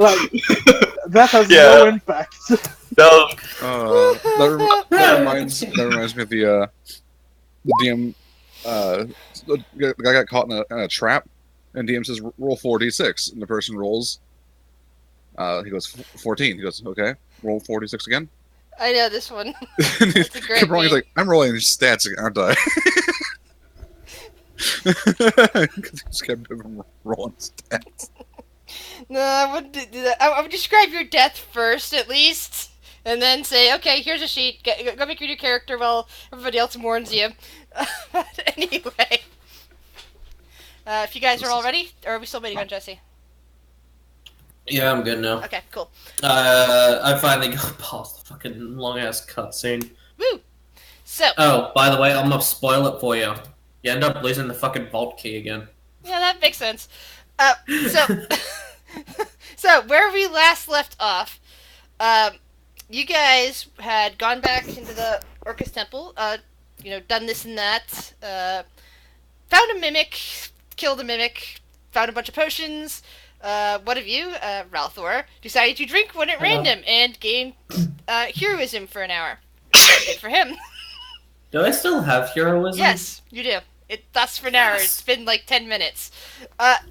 Like, that has no impact. No. That reminds me of the DM. The guy got caught in a trap, and DM says roll 4d6, and the person rolls. He goes 14. He goes, okay, roll 4d6 again. I know this one. And That's a great he's like, I'm rolling stats, aren't I? He just kept rolling stats. No, I wouldn't do that. I would describe your death first, at least, and then say, okay, here's a sheet. Go make your new character while everybody else mourns you. But anyway. If you guys are all ready, or are we still waiting on Jesse? Yeah, I'm good now. Okay, cool. I finally got past the fucking long-ass cutscene. Woo! So... Oh, by the way, I'm gonna spoil it for you. You end up losing the fucking vault key again. Yeah, that makes sense. So where we last left off, you guys had gone back into the Orcus Temple, done this and that, found a mimic, killed a mimic, found a bunch of potions. One of you, Ralthor, decided to drink one at random and gain heroism for an hour. Good for him. Do I still have heroism? Yes, you do. That's for an hour. It's been like 10 minutes. At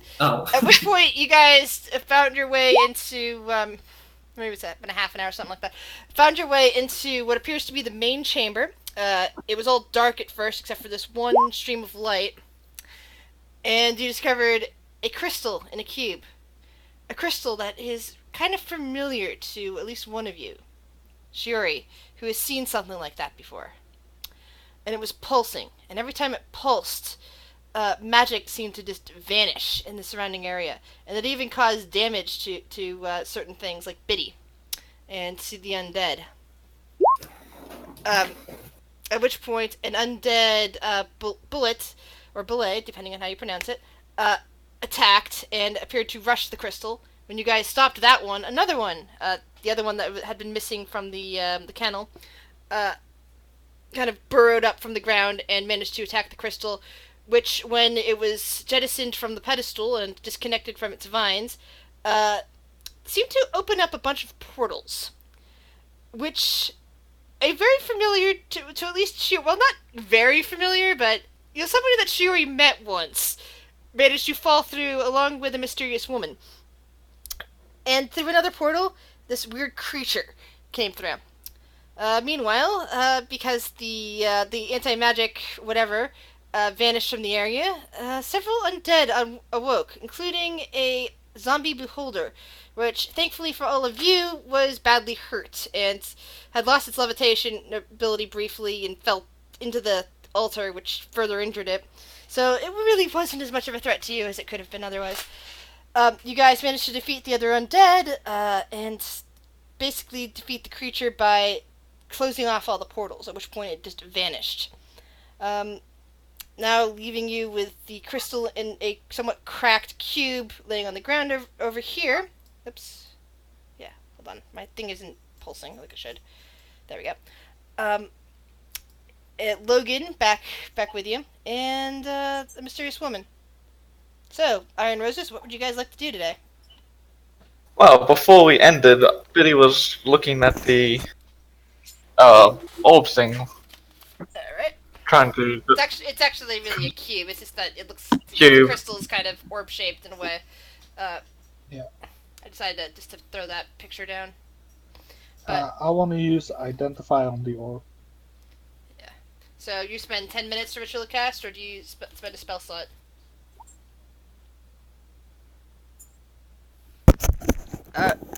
which point you guys found your way into, maybe it was been a half an hour or something like that. Found your way into what appears to be the main chamber. It was all dark at first except for this one stream of light. And you discovered a crystal in a cube. A crystal that is kind of familiar to at least one of you. Shiori, who has seen something like that before. And it was pulsing. And every time it pulsed, magic seemed to just vanish in the surrounding area. And it even caused damage to certain things like Biddy and to the undead. At which point, an undead bullet, or bullet, depending on how you pronounce it, attacked and appeared to rush the crystal. When you guys stopped that one, another one, the other one that had been missing from the kennel, kind of burrowed up from the ground and managed to attack the crystal, which, when it was jettisoned from the pedestal and disconnected from its vines, seemed to open up a bunch of portals, which a very familiar to at least Shiori, well, not very familiar, but somebody that Shiori met once managed to fall through along with a mysterious woman. And through another portal, this weird creature came through. Meanwhile, because the anti-magic whatever vanished from the area, several undead awoke, including a zombie beholder, which, thankfully for all of you, was badly hurt and had lost its levitation ability briefly and fell into the altar, which further injured it. So it really wasn't as much of a threat to you as it could have been otherwise. You guys managed to defeat the other undead, and basically defeat the creature by closing off all the portals, at which point it just vanished. Now leaving you with the crystal in a somewhat cracked cube laying on the ground over here. Oops. Yeah, hold on. My thing isn't pulsing like it should. There we go. Logan, back with you, and the mysterious woman. So, Iron Roses, what would you guys like to do today? Well, before we ended, Billy was looking at the orb thing. Alright. Trying to... It's actually really a cube. It's just that it looks... Cube. The crystal is kind of orb-shaped in a way. Yeah. I decided just to throw that picture down. But, I want to use Identify on the orb. yeah. So, you spend 10 minutes to ritual cast, or do you spend a spell slot?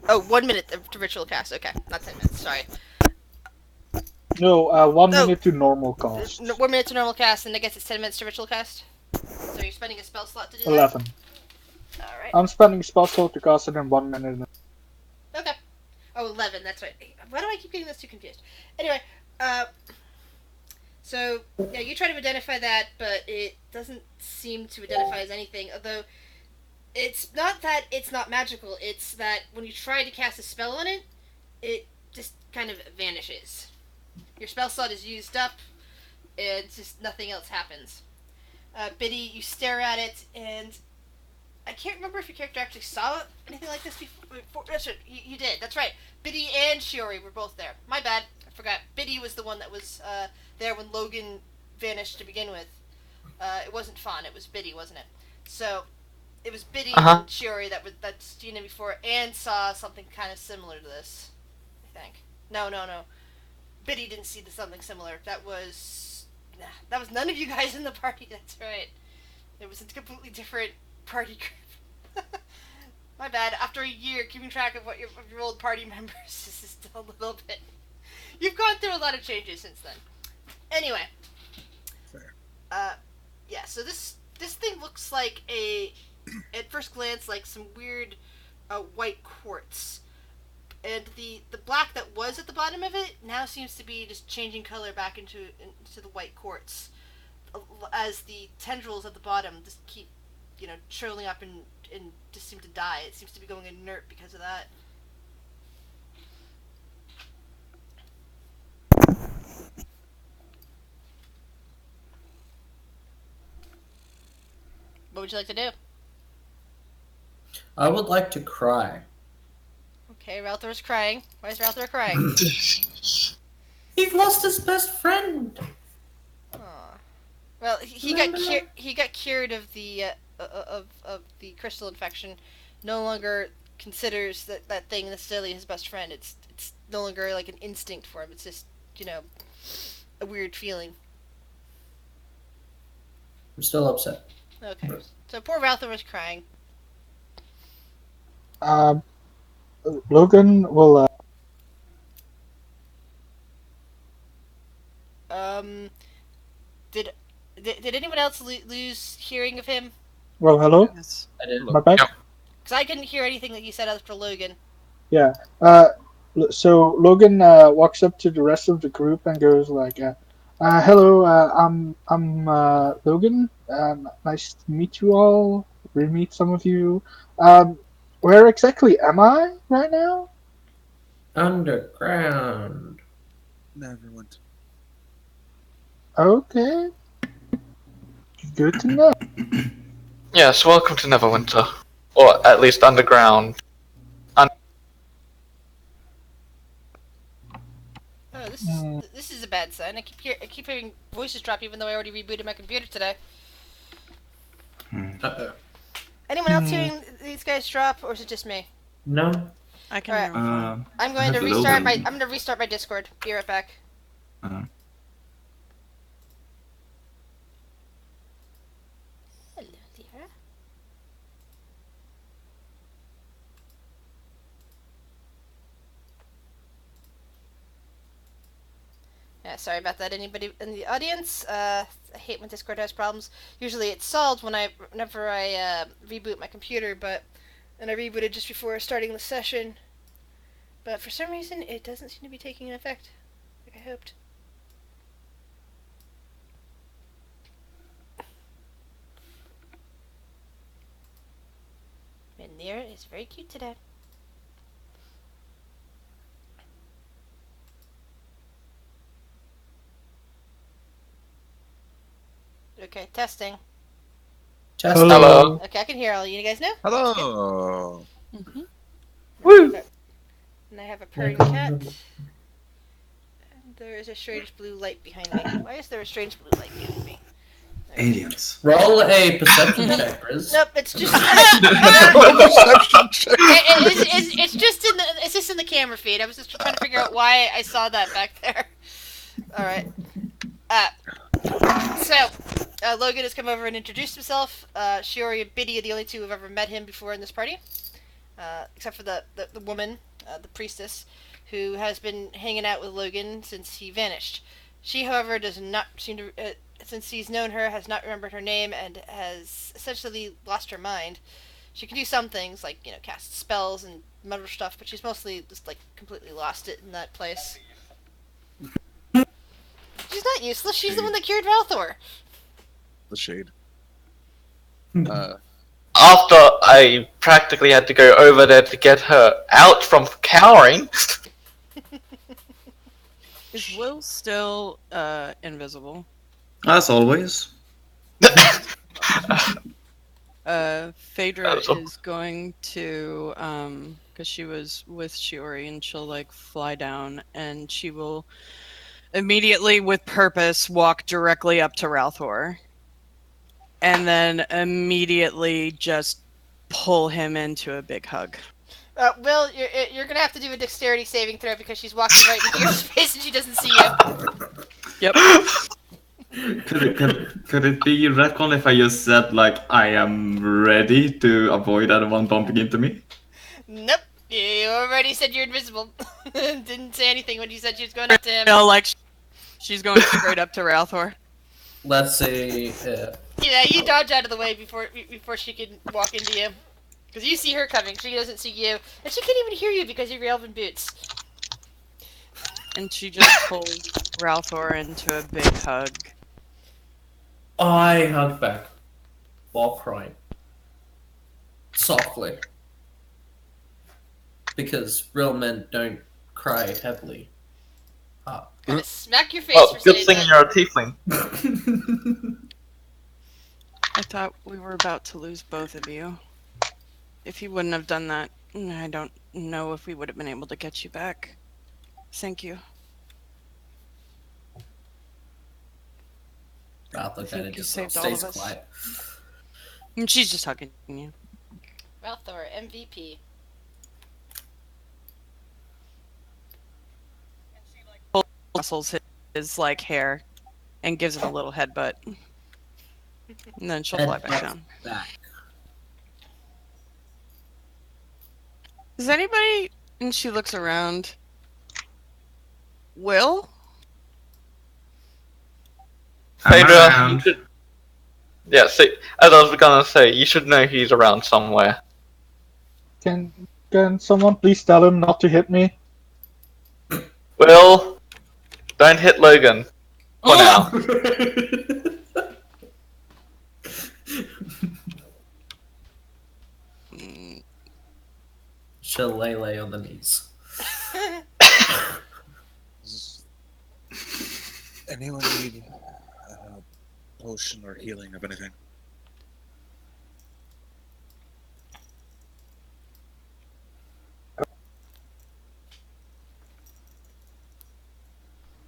Oh, 1 minute to ritual cast. Okay, not 10 minutes. Sorry. No, 1 minute to normal cast. 1 minute to normal cast, and I guess it's 10 minutes to ritual cast. So you're spending a spell slot to do that? 11. Alright. I'm spending spell slot to cast it in 1 minute. Okay. Oh, 11, that's right. Why do I keep getting those two confused? Anyway, so, yeah, you try to identify that, but it doesn't seem to identify as anything, although it's not that it's not magical, it's that when you try to cast a spell on it, it just kind of vanishes. Your spell slot is used up, and just nothing else happens. Biddy, you stare at it, and I can't remember if your character actually saw anything like this before. That's right, you did. That's right. Biddy and Shiori were both there. My bad. I forgot. Biddy was the one that was there when Logan vanished to begin with. It wasn't Fawn. It was Biddy, wasn't it? So it was Biddy and Shiori that seen it before and saw something kind of similar to this. I think. No. Biddy didn't see something similar. That was none of you guys in the party. That's right. It was a completely different party group. My bad. After a year, keeping track of your old party members is still a little bit. You've gone through a lot of changes since then. Anyway. Fair. Yeah. So this thing looks like at first glance, like some weird white quartz, and the black that was at the bottom of it now seems to be just changing color back into the white quartz, as the tendrils at the bottom just keep, trailing up and just seem to die. It seems to be going inert because of that. What would you like to do? I would like to cry. Okay, Ralthor's crying. Why is Ralthor crying? He lost his best friend. Aw. Well, he got cured of the crystal infection. No longer considers that thing necessarily his best friend. It's no longer like an instinct for him. It's just a weird feeling. I'm still upset. Okay, so poor Ralthor was crying. Logan will. Did anyone else lose hearing of him? Well, hello. Yes. I did. My bad. Because I couldn't hear anything that you said after Logan. Yeah. So Logan walks up to the rest of the group and goes like, "Hello, I'm Logan. Nice to meet you all. Re-meet some of you. Where exactly am I right now?" Underground. Never went. Okay. Good to know. Yes, welcome to Neverwinter. Or at least underground. Oh, this is a bad sign. I keep hearing voices drop, even though I already rebooted my computer today. Uh-oh. Anyone else hearing these guys drop, or is it just me? No. I can Alright. hear him fine. I'm going to restart my Discord. Be right back. Hello, dear. Yeah, sorry about that. Anybody in the audience? I hate when Discord has problems. Usually it's solved whenever I reboot my computer, and I rebooted just before starting the session. But for some reason, it doesn't seem to be taking effect, like I hoped. Manira is very cute today. Okay, testing. Testing. Hello. Okay, I can hear all you guys now. Hello. Woo! And I have a purring cat. And there is a strange blue light behind me. Why is there a strange blue light behind me? There. Aliens. Roll a perception check, Riz. Nope, it's just Perception check. it's just in the camera feed. I was just trying to figure out why I saw that back there. All right. Logan has come over and introduced himself. Shiori and Biddy are the only two who've ever met him before in this party, except for the woman, the priestess, who has been hanging out with Logan since he vanished. She, however, does not seem to, since he's known her, has not remembered her name and has essentially lost her mind. She can do some things, like, cast spells and mutter stuff, but she's mostly just, completely lost it in that place. She's not useless, she's the one that cured Ralthor. The shade. After I practically had to go over there to get her out from cowering. Is Will still invisible? As always. Phaedra So- is going to, because she was with Shiori, and she'll like fly down, and she will immediately, with purpose, walk directly up to Ralthor, and then immediately just pull him into a big hug. Will, you're gonna have to do a dexterity saving throw because she's walking right into your space and she doesn't see you. Yep. Could it be retcon if I just said like I am ready to avoid anyone bumping into me? Nope. You already said you're invisible. Didn't say anything when you said she was going up to him. No, like she's going straight up to Ralthor. Let's say. Yeah, you dodge out of the way before she can walk into you. Because you see her coming, she doesn't see you. And she can't even hear you because of your elven boots. And she just pulls Ralthor into a big hug. I hug back while crying. Softly. Because real men don't cry heavily. Gonna smack your face Well, for good saying thing that. you're a tiefling. I thought we were about to lose both of you. If you wouldn't have done that, I don't know if we would have been able to get you back. Thank you. Ralph think kind of you just saved all stays of us. quiet. And she's just hugging you. Ralthor, MVP. Rustles his like hair and gives it a little headbutt. And then she'll fly back down. Back. Is anybody... And she looks around. Will? I'm Phaedra, you around. should... Yeah, see, as I was gonna say, you should know he's around somewhere. Can someone please tell him not to hit me? Will, don't hit Logan. For now. Mm, Shillelagh on the knees. Does anyone need a potion or healing of anything?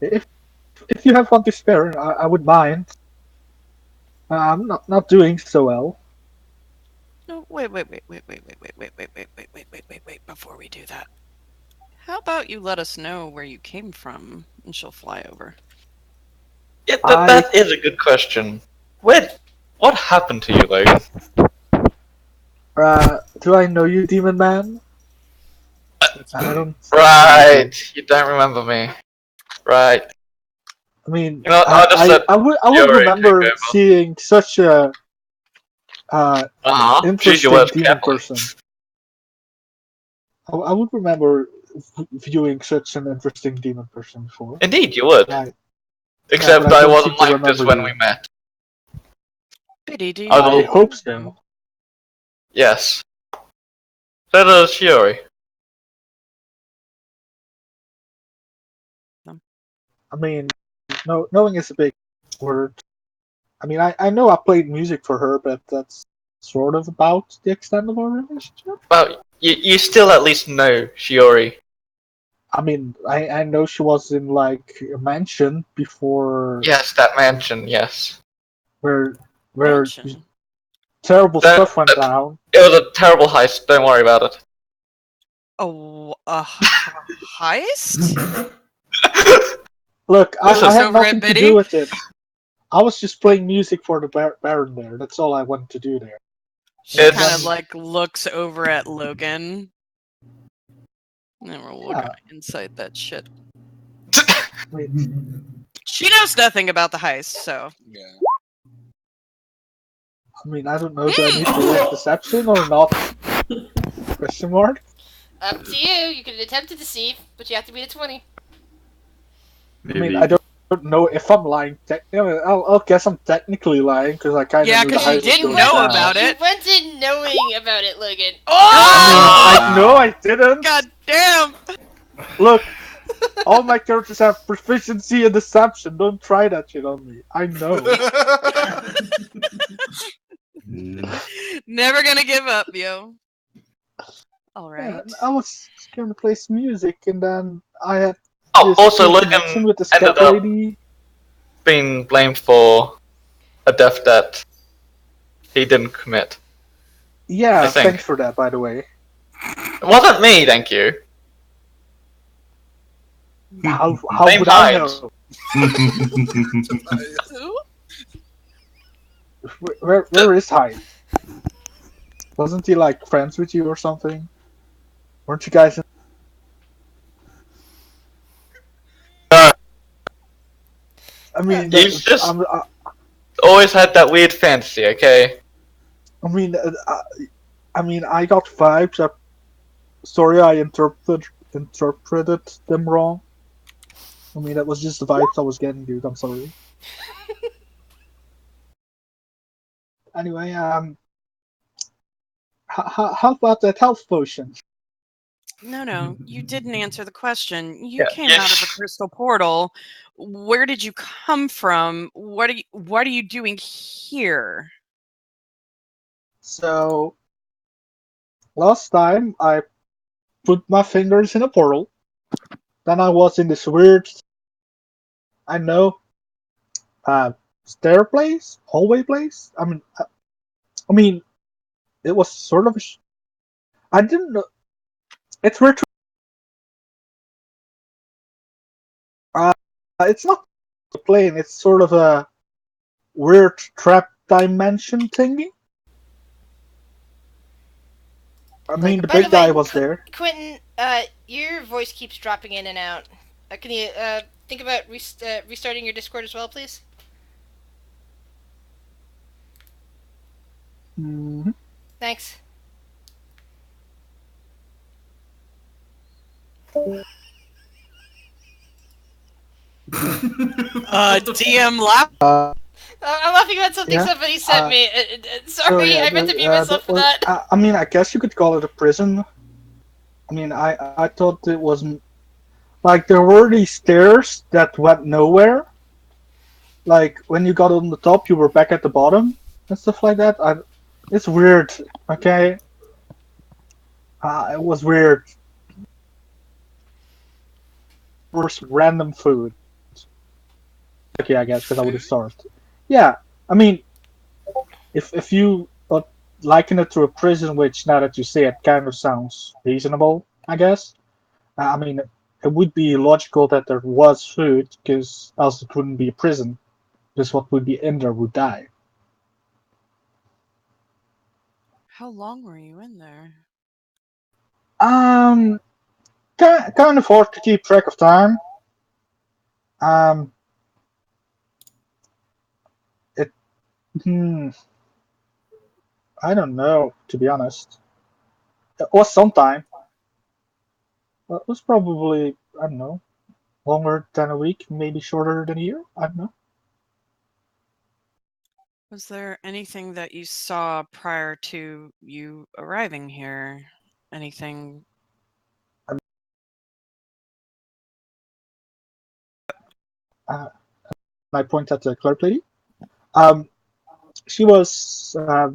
If you have one to spare, I would mind. I'm not doing so well. No, wait, before we do that. How about you let us know where you came from, and she'll fly over. Yeah, that is a good question. What happened to you, Logan? Do I know you, Demon Man? I don't. Right, you don't remember me. Right. I mean, You know, I just said I would Yuri remember take over. seeing such a Geez, interesting you were demon careful. person. I would remember viewing such an interesting demon person before. Indeed, you would. I, Except but I I don't wasn't seem to like this remember when you. we met. Biddy, do you I know? I hope so. Yes. So does Shiori. I mean, knowing is a big word. I mean, I know I played music for her, but that's sort of about the extent of our relationship. Well, you still at least know Shiori. I mean, I know she was in like a mansion before Yes, that mansion, yes. where Mansion. terrible That- stuff went down. It was a terrible heist, don't worry about it. Oh, a heist? Look, I Listen, had over nothing it, to Biddy. do with it. I was just playing music for the Baron there. That's all I wanted to do there. She It's- kind of like looks over at Logan. And we'll look Yeah. at insight that shit. Wait, She knows nothing about the heist, so. Yeah. I mean, I don't know. Do I need to roll deception or not? Question mark. Up to you. You can attempt to deceive, but you have to beat a 20. I mean, I don't know if I'm lying. I'll guess I'm technically lying because I kind of Yeah, knew the 'cause you heist was didn't going know down. about You it. went in knowing about it, Logan. I mean, I didn't. God damn! Look, all my characters have proficiency in deception. Don't try that shit on me. I know. Never gonna give up, yo. All Yeah, right. and I was gonna play some music, and then I had Oh, this also cool Logan connection with this ended cat up lady. being blamed for a death that he didn't commit. Yeah, I think. thanks for that, by the way. It wasn't me, thank you. How Blame would I Hyde. know? Where is Hyde? Wasn't he like friends with you or something? Weren't you guys? No, I mean, you've just always had that weird fantasy, okay? I mean, I mean, I got vibes. Sorry, I interpreted them wrong. I mean, that was just the vibes I was getting, dude. I'm sorry. Anyway, how about that health potion? No, you didn't answer the question. You Yeah. came out of a crystal portal. Where did you come from? What are you doing here? So, last time I put my fingers in a portal. Then I was in this weird, I know, stair place, hallway place. I mean, it was sort of. I didn't know. It's weird. It's not a plane. It's sort of a weird trap dimension thingy. I mean, the By the big guy way, was there. Quentin, your voice keeps dropping in and out. Can you think about restarting your Discord as well, please? Mm-hmm. Thanks. DM laugh. I'm laughing about something Yeah, somebody sent me. so Sorry, yeah, I meant to mute myself for was, that. I mean, I guess you could call it a prison. I mean, I thought it was like there were these stairs that went nowhere. Like when you got on the top, you were back at the bottom and stuff like that. It's weird. Okay, it was weird. First random food. Okay, I guess because I would have starved. Yeah, I mean, if you liken it to a prison, which now that you say it, kind of sounds reasonable. I guess. I mean, it would be logical that there was food, because else it wouldn't be a prison. Because what would be in there would die. How long were you in there? Um, kind of hard to keep track of time. Um, it. Hmm, I don't know, to be honest. It was some time. It was probably, I don't know, longer than a week, maybe shorter than a year. I don't know. Was there anything that you saw prior to you arriving here? Anything? I point at the clerk lady. Um, she was. I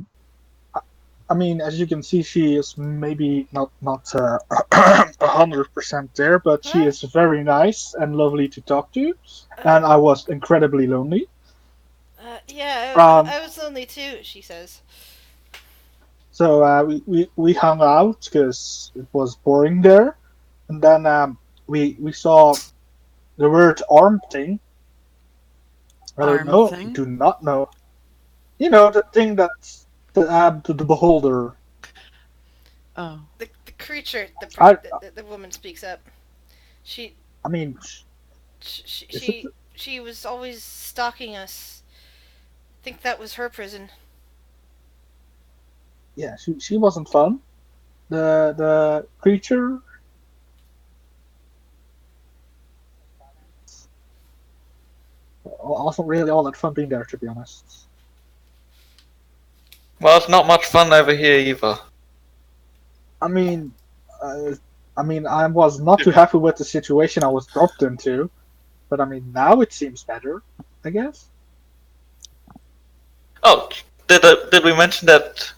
mean, as you can see, she is maybe not 100% there, but she is very nice and lovely to talk to. And I was incredibly lonely. Yeah, I was lonely too, she says. So we hung out because it was boring there, and then we saw the word arm thing. I don't Arm know. thing? Do not know. You know the thing that's the beholder. Oh. The creature, I the woman speaks up. She I mean, she is it? she, she was always stalking us. I think that was her prison. Yeah, she wasn't fun. The creature. Wasn't really all that fun being there, to be honest. Well, it's not much fun over here either. I mean, uh, I was not too happy with the situation I was dropped into, but I mean, now it seems better, I guess. Oh, did we mention that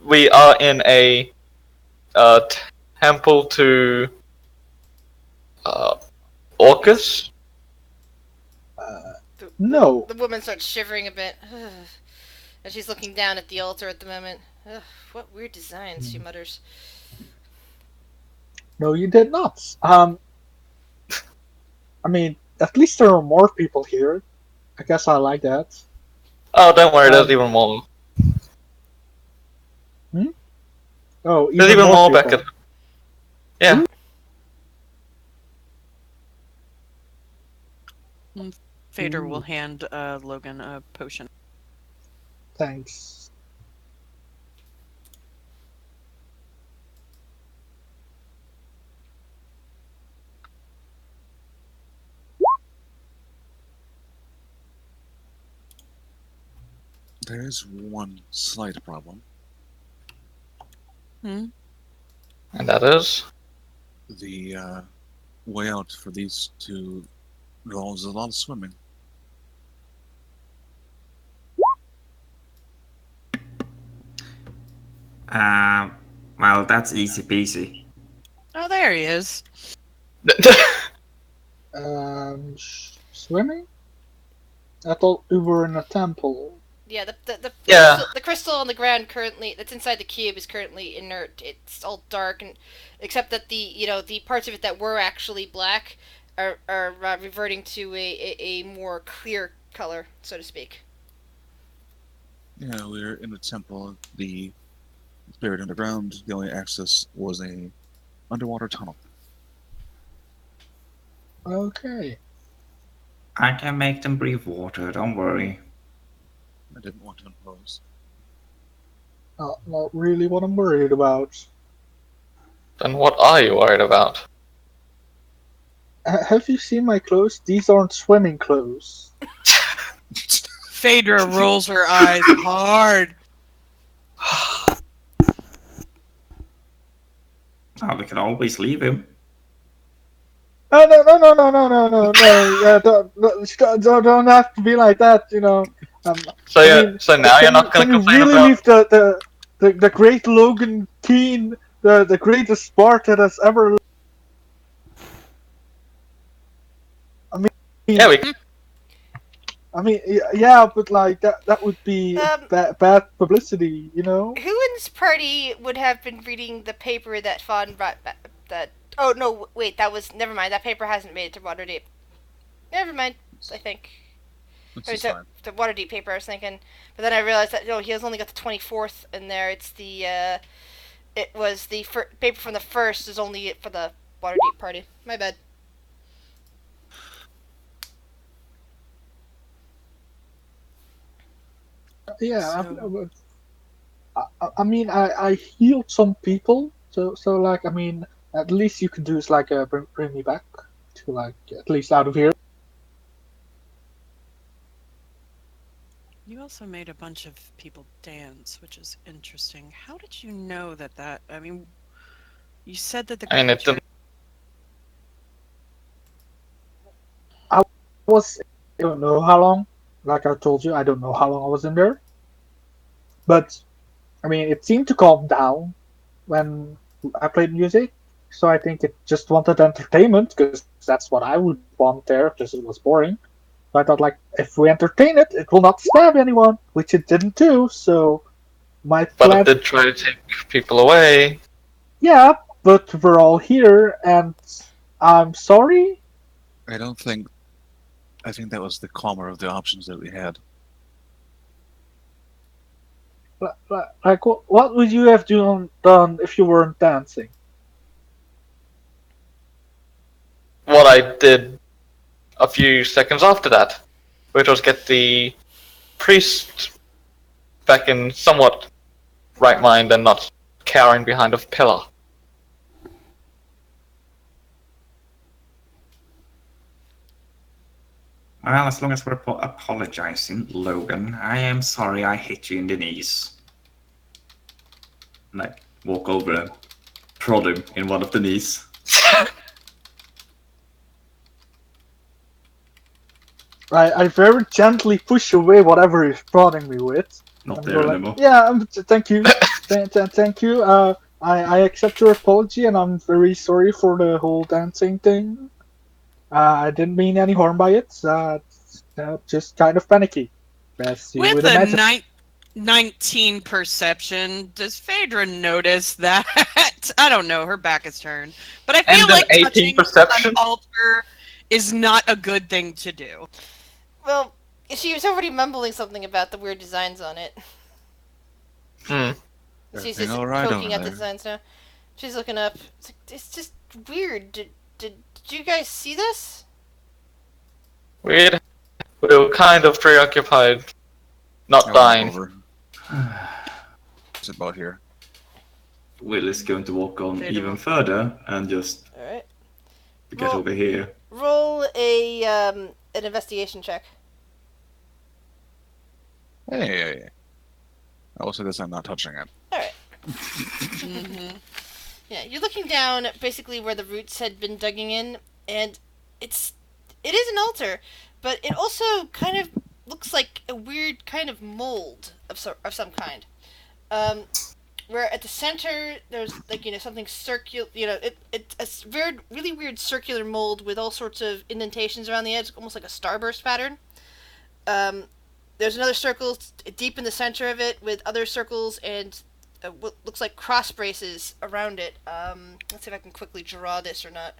we are in a temple to Orcus? No. The woman starts shivering a bit. And she's looking down at the altar at the moment. Ugh, what weird designs, she mutters. No, you did not. I mean, at least there are more people here. I guess I like that. Oh, don't worry, there's even more. Oh, There's even even more more back people. at. Yeah. Fader will Ooh. hand Logan a potion. Thanks. There is one slight problem. And that is? The way out for these two involves a lot of swimming. Well, that's easy peasy. Oh, there he is. Swimming? I thought we were in a temple. Yeah, Yeah. the crystal on the ground currently that's inside the cube is currently inert. It's all dark, and except that the parts of it that were actually black are reverting to a more clear color, so to speak. Yeah, we're in the temple. The buried underground. The only access was a underwater tunnel. Okay. I can make them breathe water, don't worry. I didn't want to impose. Not really what I'm worried about. Then what are you worried about? Have you seen my clothes? These aren't swimming clothes. Phaedra rolls her eyes hard. Oh, we can always leave him. Oh, no. Yeah, don't have to be like that, you know. So I mean, so now you're not can gonna you complain really about? leave the great Logan Keane, the greatest sport that has ever. Yeah, we. I mean, yeah, but like that would be bad publicity, you know. Who in this party would have been reading the paper that Fawn brought back? Oh no, wait, that was never mind. That paper hasn't made it to Waterdeep. Never mind. I think. This Or is the, fine. the Waterdeep paper. I was thinking, but then I realized that no, he has only got the 24th in there. It's the it was the paper from the first is only for the Waterdeep party. My bad. Yeah, So- I mean, I healed some people, so like, I mean, at least you can do is like bring me back to like at least out of here. You also made a bunch of people dance, which is interesting. How did you know that? I mean, you said that the I mean, it creature. didn't. I don't know how long. Like I told you, I don't know how long I was in there. But I mean, it seemed to calm down when I played music. So I think it just wanted entertainment because that's what I would want there because it was boring. So I thought, like, if we entertain it, it will not stab anyone, which it didn't do. So my But plan, it did try to take people away. yeah, but we're all here, and I'm sorry. I don't think. I think that was the calmer of the options that we had. Like, what would you have done if you weren't dancing? What I did a few seconds after that, which was get the priest back in somewhat right mind and not cowering behind a pillar. Well, as long as we're apologizing, Logan, I am sorry I hit you in the knees. Like, walk over and prod him in one of the knees. I very gently push away whatever he's prodding me with. not I'm there go anymore. like, yeah, thank you, thank you. I accept your apology, and I'm very sorry for the whole dancing thing. I didn't mean any harm by it. Just kind of panicky. As you With would a imagine. 19 perception, does Phaedra notice that? I don't know, her back is turned. But I feel And an like 18 touching an perception. altar is not a good thing to do. Well, she was already mumbling something about the weird designs on it. Hmm. She's Everything just all right poking over at the there? designs now. She's looking up. It's just weird. Did you guys see this? We were kind of preoccupied, not I'll walk dying. over. It's about here. Will is going to walk on Phaedra even will- further and just Alright. get over here. Roll an investigation check. Hey. I will say this, I'm not touching it. Alright. Mhm. Yeah, you're looking down basically where the roots had been digging in, and it is an altar, but it also kind of looks like a weird kind of mold of some kind. Where at the center there's like something circular, it's a really weird circular mold with all sorts of indentations around the edge, almost like a starburst pattern. There's another circle deep in the center of it with other circles and what looks like cross braces around it. Let's see if I can quickly draw this or not.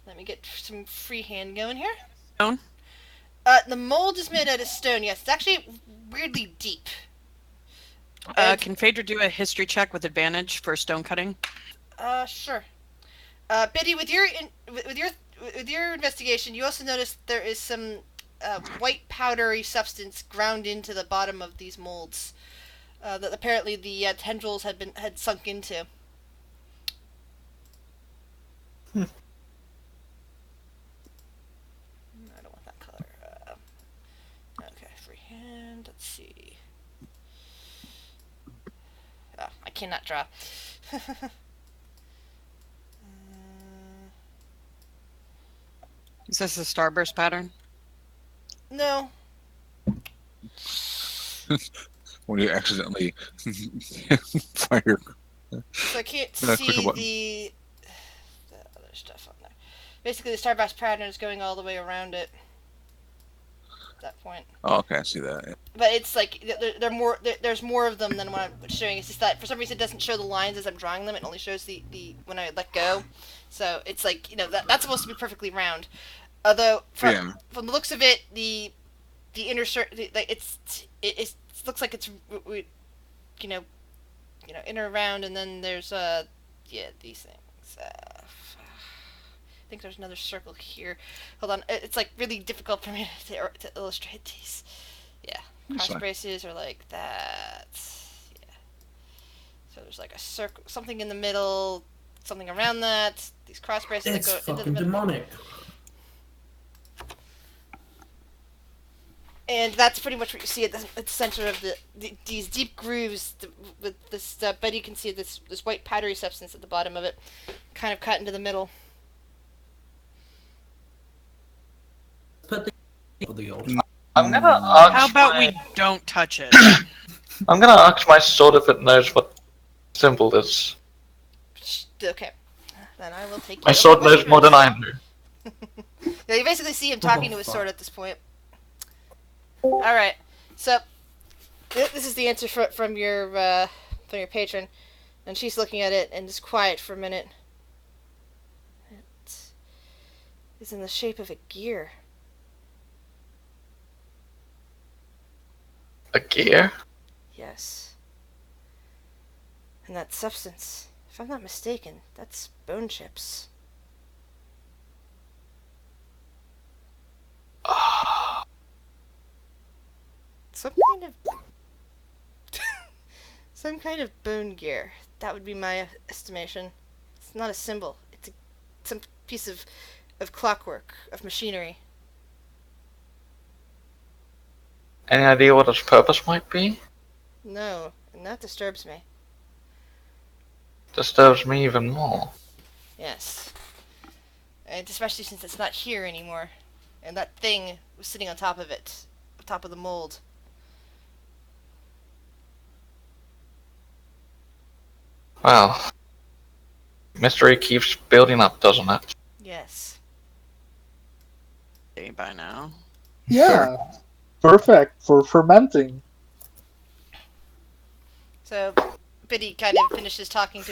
Let me get some freehand going here. Stone? The mold is made out of stone. Yes, it's actually weirdly deep. Can Phaedra do a history check with advantage for stone cutting? Sure. Biddy, with your investigation, you also noticed there is some white powdery substance ground into the bottom of these molds that apparently the tendrils had sunk into. I don't want that color. Okay, freehand. Let's see. Oh, I cannot draw. Is this a starburst pattern? No. When you accidentally fire. So I can't Click a see button. the other stuff on there. Basically, the starburst pattern is going all the way around it. At that point. Oh, okay, I see that. Yeah. But it's like there's more of them than what I'm showing. It's just that for some reason it doesn't show the lines as I'm drawing them. It only shows the when I let go. So it's like that's supposed to be perfectly round. Although from the looks of it, the inner like it looks like it's inner round, and then there's these things. I think there's another circle here. Hold on, it's like really difficult for me to illustrate these. Yeah, cross braces are like that. Yeah. So there's like a circle, something in the middle, something around that. These cross braces It's that go into fucking the middle. demonic. And that's pretty much what you see at the center of these deep grooves with this. But you can see this white powdery substance at the bottom of it, kind of cut into the middle. Put the old. I'm gonna ask. How about we don't touch it? I'm gonna ask my sword if it knows what symbol this. Okay, then I will take. My sword knows more than I do. Yeah, you basically see him talking to his sword at this point. All right, so this is the answer from your patron, and she's looking at it and is quiet for a minute. It is in the shape of a gear. A gear? Yes. And that substance, if I'm not mistaken, that's bone chips. Some kind of bone gear. That would be my estimation. It's not a symbol. It's some piece of clockwork, of machinery. Any idea what its purpose might be? No, and that disturbs me. Disturbs me even more. Yes. And especially since it's not here anymore. And that thing was sitting on top of it. On top of the mold. Well, mystery keeps building up, doesn't it? Yes. By now. Yeah, perfect for fermenting. So, Biddy kind of finishes talking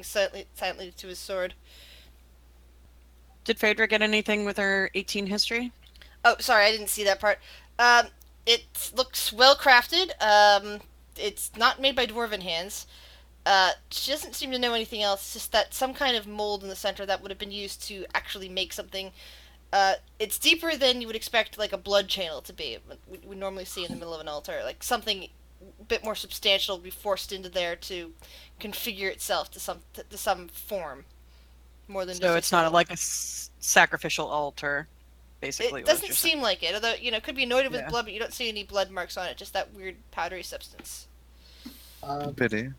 silently to his sword. Did Phaedra get anything with her 18 history? Oh, sorry, I didn't see that part. Um, it looks well crafted. It's not made by dwarven hands. She doesn't seem to know anything else. It's just that some kind of mold in the center that would have been used to actually make something. It's deeper than you would expect, like a blood channel to be. We normally see in the middle of an altar, like something a bit more substantial be forced into there to configure itself to some form, more than So just. it's not like a sacrificial altar, basically. It what doesn't you're seem like it, although it could be anointed with Yeah. blood, but you don't see any blood marks on it. Just that weird powdery substance. Biddy,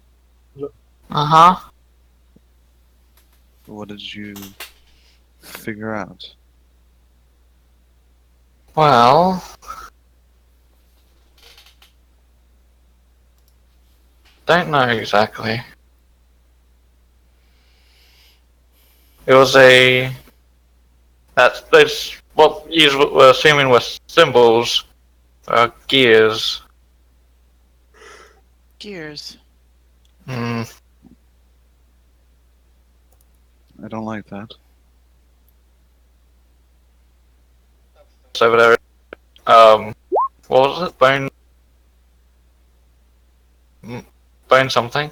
Uh huh. what did you figure out? Well, don't know exactly. It was that's what we're assuming with symbols, gears. Gears. Hmm. I don't like that. Over there. What was it? Bone something.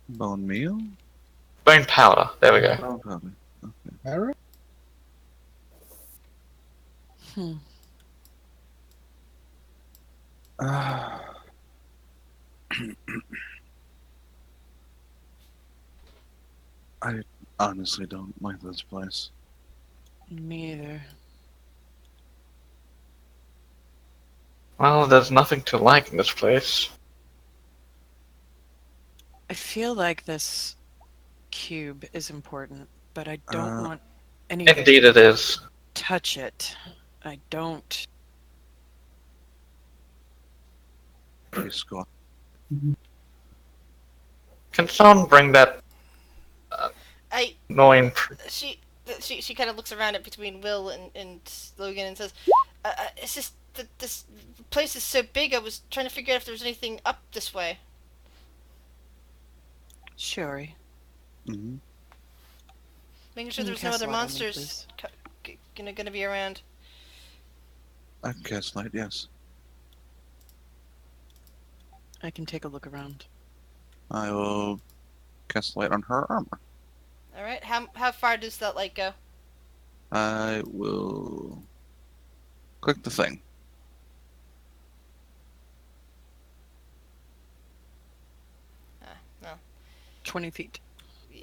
Bone meal? Bone powder. There we go. Bone powder. Alright. Hmm. I honestly don't like this place. Me either. Well, there's nothing to like in this place. I feel like this cube is important, but I don't want anyone Indeed, it is. to touch it. I don't. Hey, Scott. Can someone bring that I annoying? she kind of looks around it between Will and Logan and says, "It's just that this place is so big. I was trying to figure out if there was anything up this way." Shuri. Mm-hmm. Making sure Can you there's no cast other light on me, monsters gonna be around. I can cast light, yes. I can take a look around. I will cast light on her armor. All right. How far does that light go? I will click the thing. 20 feet. Yeah,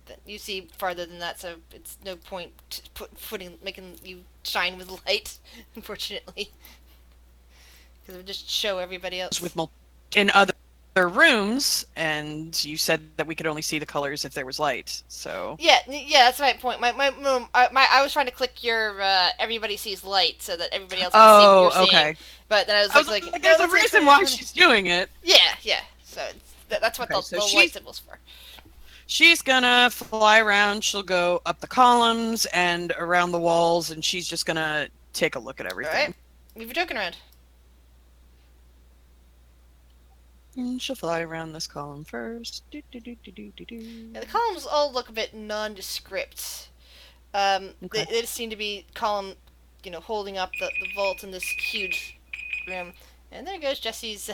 that you see farther than that, so it's no point making you shine with light, unfortunately, because it would just show everybody else. With in other rooms, and you said that we could only see the colors if there was light. So Yeah, that's my point. I was trying to click your everybody sees light so that everybody else can see what you're seeing. Okay. But then I was like, there's no, a reason why she's doing it. Yeah. So that's what Okay, the light symbol's for. She's gonna fly around. She'll go up the columns and around the walls, and she's just gonna take a look at everything. All right, move your token around. And she'll fly around this column first. Yeah, the columns all look a bit nondescript. They just seem to be column, holding up the vault in this huge room. And there goes Jesse's.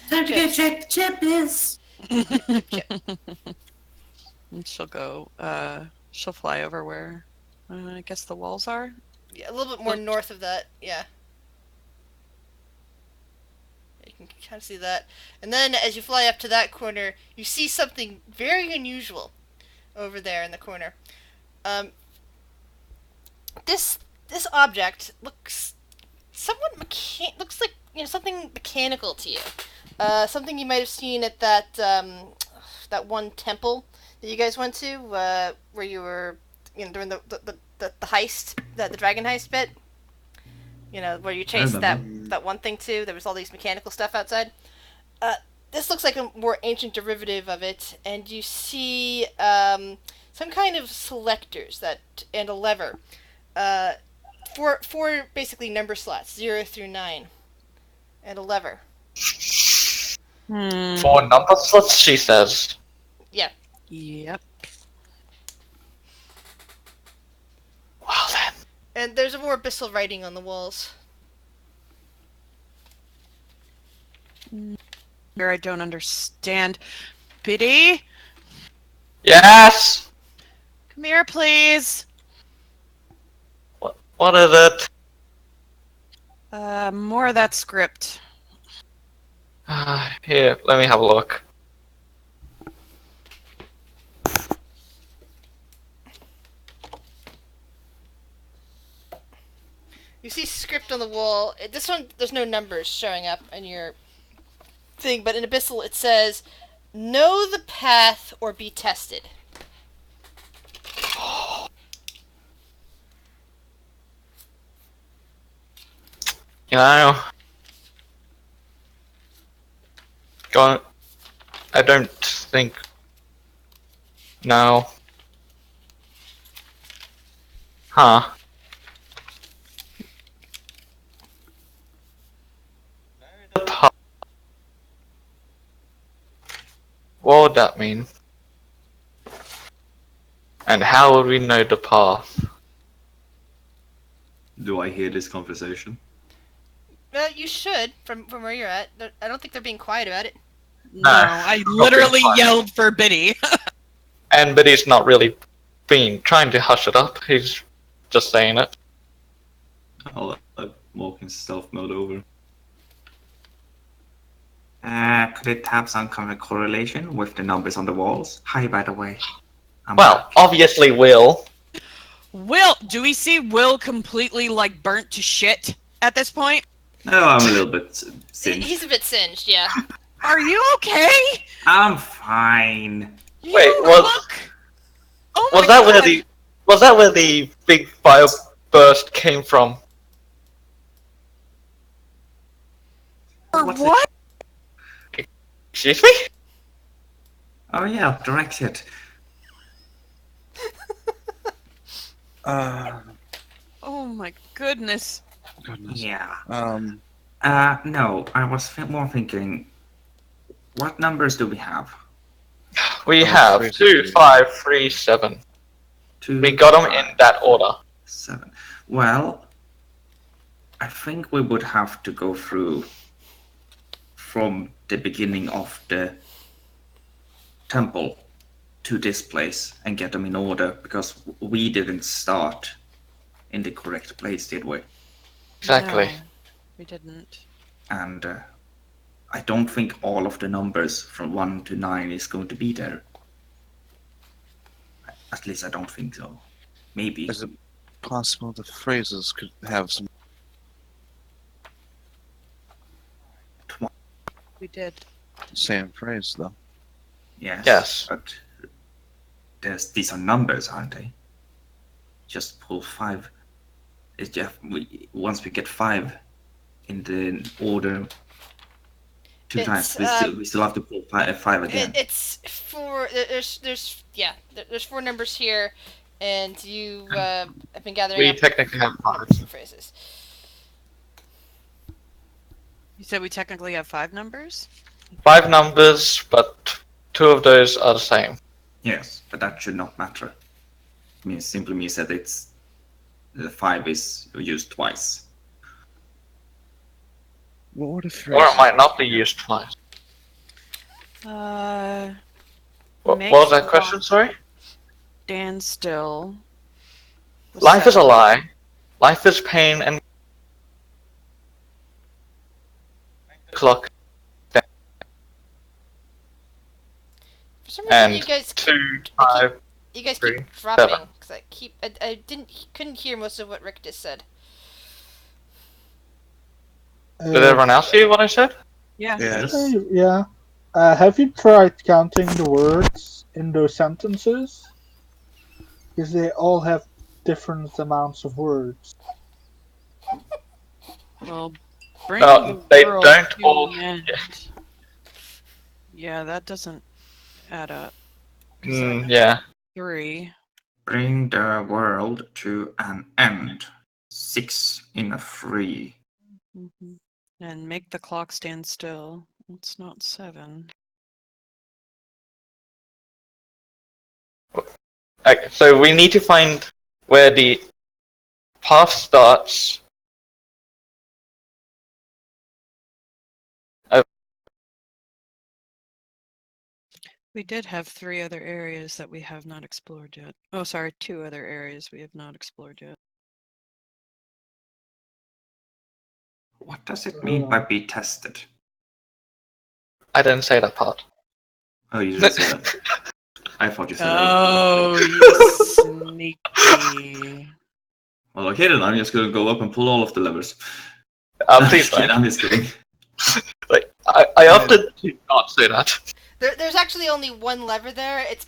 Time to go check the chip is. And she'll go. She'll fly over where I guess the walls are. Yeah, a little bit more north of that. Yeah. You can kind of see that. And then as you fly up to that corner, you see something very unusual over there in the corner. This object looks somewhat looks like something mechanical to you. Something you might have seen at that one temple that you guys went to, where you were, during the heist, the dragon heist bit. Where you chased that remember. that one thing too. There was all these mechanical stuff outside. Uh, this looks like a more ancient derivative of it, and you see some kind of selectors and a lever. Uh, four basically number slots, 0 through 9, and a lever. Hmm. 4 number slots, she says. Yeah. Yep. Well then. And there's a more abyssal writing on the walls. Here I don't understand. Biddy, Yes! come here, please. What is it? More of that script. Here, let me have a look. You see script on the wall. This one, there's no numbers showing up on your thing, but in Abyssal it says, "Know the path or be tested." You know, I don't think. No. Huh. What would that mean? And how would we know the path? Do I hear this conversation? You should, from where you're at. I don't think they're being quiet about it. No, I literally fine. yelled for Biddy. But he's not really trying to hush it up. He's just saying it. I'll walk in stealth mode over. Could it have some kind of correlation with the numbers on the walls? Hi, by the way. Well, obviously Will. Will, do we see Will completely burnt to shit at this point? No, I'm a little bit singed. He's a bit singed, yeah. Are you okay? I'm fine. You Wait, look... Oh my Was that God. where the big fire burst came from? Or What's what? Excuse me? Oh yeah, direct hit. Oh my goodness. Goodness. Yeah. Um, No, I was more thinking, what numbers do we have? We Oh, have crazy. 2, 5, 3, 7. 2, We got them 5, in that order. 7. Well, I think we would have to go through from the beginning of the temple to this place and get them in order, because we didn't start in the correct place, did we? Exactly. No, we didn't. And I don't think all of the numbers from 1 to 9 is going to be there. At least I don't think so. Maybe. is it possible the phrases could have some? We did. Same phrase though. Yes. But these are numbers, aren't they? Just pull 5. It's just once we get 5 in the order 2 times, we still have to pull 5 again. It's 4. There's 4 numbers here, and you have been gathering We up technically have 5. numbers and phrases. You said we technically have 5 numbers? 5 numbers, but 2 of those are the same. Yes, but that should not matter. Simply means that the 5 is used twice. What would a Or phrase? it might not be used twice. What Make was that the question, clock sorry? stand still. Was Life is a 7. lie. Life is pain and clock. For some reason, And you guys 2, 5. keep 3, dropping 7. because I couldn't hear most of what Rick just said. Did everyone else hear what I said? Yeah. Yes. Yeah. Have you tried counting the words in those sentences? Because they all have different amounts of words. Well, bring No, the they world don't to all. an end. Yeah, that doesn't add up. 'Cause I have Yeah. 3. Bring the world to an end. 6 in a 3. Mhm. And make the clock stand still. It's not 7. Okay, so we need to find where the path starts. We did have 3 other areas that we have not explored yet. Oh, sorry, 2 other areas we have not explored yet. What does it mean by be tested? I didn't say that part. Oh, you didn't say that. I thought you said that. Oh, you sneaky. Well, okay then, I'm just gonna go up and pull all of the levers. Please don't. I'm just kidding. Like, I opted to not say that. There's actually only one lever there. It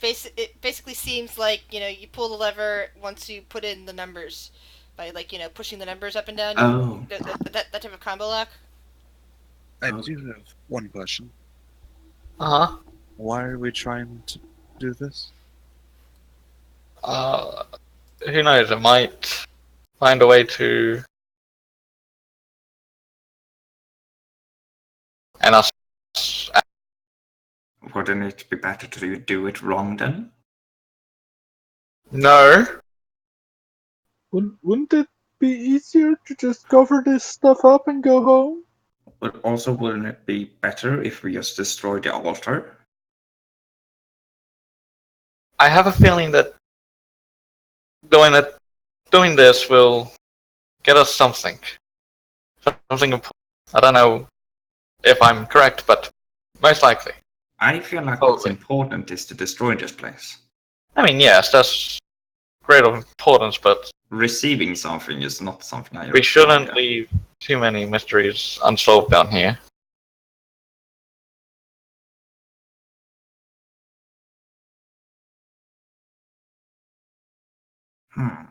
basically seems like, you pull the lever once you put in the numbers by, like, pushing the numbers up and down. Oh. That type of combo lock. I do have one question. Uh-huh. Why are we trying to do this? Who knows, I might find a way to... And us... Wouldn't it be better to do it wrong then? No. Wouldn't it be easier to just cover this stuff up and go home? But also, wouldn't it be better if we just destroy the altar? I have a feeling that doing this will get us something. Something important. I don't know if I'm correct, but most likely. I feel like what's Probably. important is to destroy this place. I mean, yes, that's great of importance, but Receiving something is not something I... we shouldn't leave too many mysteries unsolved down here. Hmm.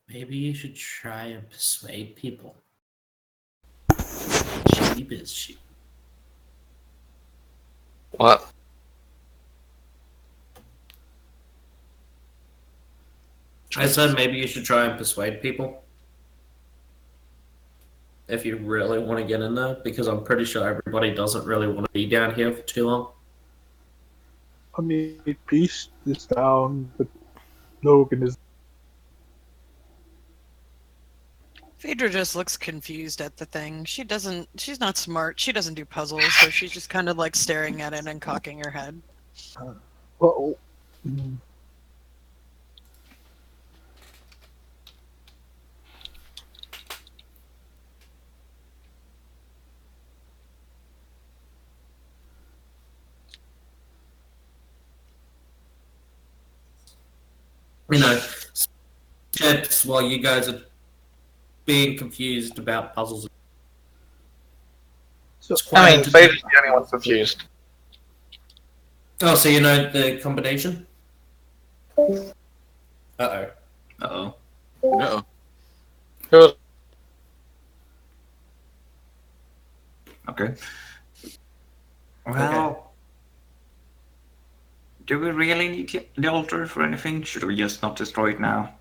Maybe you should try and persuade people. Cheap is cheap. What? I said maybe you should try and persuade people. If you really want to get in there, because I'm pretty sure everybody doesn't really want to be down here for too long. I mean, peace is down, but Logan is. Phaedra just looks confused at the thing. She's not smart. She doesn't do puzzles, so she's just kind of like staring at it and cocking her head. Well, Tips while you guys are being confused about puzzles. so I mean, Fade's the only one confused. Oh, so you know the combination? Uh-oh. Uh-oh. No. Who- Okay. Well... Do we really need the altar for anything? Should we just not destroy it now?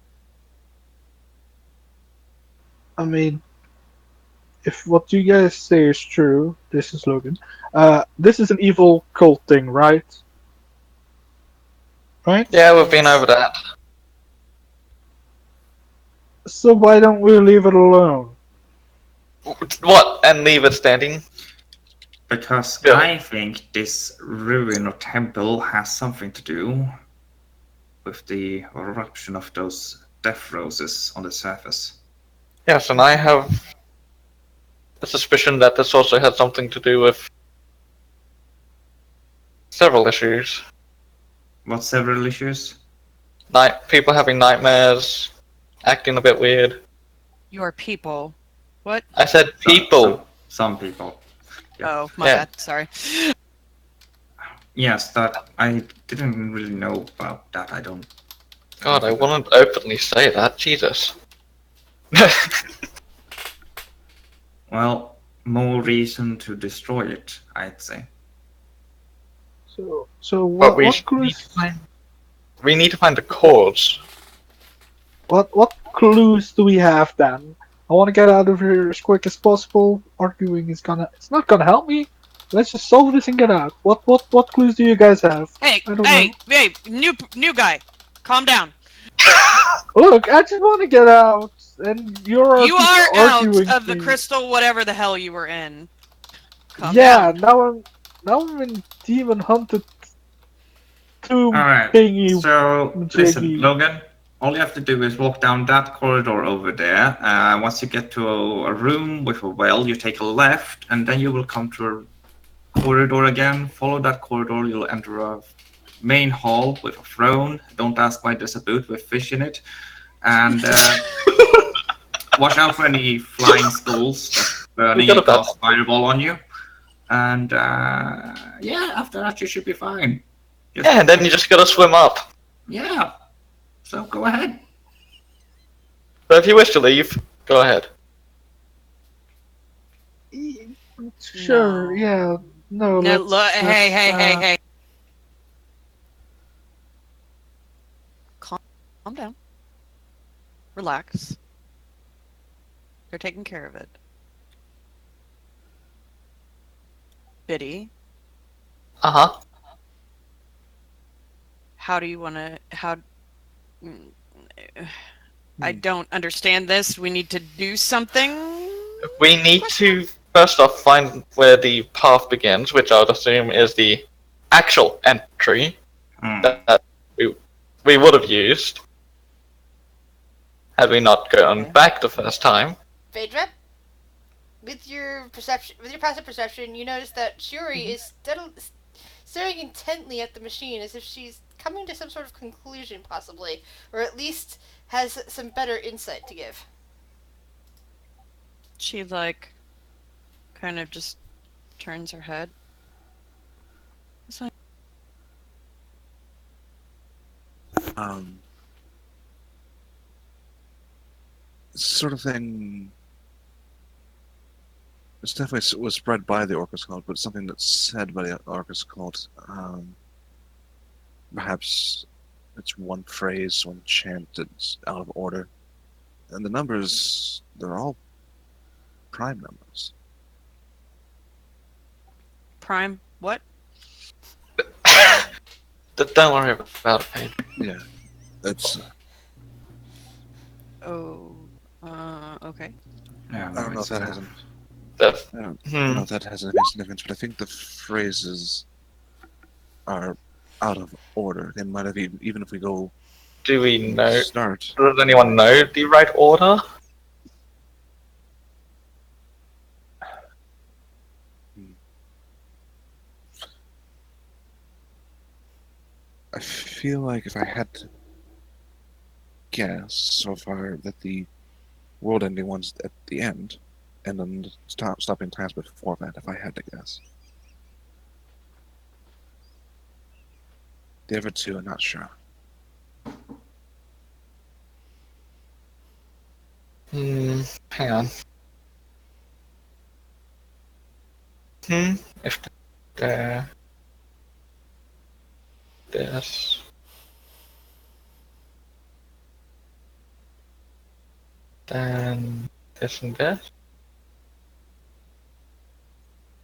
I mean, if what you guys say is true, this is Logan. This is an evil cult thing, right? Right? Yeah, we've been over that. So why don't we leave it alone? What? And leave it standing? Because Yeah. I think this ruin or temple has something to do with the eruption of those death roses on the surface. Yes, and I have a suspicion that this also had something to do with several issues. What several issues? people having nightmares, acting a bit weird. Your people. What? I said people. Some people. Yeah. Oh, my Yeah. bad. Sorry. Yes, that I didn't really know about that. I don't. God, I wouldn't openly say that. Jesus. Well, more reason to destroy it, I'd say. So But what clues? we need to find the cause. What clues do we have then? I want to get out of here as quick as possible. Arguing it's not gonna help me. Let's just solve this and get out. What clues do you guys have? Hey, I don't hey, know. hey, new guy. Calm down. Look, I just want to get out, and you're You just are out arguing of the me. crystal, whatever the hell you were in. Calm Yeah, down. now I'm in demon hunted tomb Alright, thingy. so listen, jiggy. Logan, all you have to do is walk down that corridor over there. Once you get to a room with a well, you take a left, and then you will come to a corridor again. Follow that corridor, you'll enter a main hall with a throne. Don't ask why there's a boot with fish in it. And watch out for any flying skulls that's burning got a a bad- cast fireball on you. And yeah, after that you should be fine. Just- Yeah, and then you just gotta swim up. Yeah. So go ahead. But if you wish to leave, go ahead. Sure, No. yeah. No, No, let's, hey. Calm down. Relax. They're taking care of it. Biddy, Uh-huh. how do you want to... I don't understand this. We need to do something? We need to, first off, find where the path begins, which I would assume is the actual entry that we would have used had we not gone Okay. back the first time. Phaedra, with your passive perception, you notice that Shiori is staring intently at the machine as if she's coming to some sort of conclusion, possibly, or at least has some better insight to give. She, like, kind of just turns her head. It's like, Sort of thing. It's definitely was spread by the Orcus cult, but something that's said by the Orcus cult. Perhaps it's one phrase, one chant that's out of order, and the numbers—they're all prime numbers. Prime, what? Don't worry about it, Paige. Yeah, it's. Oh, okay. Yeah, I don't know if that has. I don't know if that has any significance, but I think the phrases are out of order. They might have even if we go Do we know? start. Does anyone know the right order? I feel like if I had to guess so far that the world-ending one's at the end, and then stopping times before that, if I had to guess. The other two, I'm not sure. Hang on. If there, this, then this and this.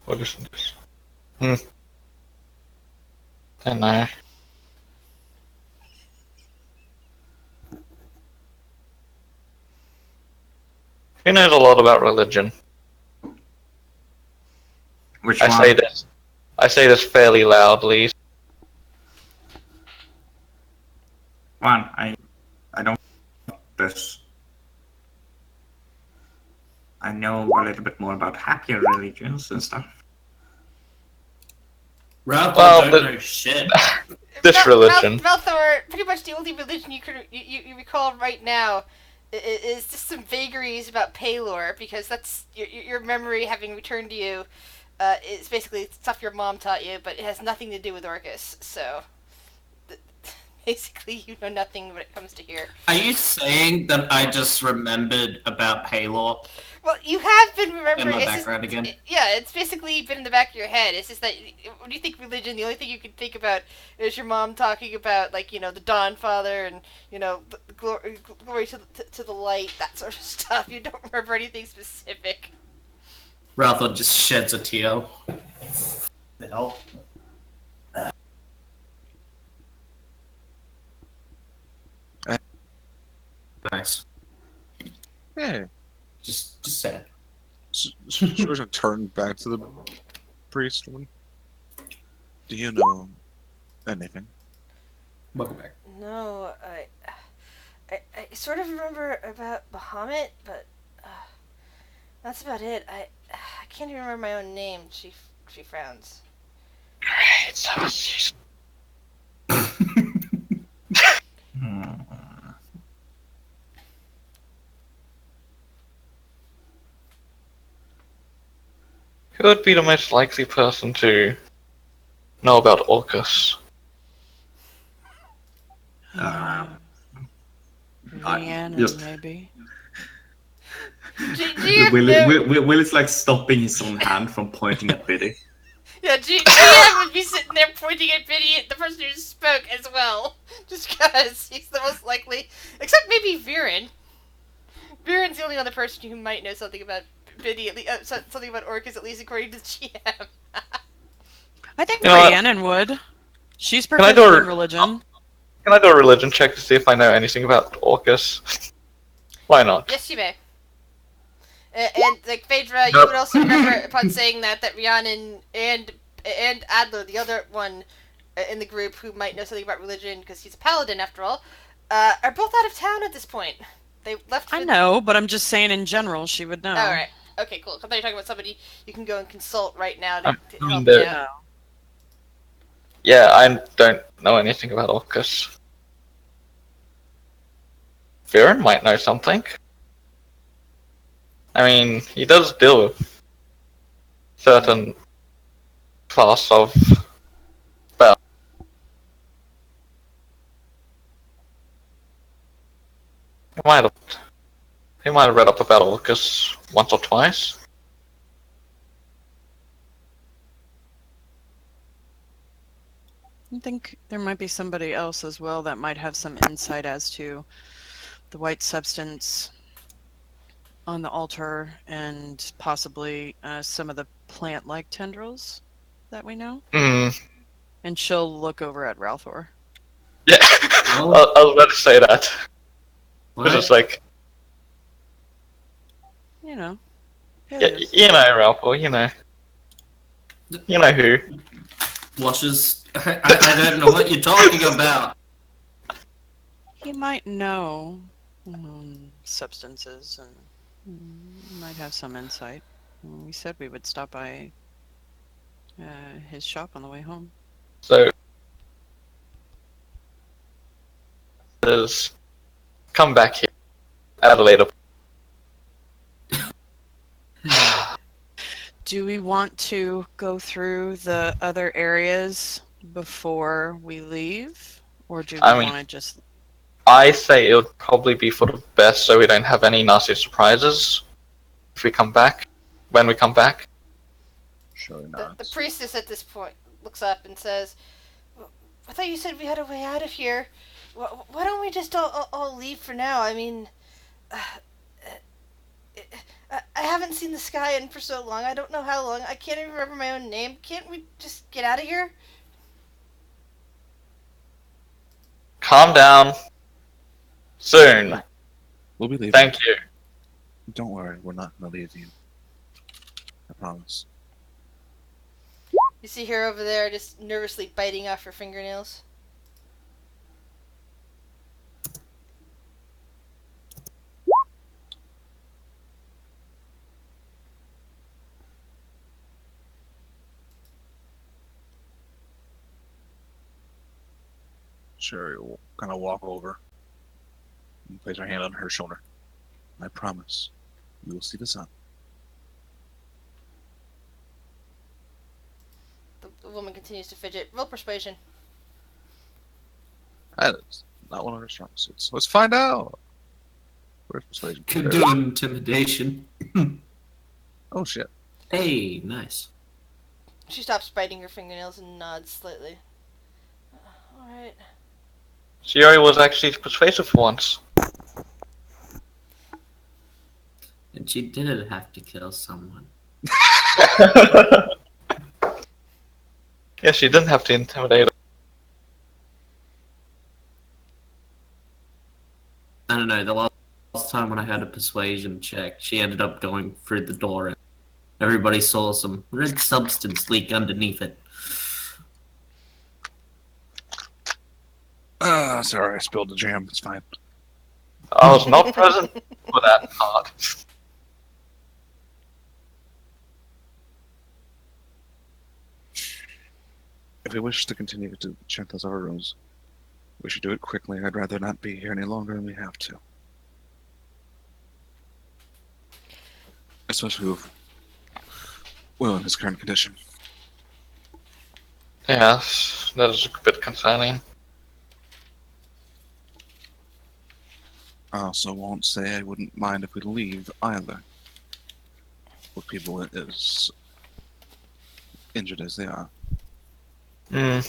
What is this? I don't know. Who knows a lot about religion? Which I one? say this fairly loudly. One. I don't know this. I know a little bit more about happier religions and stuff. Ralph, Well, I don't know shit. this religion. Valthor, pretty much the only religion you recall right now is just some vagaries about Paylor, because that's your memory having returned to you. It's basically stuff your mom taught you, but it has nothing to do with Orcus. So basically, you know nothing when it comes to here. Are you saying that I just remembered about Paylor Well, you have been in remembering. my It's background just, again? yeah, it's basically been in the back of your head. It's just that when you think religion, the only thing you can think about is your mom talking about, like, the Dawn Father and the glory to the light, that sort of stuff. You don't remember anything specific. Ralph just sheds a tear. No. Nice. Hey. Just sad. We're gonna turn back to the priest. Do you know anything? Welcome back. No, I sort of remember about Bahamut, but that's about it. I can't even remember my own name. She frowns. Great, so she's who would be the most likely person to know about Orcus? Rhiannon, just- maybe. Will is like stopping his own hand from pointing at Biddy. Yeah, GM would be sitting there pointing at Biddy, the person who spoke, as well. Just because he's the most likely. Except maybe Viren. Viren's the only other person who might know something about Biddy, something about Orcus, at least according to the GM. I think You know what? Rhiannon would. She's Can I proficient do a- in religion. Can I do a religion check to see if I know anything about Orcus? Why not? Yes, you may. And like Phaedra, you would also remember upon saying that Rhiannon and Adler, the other one in the group who might know something about religion because he's a paladin after all, are both out of town at this point. They left. I know, but I'm just saying in general she would know. All right. Okay, cool. I thought you were talking about somebody you can go and consult right now to mean, help the- you out. No. Yeah, I don't know anything about Orcus. Viren might know something. I mean, he does deal with certain class of spell. He might have read up about Orcus once or twice. I think there might be somebody else as well that might have some insight as to the white substance on the altar and possibly some of the plant-like tendrils that we know. Mm, And she'll look over at Ralthor. yeah, Oh. I was about to say that. What? It's just like, You know. There yeah, it is. you know, Ralph, you know. You know who. Blushes. I don't know what you're talking about. He might know substances and might have some insight. We said we would stop by his shop on the way home. So, come back here at a later point. Do we want to go through the other areas before we leave? Or do we I mean- want to just... I say it would probably be for the best so we don't have any nasty surprises if we come back. When we come back. Surely The not. priestess at this point looks up and says, I thought you said we had a way out of here. Why don't we just all leave for now? I mean, I haven't seen the sky in for so long. I don't know how long. I can't even remember my own name. Can't we just get out of here? Calm down. Soon. We'll be leaving. Thank you. Don't worry, we're not gonna leave you. I promise. You see her over there just nervously biting off her fingernails. Sherry will kind of walk over and place her hand on her shoulder. I promise, you will see the sun. The woman continues to fidget. Roll persuasion. That is not one of her strong suits. Let's find out. Where's persuasion? Could There. do intimidation. Oh shit. Hey, nice. She stops biting her fingernails and nods slightly. Alright. Shiori was actually persuasive for once. And she didn't have to kill someone. Yes, she didn't have to intimidate her. I don't know, the last time when I had a persuasion check, she ended up going through the door and everybody saw some red substance leak underneath it. Sorry, I spilled the jam. It's fine. I was not present for that part. If we wish to continue to check those other rooms, we should do it quickly. I'd rather not be here any longer than we have to. Especially with Will in his current condition. Yes, that is a bit concerning. I also won't say I wouldn't mind if we leave either. With people as injured as they are. Hmm.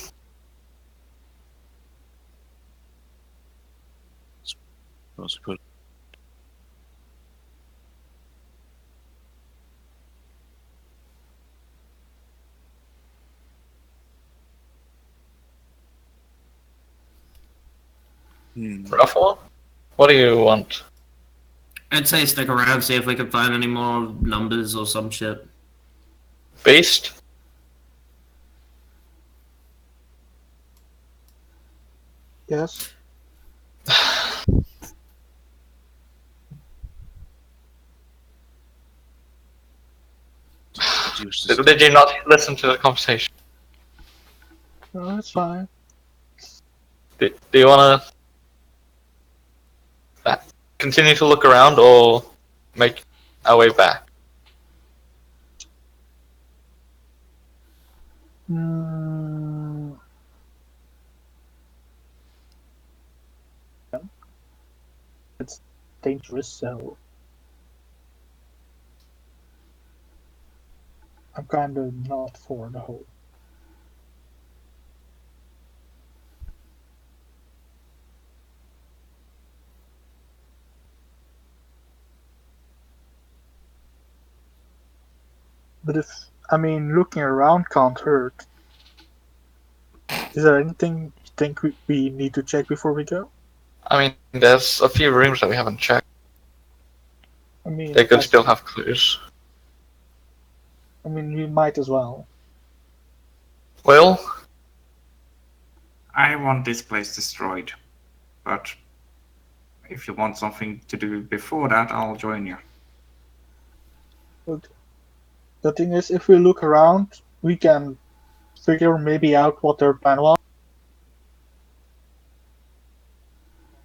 Suppose we could. Rough one? What do you want? I'd say stick around, see if we can find any more numbers or some shit. Beast? Yes. Did you not listen to the conversation? No, that's fine. Do you want to continue to look around or make our way back? It's dangerous, so I'm kind of not for the whole. But looking around can't hurt. Is there anything you think we need to check before we go? I mean, there's a few rooms that we haven't checked. They could still have clues. We might as well. Will? I want this place destroyed, but if you want something to do before that, I'll join you. Look, the thing is, if we look around, we can figure maybe out what their plan was.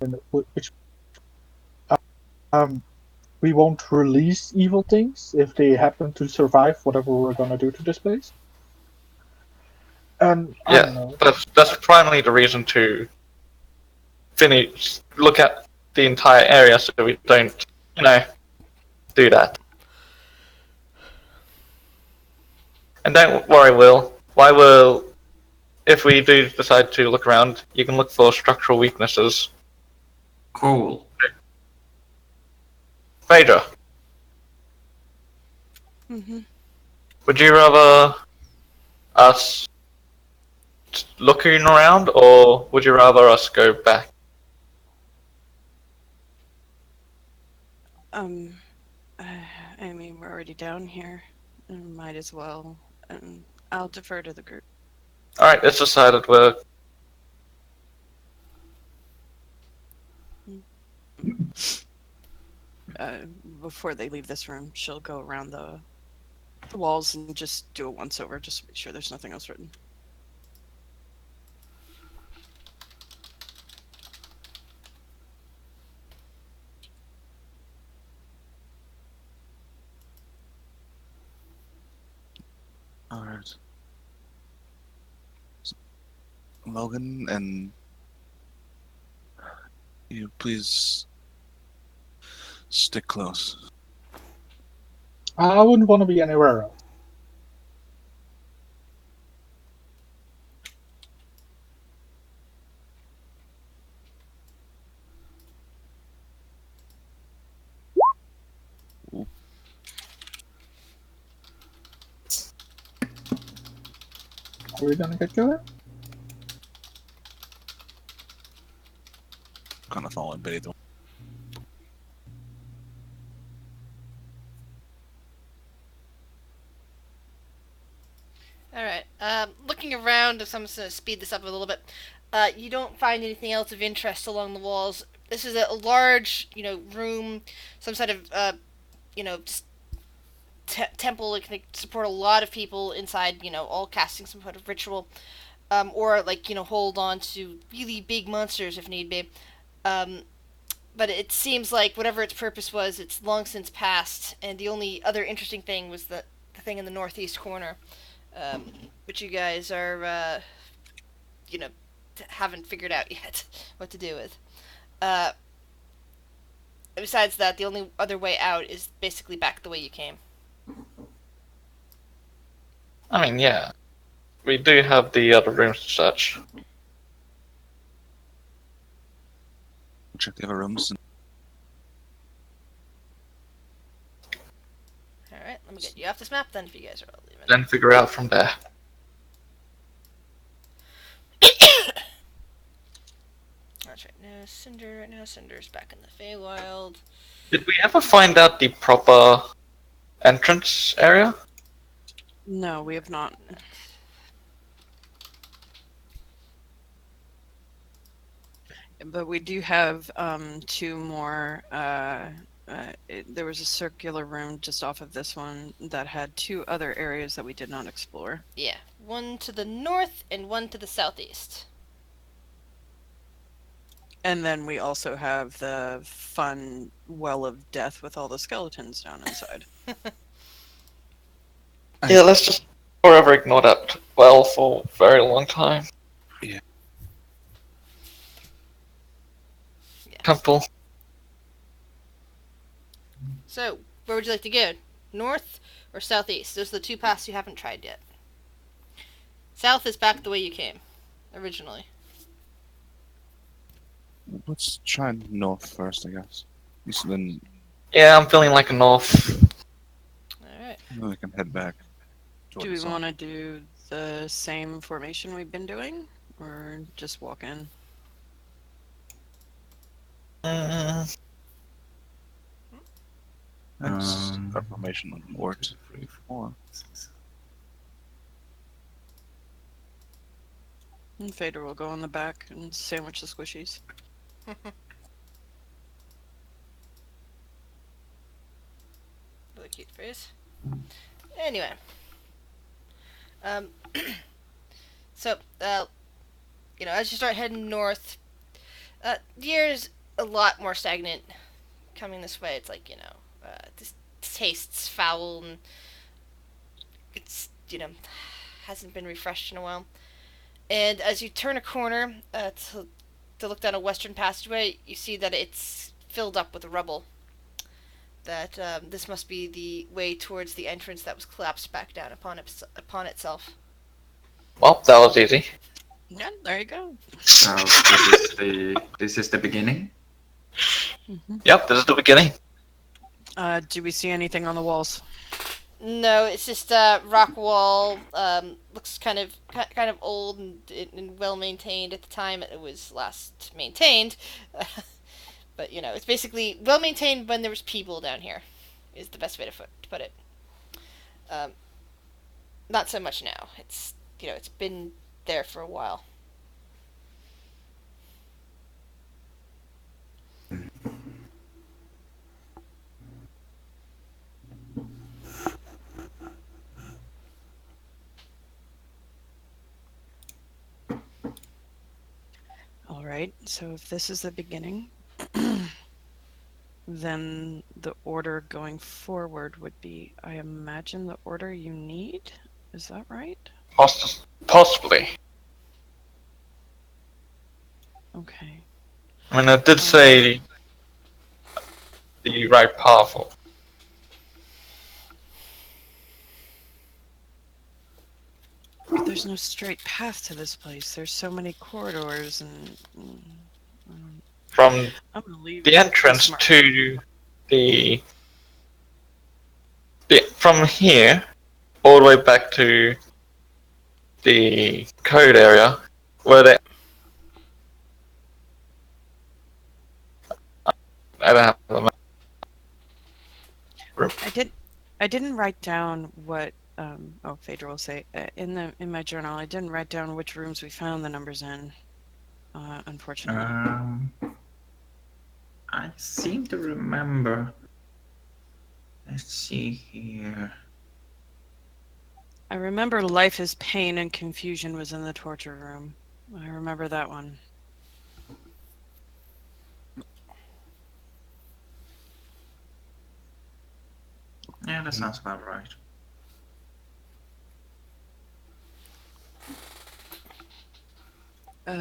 And which we won't release evil things if they happen to survive whatever we're gonna do to this place. And I don't know. That's primarily the reason to look at the entire area so we don't, do that. And don't worry, Will. If we do decide to look around, you can look for structural weaknesses. Cool. Phaedra, would you rather us looking around, or would you rather us go back? We're already down here, and might as well. And I'll defer to the group. Alright, it's decided we're... Before they leave this room, she'll go around the walls and just do a once over, just to make sure there's nothing else written. Logan, and you please stick close. I wouldn't want to be anywhere else. Are we gonna get going? Kind of following Betty. All right. Looking around, if I'm just going to speed this up a little bit, you don't find anything else of interest along the walls. This is a large, room, some sort of, just temple that can support a lot of people inside. All casting some sort of ritual, or like hold on to really big monsters if need be. But it seems like whatever its purpose was, it's long since passed, and the only other interesting thing was the thing in the northeast corner, which you guys are, haven't figured out yet what to do with. Besides that, the only other way out is basically back the way you came. I mean, yeah. We do have the other rooms to search. Check the other rooms. Alright, let me get you off this map then if you guys are all leaving. Then figure out from there. That's right, no Cinder right now. Cinder's back in the Feywild. Did we ever find out the proper entrance area? No, we have not. But we do have two more. There was a circular room just off of this one that had two other areas that we did not explore. Yeah, one to the north and one to the southeast. And then we also have the fun well of death with all the skeletons down inside. Yeah, let's just forever ignore that well for a very long time. Yeah. Temple. So, where would you like to go? North or southeast? Those are the two paths you haven't tried yet. South is back the way you came, originally. Let's try north first, I guess. Then Yeah, I'm feeling like a north. Alright. we can head back. Do we want to do the same formation we've been doing? Or just walk in? That's information on 4, 2, 3, 4. And Fader will go on the back and sandwich the squishies. Really cute phrase. Anyway. So, as you start heading north, the air is a lot more stagnant. Coming this way, it's like, this tastes foul and it's, hasn't been refreshed in a while. And as you turn a corner to look down a western passageway, you see that it's filled up with rubble. That this must be the way towards the entrance that was collapsed back down upon itself. Well, that was easy. Yeah, there you go. So this is the beginning. Yep, this is the beginning. Do we see anything on the walls? No, it's just rock wall. Looks kind of old and well maintained at the time it was last maintained. But it's basically well maintained when there was people down here. Is the best way to put it. Not so much now. It's it's been there for a while. Alright, so if this is the beginning, then the order going forward would be, I imagine, the order you need? Is that right? Possibly. Okay. I mean, it did say the right powerful. But there's no straight path to this place. There's so many corridors, and From I'm gonna leave. the entrance Smart. to the from here all the way back to the code area where they. I don't have the map. I didn't write down what. Phaedra will say in my journal. I didn't write down which rooms we found the numbers in. Unfortunately. I seem to remember. Let's see here. I remember life is pain and confusion was in the torture room. I remember that one. Yeah, that sounds about right.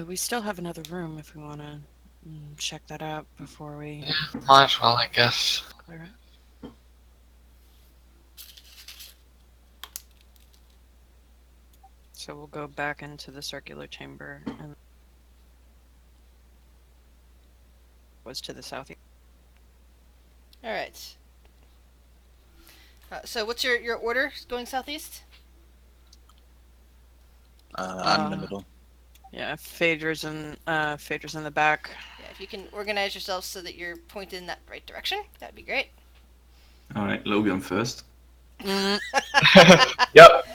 We still have another room if we want to check that out before we Might as well, I guess. clear it. So we'll go back into the circular chamber and was to the southeast. All right. So what's your order going southeast? I'm in the middle. Yeah, Phaedra's in the back. Yeah, if you can organize yourself so that you're pointed in that right direction, that'd be great. All right, Logan first. Yep.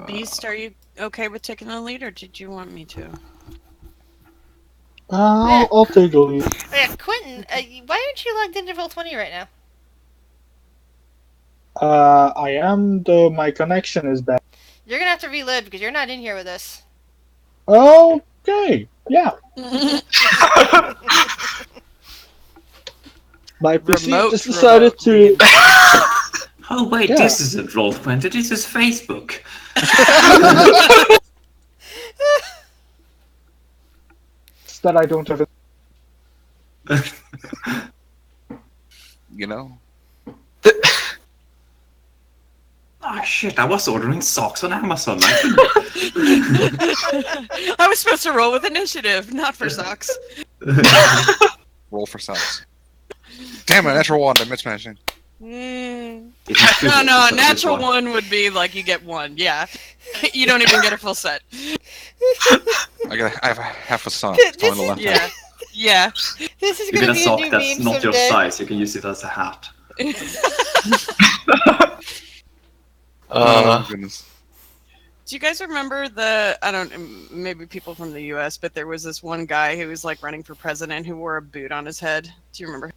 Beast, are you okay with taking the lead, or did you want me to? I'll take the lead. Oh, yeah, Quentin, why aren't you logged into Roll20 right now? I am, though my connection is bad. You're gonna have to reload because you're not in here with us. Okay, yeah. My PC Remote just decided to. Oh wait, Yeah. this isn't Roll20, this is Facebook. It's that I don't have it. You know? Oh shit, I was ordering socks on Amazon. I I was supposed to roll with initiative, not for socks. Roll for socks. Damn it, natural one, I'm mismatching. No, no, a natural one would be like you get one. Yeah, you don't even get a full set. I have half a sock. This It's on the is- left. Yeah, yeah. This is You gonna get a be a sock new that's meme not your someday. size, you can use it as a hat. Oh, goodness. Do you guys remember maybe people from the U.S., but there was this one guy who was like running for president who wore a boot on his head. Do you remember?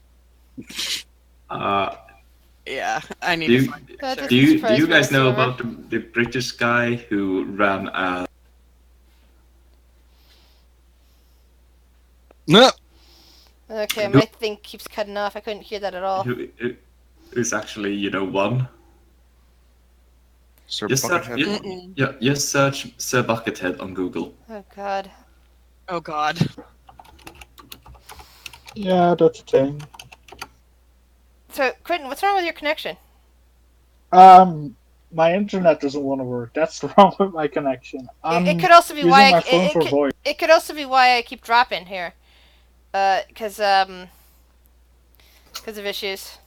Yeah, I need to find it. That Sure. Do you surprise me guys know whatsoever. about the British guy who ran No! Okay, my thing keeps cutting off. I couldn't hear that at all. who's actually, won? Sir Just search, Buckethead? just search Sir Buckethead on Google. Oh god. Oh God. Yeah, that's a thing. So, Quentin, what's wrong with your connection? My internet doesn't want to work. That's wrong with my connection. It could also be using why my phone for voice. it could also be why I keep dropping here. Because of issues.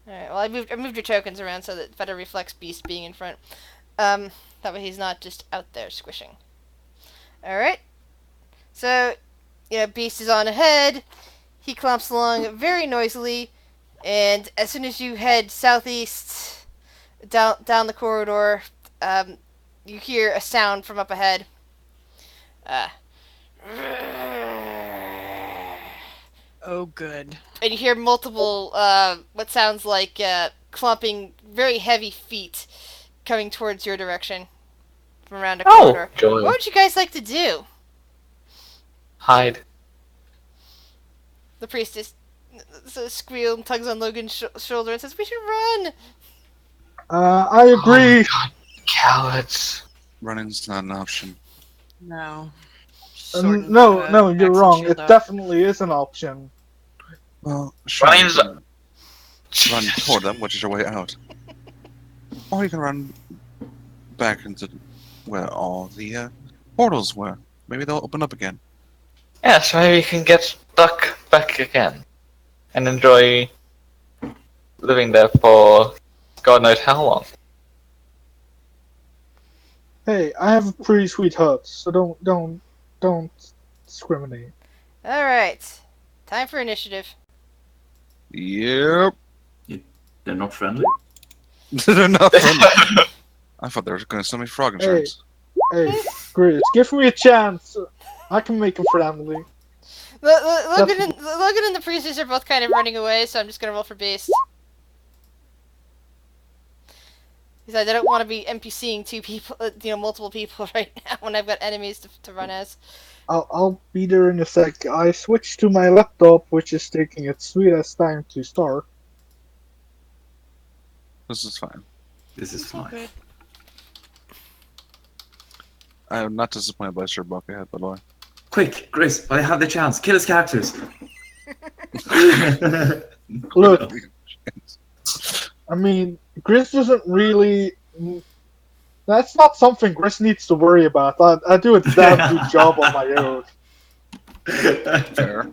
All right. Well, I moved your tokens around so that better reflects Beast being in front. That way he's not just out there squishing. All right. So, Beast is on ahead. He clumps along very noisily, and as soon as you head southeast down the corridor, you hear a sound from up ahead. Oh, good. And you hear multiple, what sounds like clumping, very heavy feet coming towards your direction from around a corridor. joy. What would you guys like to do? Hide. The priestess squeals and tugs on Logan's shoulder and says, "We should run." I agree. Oh, God, cowards. Running's not an option. No. Sword and, No, you're axe and wrong. shield It up. definitely is an option. Well, sure, you Running's- can run toward them, which is your way out. Or you can run back into where all the portals were. Maybe they'll open up again. Yes, maybe you can get stuck back again and enjoy living there for God knows how long. Hey, I have a pretty sweet hut, so don't discriminate. Alright. Time for initiative. Yep. They're not friendly. They're not friendly. I thought they were going to send me frog insurance. Hey, Grizz, give me a chance. I can make him friendly. Logan and the priestess are both kind of running away, so I'm just gonna roll for base. Because I don't want to be NPCing two people, multiple people right now when I've got enemies to run as. I'll be there in a sec. I switched to my laptop, which is taking its sweetest time to start. This is fine. This is fine. Good. I am not disappointed by Sir Buckethead, by the way. Quick, Grace, while I have the chance, kill his characters. Look, I mean, Grizz doesn't really. That's not something Grizz needs to worry about. I do a damn good job on my own. Fair.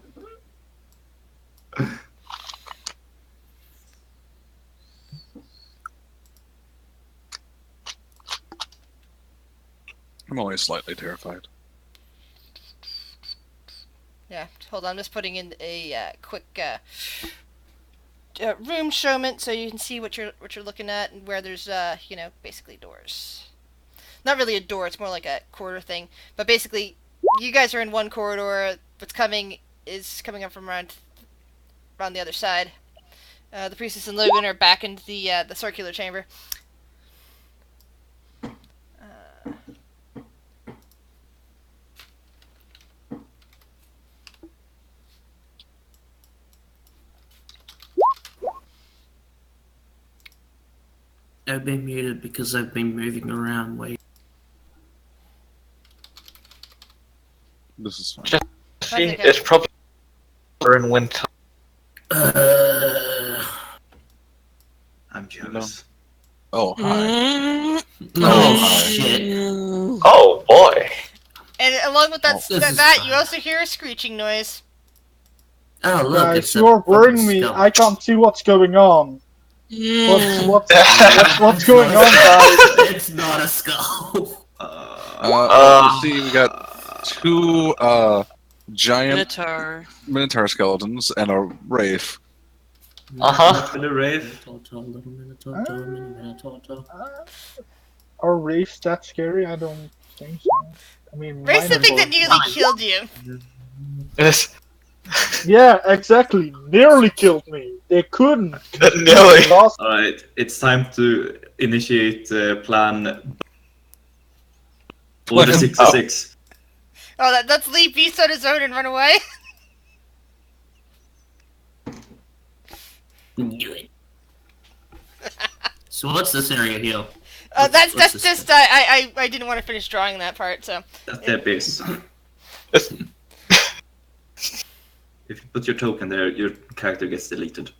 I'm always slightly terrified. Yeah, hold on. I'm just putting in a quick room showment so you can see what you're looking at and where there's basically doors. Not really a door; it's more like a corridor thing. But basically, you guys are in one corridor. What's coming is coming up from around the other side. The priestess and Logan are back into the circular chamber. I've been muted because I've been moving around way. This is fine. See, okay. it's probably in winter. I'm jealous. Oh, hi. Oh shit! Oh boy. And along with that, This is you fine. also hear a screeching noise. Oh look, it's Guys, a you're worrying fucking me. skeleton. I can't see what's going on. What's going on, guys? It's not a skull. You see, we got two giant Minotaur. skeletons and a wraith. Uh-huh. In the rave. Are wraiths that scary? I don't think so. I mean, Race the mine thing are that nearly killed you. Yes. Yeah, exactly. Nearly killed me. They couldn't. Nearly. Lost. Alright, it's time to initiate plan Order 66. Oh, let's leave Beast on his own and run away. So what's this area here? That's What's this just thing? I didn't want to finish drawing that part, so That's their base. It's- If you put your token there, your character gets deleted.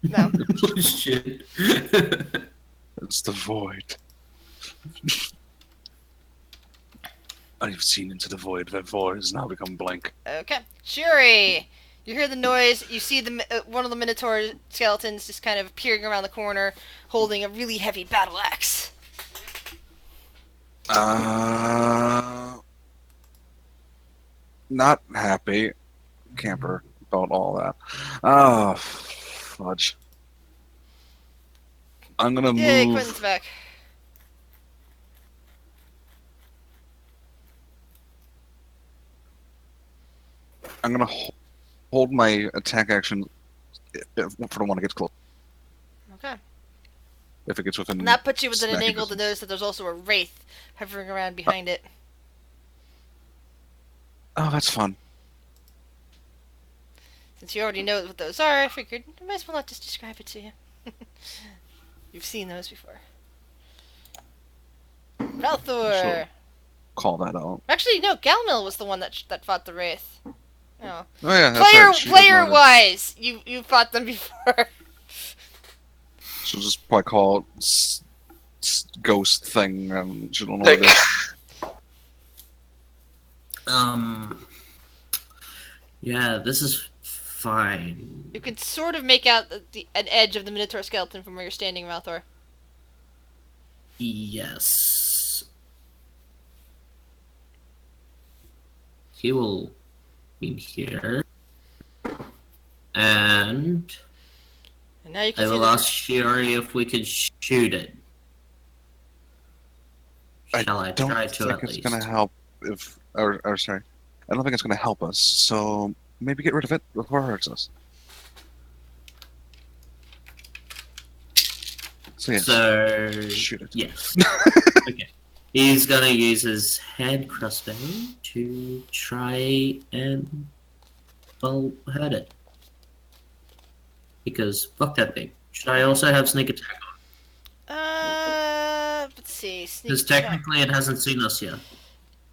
no. Oh shit! It's the void. I've seen into the void. That void has now become blank. Okay, Shuri, you hear the noise. You see the one of the Minotaur skeletons just kind of peering around the corner, holding a really heavy battle axe. Not happy. Camper about all that. Oh, fudge. I'm gonna Yay, move. Quentin's back. I'm gonna hold my attack action if I don't want to get close. Okay. If it gets within. And that puts you within an smacking angle to distance. notice that there's also a wraith hovering around behind it. Oh, that's fun. Since you already know what those are, I figured I might as well not just describe it to you. You've seen those before. Ralthor. Call that out. Actually, no. Galmil was the one that fought the Wraith. Oh. Oh yeah, that's right. She doesn't Player know wise, you fought them before. She'll just probably call it ghost thing, and she don't know what it is. Yeah, this is fine. You can sort of make out an edge of the Minotaur skeleton from where you're standing, Ralthor. Yes. He will be here. And And now you can I see will the... ask Shiori if we could shoot it. Shall I don't try to think at it's least? gonna help if, or sorry, I don't think it's gonna help us. So maybe get rid of it before it hurts us. So yes, So shoot it. yes. Okay. He's gonna use his hand crossbow to try and hurt it. Because fuck that thing. Should I also have sneak attack on? Let's see. Sneak Because attack. technically it hasn't seen us yet.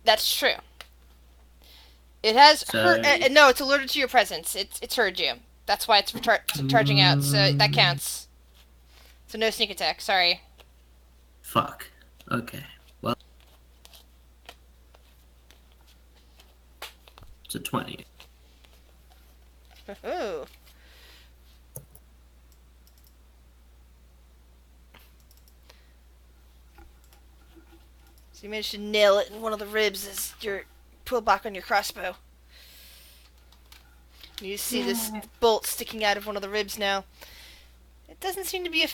That's true. It has So- heard. No, it's alerted to your presence. It's heard you. That's why it's charging out. So that counts. So no sneak attack. Sorry. Fuck. Okay. Well. It's a 20. Ooh. So you managed to nail it in one of the ribs as you pull back on your crossbow. You see this bolt sticking out of one of the ribs now. It doesn't seem to be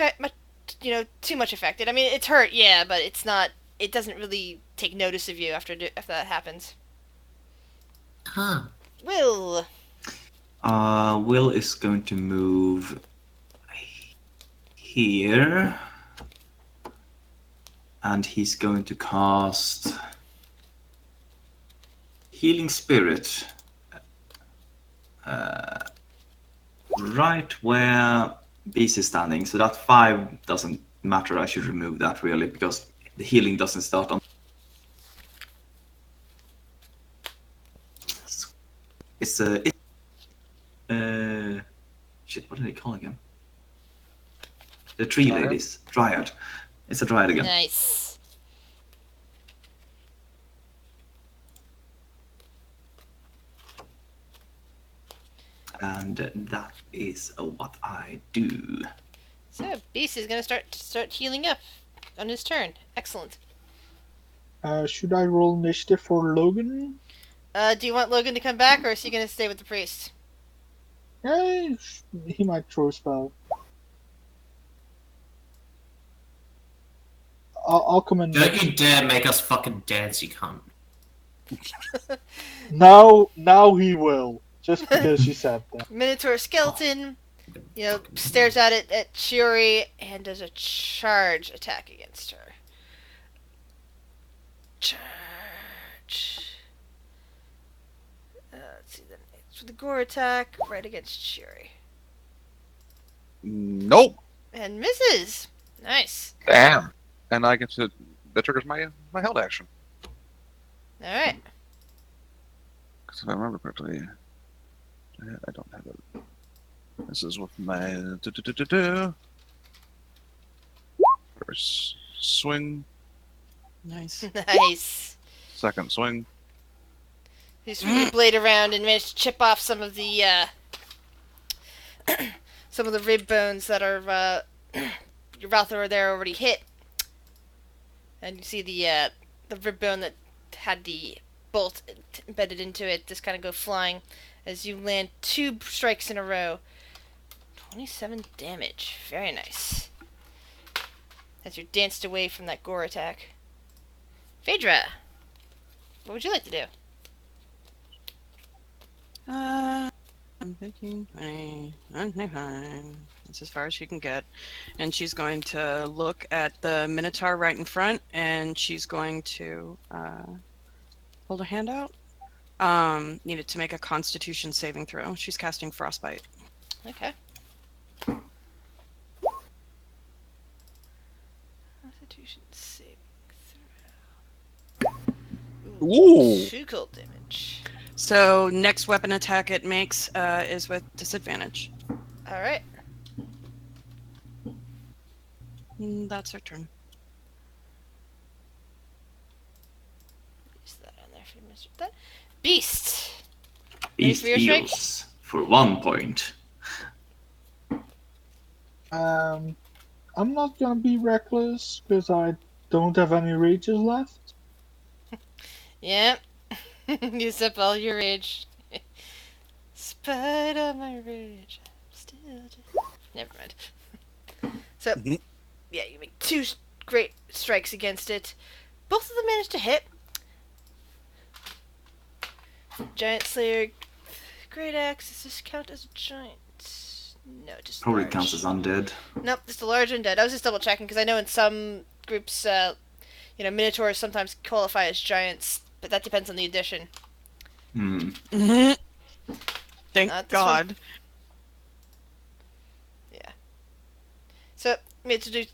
too much affected. I mean, it's hurt, yeah, but it's not. It doesn't really take notice of you after that happens. Huh. Will. Will is going to move here. And he's going to cast Healing Spirit right where Beast is standing. So that 5 doesn't matter. I should remove that really because the healing doesn't start on. It's a. Shit, what do they call again? The tree ladies. Dryad. It's a dryad again. Nice. And that is what I do. So Beast is gonna start healing up on his turn. Excellent. Should I roll initiative for Logan? Do you want Logan to come back, or is he gonna stay with the priest? He might throw a spell. I'll come in. Don't you dare make us fucking dance, you cunt. Now he will. Just because you said that. Minotaur skeleton, stares at it at Shiori and does a charge attack against her. Charge. Let's see then. It's with the gore attack right against Shiori. Nope. And misses. Nice. Damn. And I get to. That triggers my held action. Alright. Because if I remember correctly, I don't have it. This is with my first swing, Nice. Nice. second swing. You swing your blade around and manage to chip off some of the rib bones that are your Ralthor there already hit. And you see the rib bone that had the bolt embedded into it just kind of go flying as you land 2 strikes in a row. 27 damage. Very nice. As you're danced away from that gore attack. Phaedra, what would you like to do? I'm thinking 20. Okay, fine. That's as far as she can get. And she's going to look at the Minotaur right in front, and she's going to hold a hand out. Needed to make a Constitution saving throw. She's casting Frostbite. Okay. Constitution saving throw. Ooh. 2 cold damage. So next weapon attack it makes is with disadvantage. Alright. That's her turn. Use that on there for you, Mr. That. Beast. Beast for your strikes? heals for 1 point. I'm not gonna be reckless because I don't have any rages left. Yep. Use up all your rage. Spite of my rage, I'm still just... Never mind. So, yeah, you make 2 great strikes against it. Both of them manage to hit. Giant Slayer, Great Axe, does this count as a giant? No, just Probably large. counts as undead. Nope, just a large undead. I was just double checking because I know in some groups, minotaurs sometimes qualify as giants, but that depends on the edition. Hmm. Thank Not this God. Yeah. So, made to do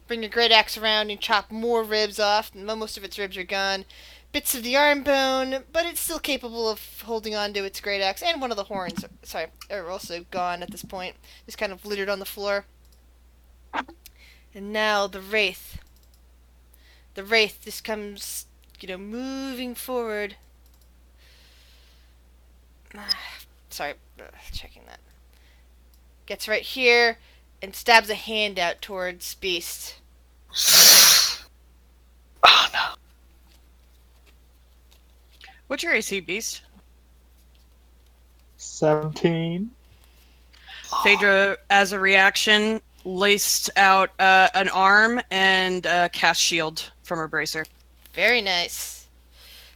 bring your great axe around and chop more ribs off. Most of its ribs are gone. Bits of the arm bone, but it's still capable of holding on to its great axe. And one of the horns, are also gone at this point. Just kind of littered on the floor. And now the Wraith. The Wraith just comes, moving forward. Checking that. Gets right here and stabs a hand out towards Beast. Oh no. What's your AC, Beast? 17. Phaedra, as a reaction, laced out an arm and cast shield from her bracer. Very nice.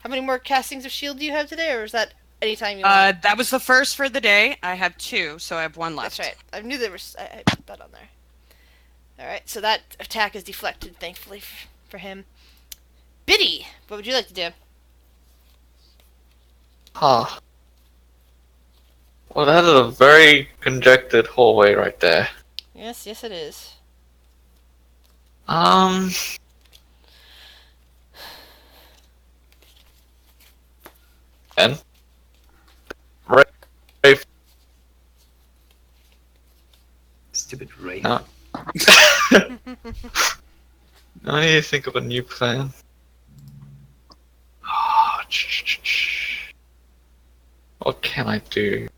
How many more castings of shield do you have today, or is that anytime you want? That was the first for the day. I have 2, so I have 1 left. That's right. I knew there was. I put that on there. Alright, so that attack is deflected, thankfully, for him. Biddy, what would you like to do? Huh. Well, that is a very conjectured hallway right there. Yes, it is. And Rafe. Stupid rain. No. I need to think of a new plan. What can I do?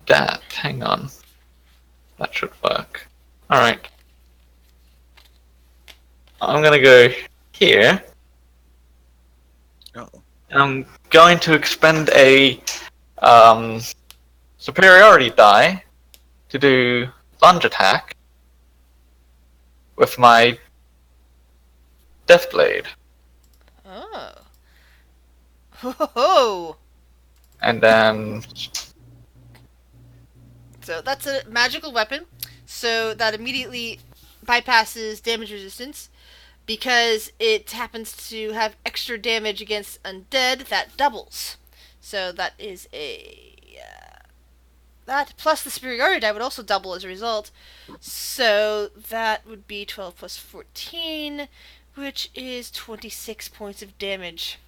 That, hang on. That should work. Alright. I'm gonna go here. Oh. And I'm going to expend a superiority die to do lunge attack with my Death Blade. Oh. Ho! And then So that's a magical weapon, so that immediately bypasses damage resistance. Because it happens to have extra damage against undead, that doubles. So that is a... that plus the superiority die would also double as a result. So that would be 12 plus 14, which is 26 points of damage.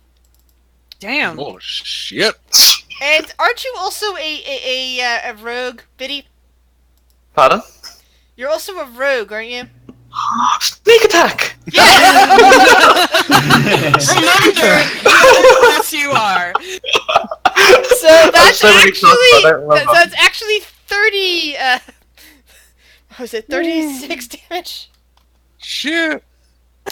Damn. Oh shit! And aren't you also a rogue, Biddy? pardon? You're also a rogue, aren't you? Sneak attack! Reminder, yes, you are. So that's so many classes, I don't remember. that's actually 30. What was it? 36 damage. Shit!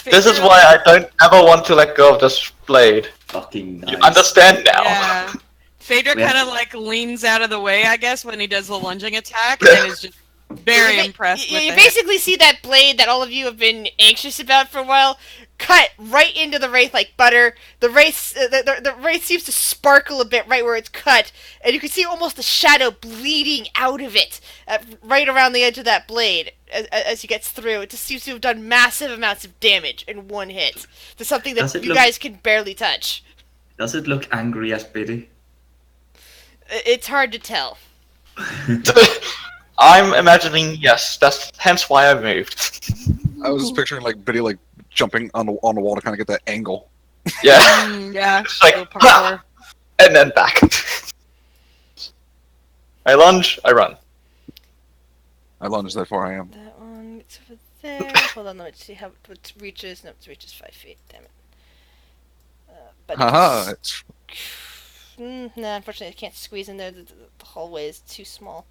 This is why I don't ever want to let go of this blade. Fucking nice. You understand now? Yeah. Phaedra Yeah. kind of like leans out of the way, I guess, when he does the lunging attack, and is just very impressed with You it. basically see that blade that all of you have been anxious about for a while cut right into the wraith like butter. The wraith, the wraith seems to sparkle a bit right where it's cut, and you can see almost a shadow bleeding out of it, right around the edge of that blade as he gets through. It just seems to have done massive amounts of damage in one hit to something Does that it you look- guys can barely touch. Does it look angry as Biddy? It's hard to tell. I'm imagining yes. That's hence why I moved. I was just picturing like Biddy like jumping on the wall to kind of get that angle. Yeah. Yeah. It's like, little parkour. and then back. I lunge, I run. I lunge that far I am. That one gets over there. Hold on, let me see how it reaches. No, it reaches 5 feet. Damn it. But Haha, it's nah, unfortunately, I can't squeeze in there. The hallway is too small.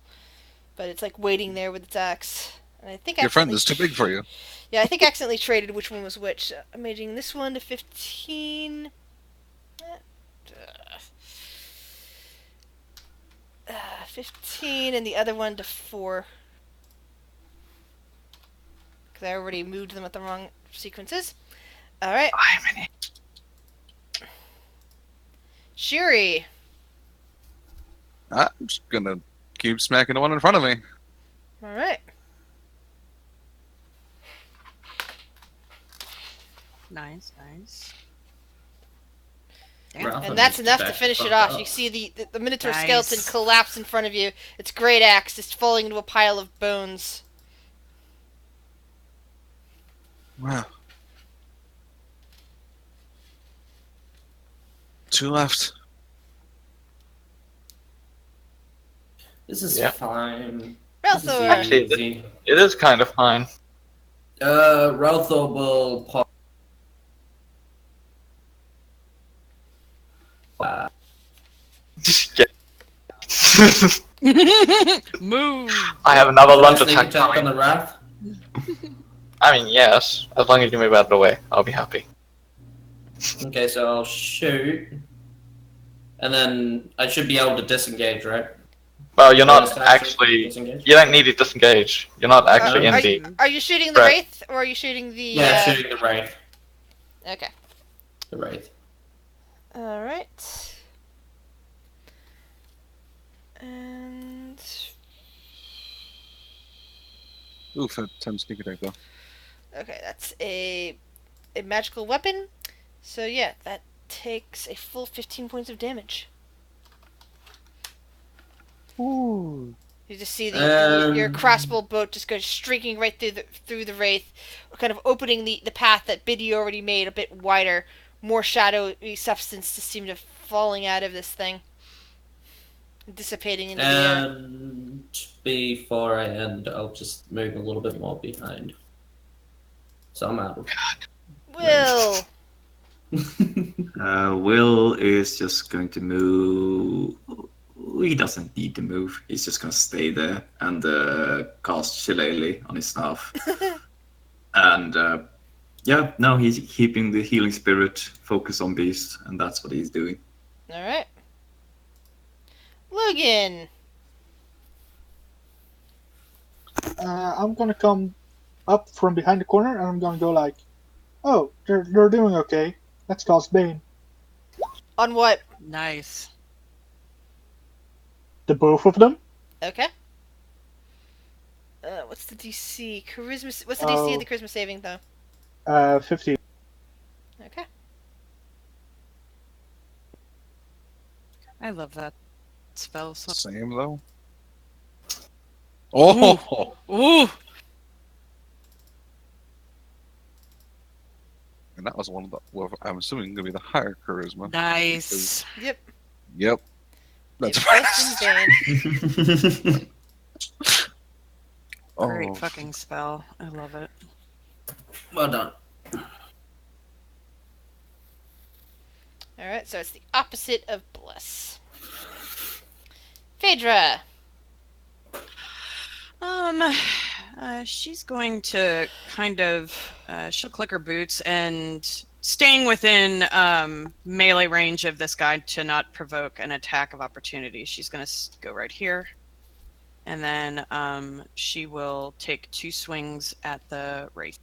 But it's like waiting there with its axe. And I think your friend accidentally- is too big for you. Yeah, I think I accidentally traded which one was which. I'm making this one to 15. 15, and the other one to 4. Because I already moved them at the wrong sequences. Alright. I'm an Shuri. I'm just gonna keep smacking the one in front of me. Alright. Nice, nice. Ralph And needs that's enough to back finish the it fuck off. up. You see the Minotaur Nice. skeleton collapse in front of you. Its great axe just falling into a pile of bones. Wow. 2 left. This is Yeah. fine. This is Relthor. Actually, easy. It is kind of fine. Ralph will pop. Get- Move. I have another lunge Sneak attack attack on coming. the Wrath. I mean, yes. As long as you move out of the way, I'll be happy. Okay, so I'll shoot. And then I should be able to disengage, right? Well, you're not Bonus action, actually... disengage? You don't need to disengage. You're not actually in are, the... you, are you shooting the Right. Wraith, or are you shooting the... Yeah, shooting the Wraith. Okay. The Wraith. Alright. And... Oof, that 10 sneak attack though. Okay, that's a magical weapon. So yeah, that takes a full 15 points of damage. Ooh. You just see your Um, crossbow bolt just goes streaking right through the wraith, kind of opening the path that Biddy already made a bit wider. More shadowy substance just seemed to falling out of this thing, dissipating into the air. And before I end, I'll just move a little bit more behind. So I'm out. Will. Will is just going to move. He doesn't need to move. He's just going to stay there and cast Shillelagh on his staff. And yeah, now he's keeping the healing spirit focus on beast, and that's what he's doing. All right. Logan. I'm gonna come up from behind the corner and I'm gonna go like, oh, they're doing okay. Let's cast Bane. On what? Nice. The both of them. Okay. What's the DC? Charisma. What's the DC of the charisma saving though? 50. Okay. I love that spell. So Same though. Oh, ooh. and that was one of the. Well, I'm assuming gonna be the higher charisma. Nice. Yep. Yep. That's They've both been Bane. Great Oh, fucking spell. I love it. Well done. All right. So it's the opposite of bless. Phaedra. She's going to kind of she'll click her boots and staying within melee range of this guy to not provoke an attack of opportunity. She's going to go right here, and then she will take 2 swings at the wraith.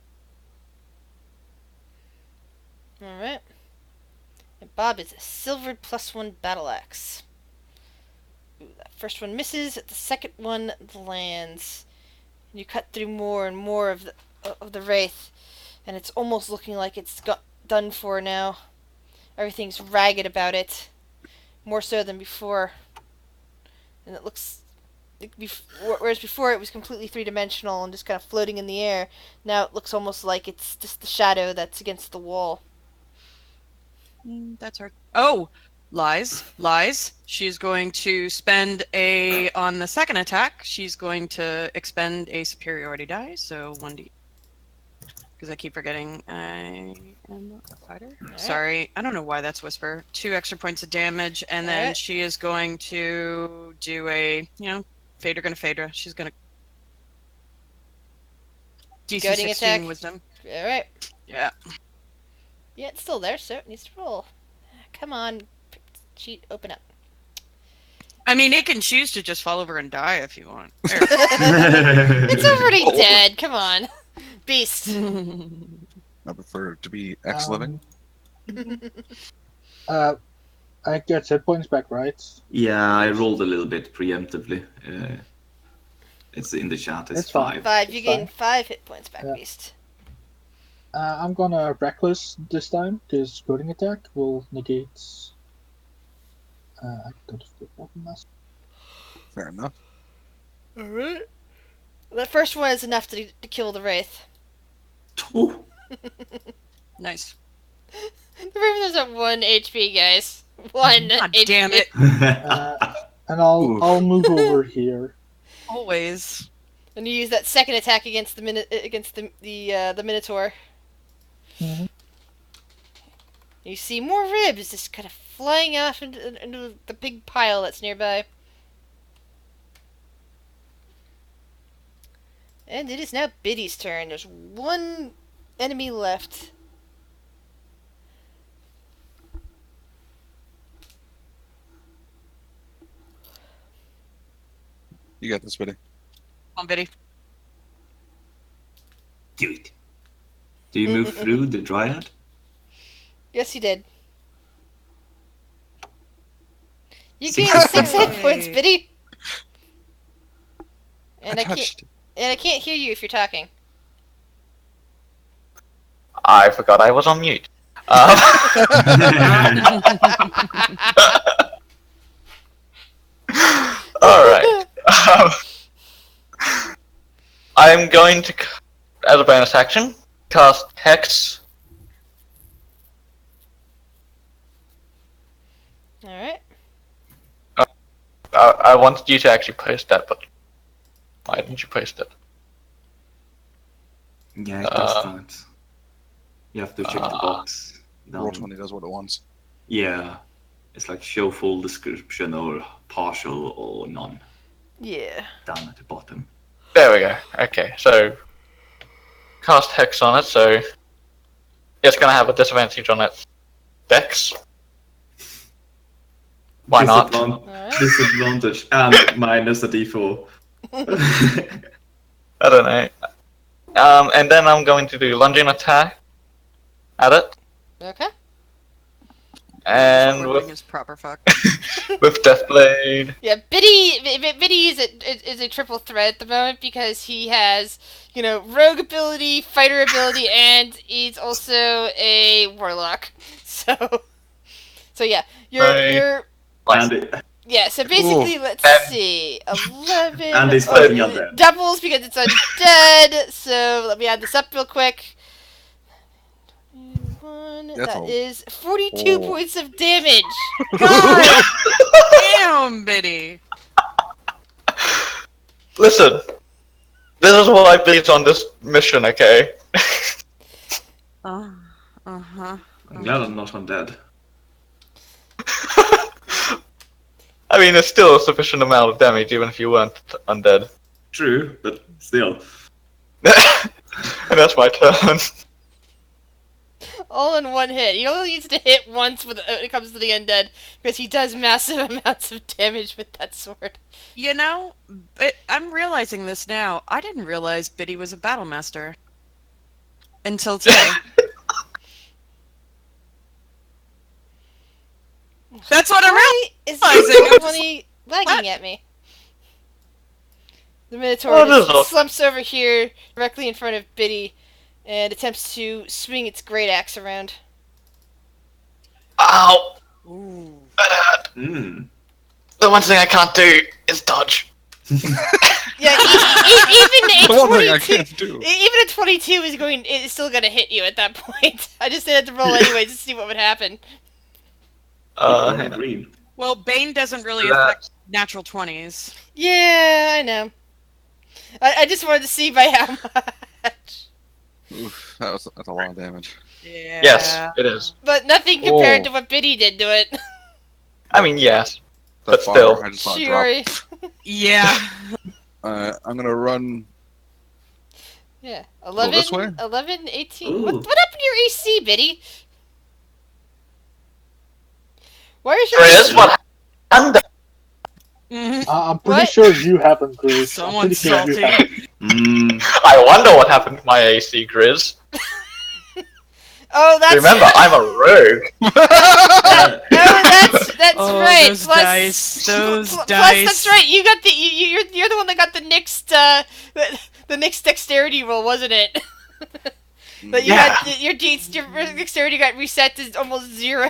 All right. And Bob is a silvered +1 battle axe. Ooh, that first one misses. The second one lands. And you cut through more and more of the wraith, and it's almost looking like it's got done for now. Everything's ragged about it, more so than before, and it looks Whereas before it was completely three-dimensional and just kind of floating in the air, now it looks almost like it's just the shadow that's against the wall. That's her. Oh, lies. She's going to spend on the second attack. She's going to expend a superiority die, so 1d. Because I keep forgetting I am not a fighter. Alright. Sorry, I don't know why that's whisper. 2 extra points of damage, and then Alright. she is going to do a, Phaedra gonna Phaedra. She's gonna DC Goading 16 attack. wisdom. Alright. Yeah. Yeah, it's still there, so it needs to roll. Come on. Cheat, open up. I mean, it can choose to just fall over and die if you want. There. It's already dead, come on. Beast. I prefer it to be X living. I get hit points back, right? Yeah, I rolled a little bit preemptively. It's in the chat. It's It's fine. 5, you It's gain fine. 5 hit points back, Yeah. Beast. I'm gonna reckless this time because goading attack will negate. I don't have weapon master. Fair enough. Alright. The first one is enough to kill the Wraith. Oh, Nice. The Wraith is at 1 HP, guys. 1 God HP. damn it. And I'll Oof. I'll move over here. Always. And you use that second attack against the Minotaur. Mhm. You see more ribs just kind of flying off into the big pile that's nearby. And it is now Biddy's turn. There's 1 enemy left. You got this, Biddy. Come on, Biddy. do it. Do you move through the dryad? Yes, he did. You Six gained hit 6 hit points. points, Biddy. And I I can't. touched. And I can't hear you if you're talking. I forgot I was on mute. Alright. I'm going to, as a bonus action, cast Hex. Alright. I wanted you to actually post that, but why didn't you post it? Yeah, it does that. You have to check the box. Roll down. 20 does what it wants. Yeah, it's like show full description or partial or none Yeah. down at the bottom. There we go. Okay, so cast Hex on it, so it's going to have a disadvantage on its Dex. Why not? Alright. Disadvantage and minus a d4. I don't know. And then I'm going to do lunging attack at it, Okay. and Forwarding with, is proper fuck. with Deathblade. Yeah, Biddy is a triple threat at the moment because he has, rogue ability, fighter ability, and he's also a warlock. So yeah, Right. you're yeah. So basically, let's And- see, 11. And he's oh, fighting undead. doubles because it's undead. So let me add this up real quick. 21, That's that all. is 42 Oh. points of damage. God damn, Biddy. Listen, this is what I believe on this mission, okay? Uh-huh. I'm glad I'm not undead. I mean, it's still a sufficient amount of damage, even if you weren't undead. True, but still. And that's my turn. All in one hit. He only needs to hit once when it comes to the undead, because he does massive amounts of damage with that sword. I'm realizing this now. I didn't realize Biddy was a battle master until today. That's what I'm Why is realizing. everybody lagging at me? The Minotaur Oh, this is just awesome. slumps over here, directly in front of Biddy, and attempts to swing its great axe around. Ow! Ooh. That hurt. Mm. The one thing I can't do is dodge. Yeah, even The a one thing I 22, can't do. even a 22 is still gonna hit you at that point. I just had to roll anyways to see what would happen. Only hang on. green. Well, Bane doesn't really That- affect natural 20s. Yeah, I know. I just wanted to see by how much. Oof, that's a lot of damage. Yeah. Yes, it is. But nothing compared Oh. to what Biddy did to it. I mean, yes. That But far, still. I just want to drop. Shiori. Yeah. I'm gonna run. Yeah. Go 11, this way? 11, 18. Ooh. What happened to your AC, Biddy? Where is your Chris, AC? what happened? Mhm. I'm pretty What? sure you happened, Grizz. I'm Someone's pretty sure you salty. happened. I wonder what happened to my AC, Grizz. Oh, that's Remember, I'm a rogue. Oh, that's Oh, right. those dice. Those plus, dice. that's right. You got you're the one that got the next the next dexterity roll, wasn't it? But you Yeah. had your dexterity got reset to almost 0.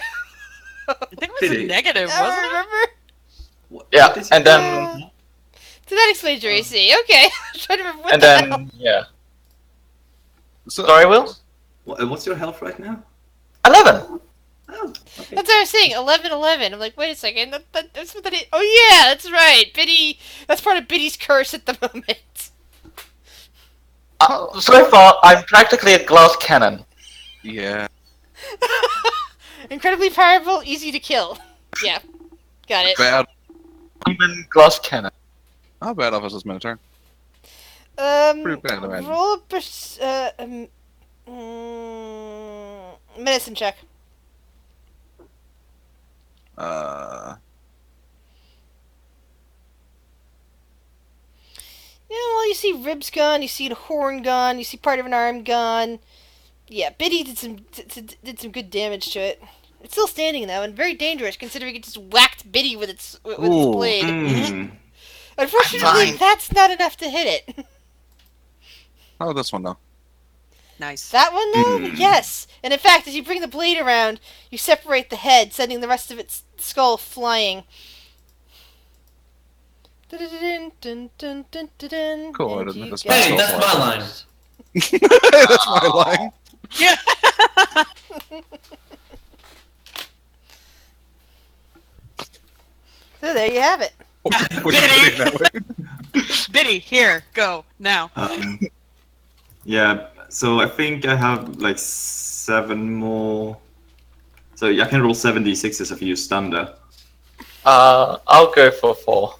I think it was a Pity. negative, I wasn't it? remember. Yeah, What is and it? then So that explains your AC. Okay. I'm trying to remember what and the hell. then yeah. So, Sorry, Will. What's your health right now? 11. Oh, okay. That's what I was saying. 11, 11. I'm like, wait a second. That's what that is. Oh yeah, that's right. Biddy. That's part of Biddy's curse at the moment. So far, I'm practically a glass cannon. yeah. Incredibly powerful, easy to kill. Yeah, got it. Bad. Even glass cannon. How bad off is this Minotaur? Pretty bad, I imagine. Roll a medicine check. Yeah, well, you see ribs gone, you see a horn gone, you see part of an arm gone. Yeah, Biddy did some good damage to it. It's still standing though, and very dangerous considering it just whacked Biddy with its Ooh. blade. Mm. Unfortunately, Fine. that's not enough to hit it. How about this one though? Nice. That one though, yes. And in fact, as you bring the blade around, you separate the head, sending the rest of its skull flying. Cool, I And didn't you hit this got- Hey, that's my line. That's my line. Yeah. So there you have it. What are you doing that way? Biddy, here, go now. Yeah, so I think I have like 7 more. So I can roll 7d6s if you use thunder. I'll go for 4.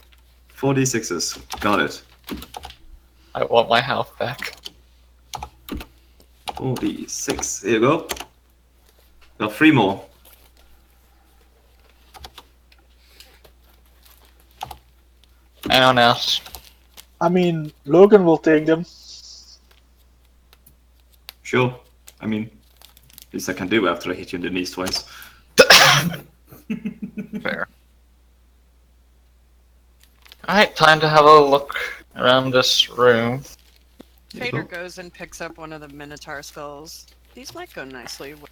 4d6s, got it. I want my health back. 4d6, here you go. Got 3 more. Anyone else? I mean, Logan will take them. Sure. I mean, least I can do after I hit you in the knees twice. Fair. Alright, time to have a look around this room. Fader goes and picks up one of the Minotaur skulls. These might go nicely with...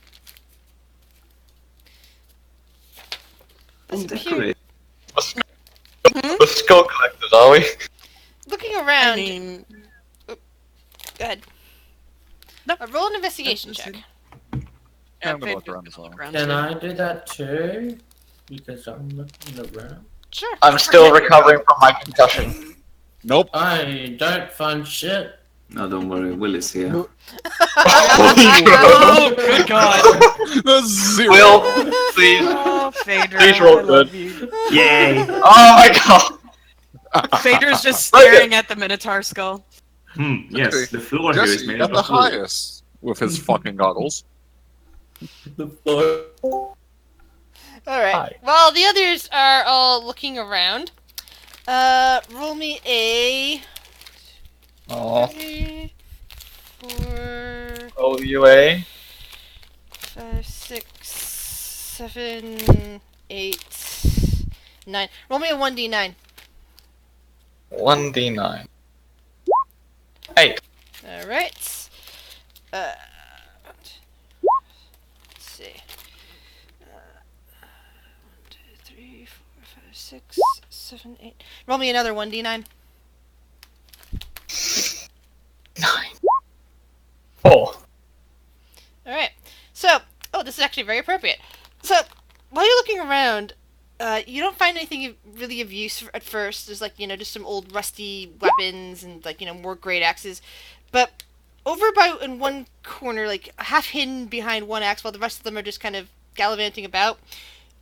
And Disappeared. decorate. We're skull collectors, are we? Looking I around. mean... Go ahead. Nope. Roll an investigation That's check. just I'm gonna Fader's look around gonna as well. look around Can too. I do that too? Because I'm looking around. Sure. I'm still recovering from my concussion. Nope. I don't find shit. No, don't worry, Will is here. No. Oh, good God. That's 0. Will, please. Oh, Fader, Please roll I love good. you. Yay! Oh my god. Fader's just staring at the Minotaur skull. Yes, Okay. the floor here is Jesse made got the of wood. highest with his fucking goggles. The floor. Alright. Hi. While the others are all looking around, roll me a Oh, 3, 4, OUA. 5, 6, 7, 8, 9. Roll me a 1d9. 1d9. 8. Alright. Let's see. 1, 2, 3, 4, 5, 6, 7, 8. Roll me another 1d9. So, this is actually very appropriate. So, while you're looking around, you don't find anything really of use at first. There's like, just some old rusty weapons and like, more great axes. But over in one corner, like half hidden behind one axe while the rest of them are just kind of gallivanting about,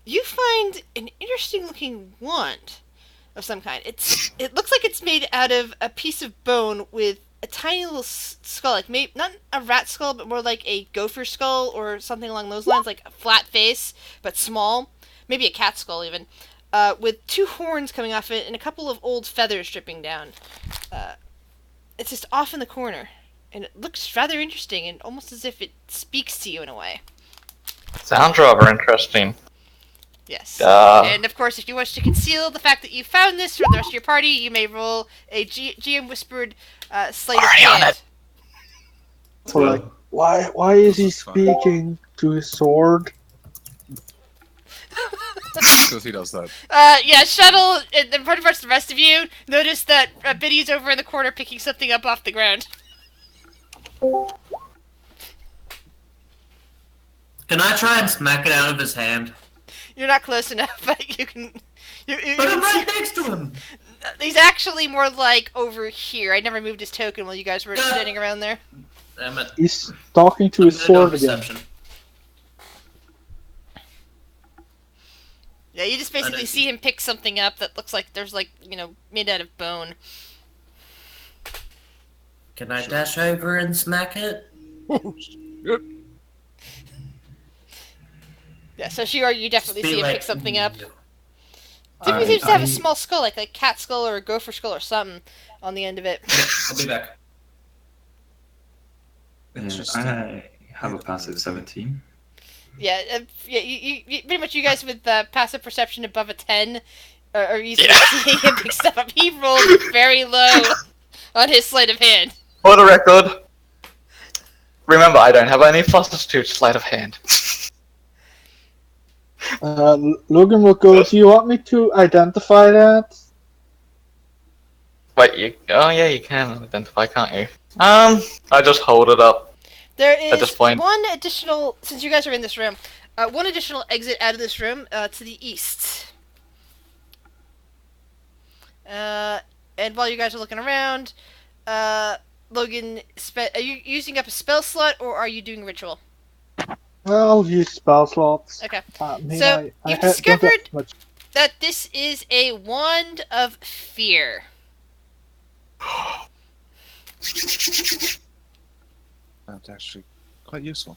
you find an interesting looking wand of some kind. It looks like it's made out of a piece of bone with a tiny little skull, like maybe not a rat skull, but more like a gopher skull or something along those lines, like a flat face but small, maybe a cat skull even, with 2 horns coming off it and a couple of old feathers dripping down. It's just off in the corner, and it looks rather interesting and almost as if it speaks to you in a way. Sounds rather interesting. Yes. And of course, if you wish to conceal the fact that you found this from the rest of your party, you may roll a GM whispered sleight of hand. So like, why is he speaking to his sword? Because he does that. Yeah, Shuttle and pretty much the rest of you notice that Biddy's over in the corner picking something up off the ground. Can I try and smack it out of his hand? You're not close enough, but you can. But I'm right next to him. He's actually more like over here. I never moved his token while you guys were standing around there. Damn it. He's talking to his sword again. Yeah, you just basically see him pick something up that looks like there's like, made out of bone. Can I dash over and smack it? Yep. Yeah, so you definitely see him pick something up. I- He seems to have a small skull, like a cat skull or a gopher skull or something on the end of it. I'll be back. I have a passive 17. Yeah, you pretty much you guys with passive perception above a 10 are easily seeing him pick stuff up. He rolled very low on his sleight of hand. For the record, remember I don't have any pluses to sleight of hand. Logan will go, do you want me to identify that? Wait, oh yeah, you can identify, can't you? I just hold it up. There At this is point. one additional, since you guys are in this room, one additional exit out of this room to the east. And while you guys are looking around, Logan, are you using up a spell slot or are you doing ritual? I'll use spell slots. Okay. I you've don't discovered have much. that this is a wand of fear. That's actually quite useful.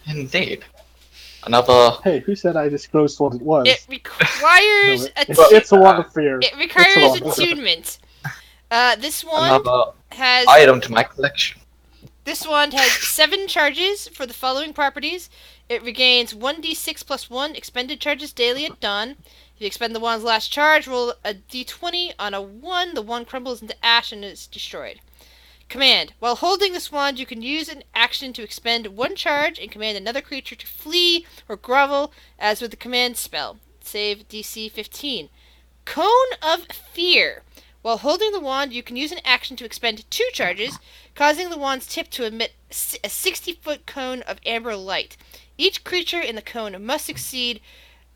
Indeed. Another. Hey, who said I disclosed what it was? It requires It's a wand of fear. It requires It's a wand of fear. attunement. This wand Another has item to my collection. This wand has 7 charges for the following properties. It regains 1d6 plus 1 expended charges daily at dawn. If you expend the wand's last charge, roll a d20. On a 1, the wand crumbles into ash and is destroyed. Command. While holding this wand, you can use an action to expend 1 charge and command another creature to flee or grovel, as with the command spell. Save DC 15. Cone of Fear. While holding the wand, you can use an action to expend 2 charges, causing the wand's tip to emit a 60-foot cone of amber light. Each creature in the cone must succeed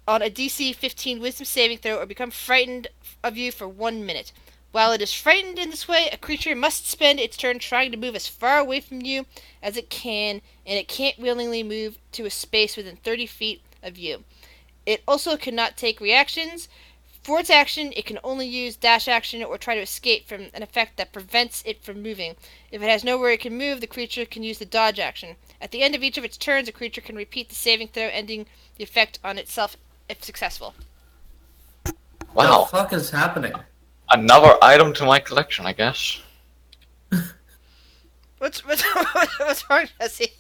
on a DC 15 Wisdom saving throw or become frightened of you for 1 minute. While it is frightened in this way, a creature must spend its turn trying to move as far away from you as it can, and it can't willingly move to a space within 30 feet of you. It also cannot take reactions. For its action, it can only use dash action or try to escape from an effect that prevents it from moving. If it has nowhere it can move, the creature can use the dodge action. At the end of each of its turns, a creature can repeat the saving throw, ending the effect on itself if successful. Wow. What the fuck is happening? Another item to my collection, I guess. What's wrong, Jesse?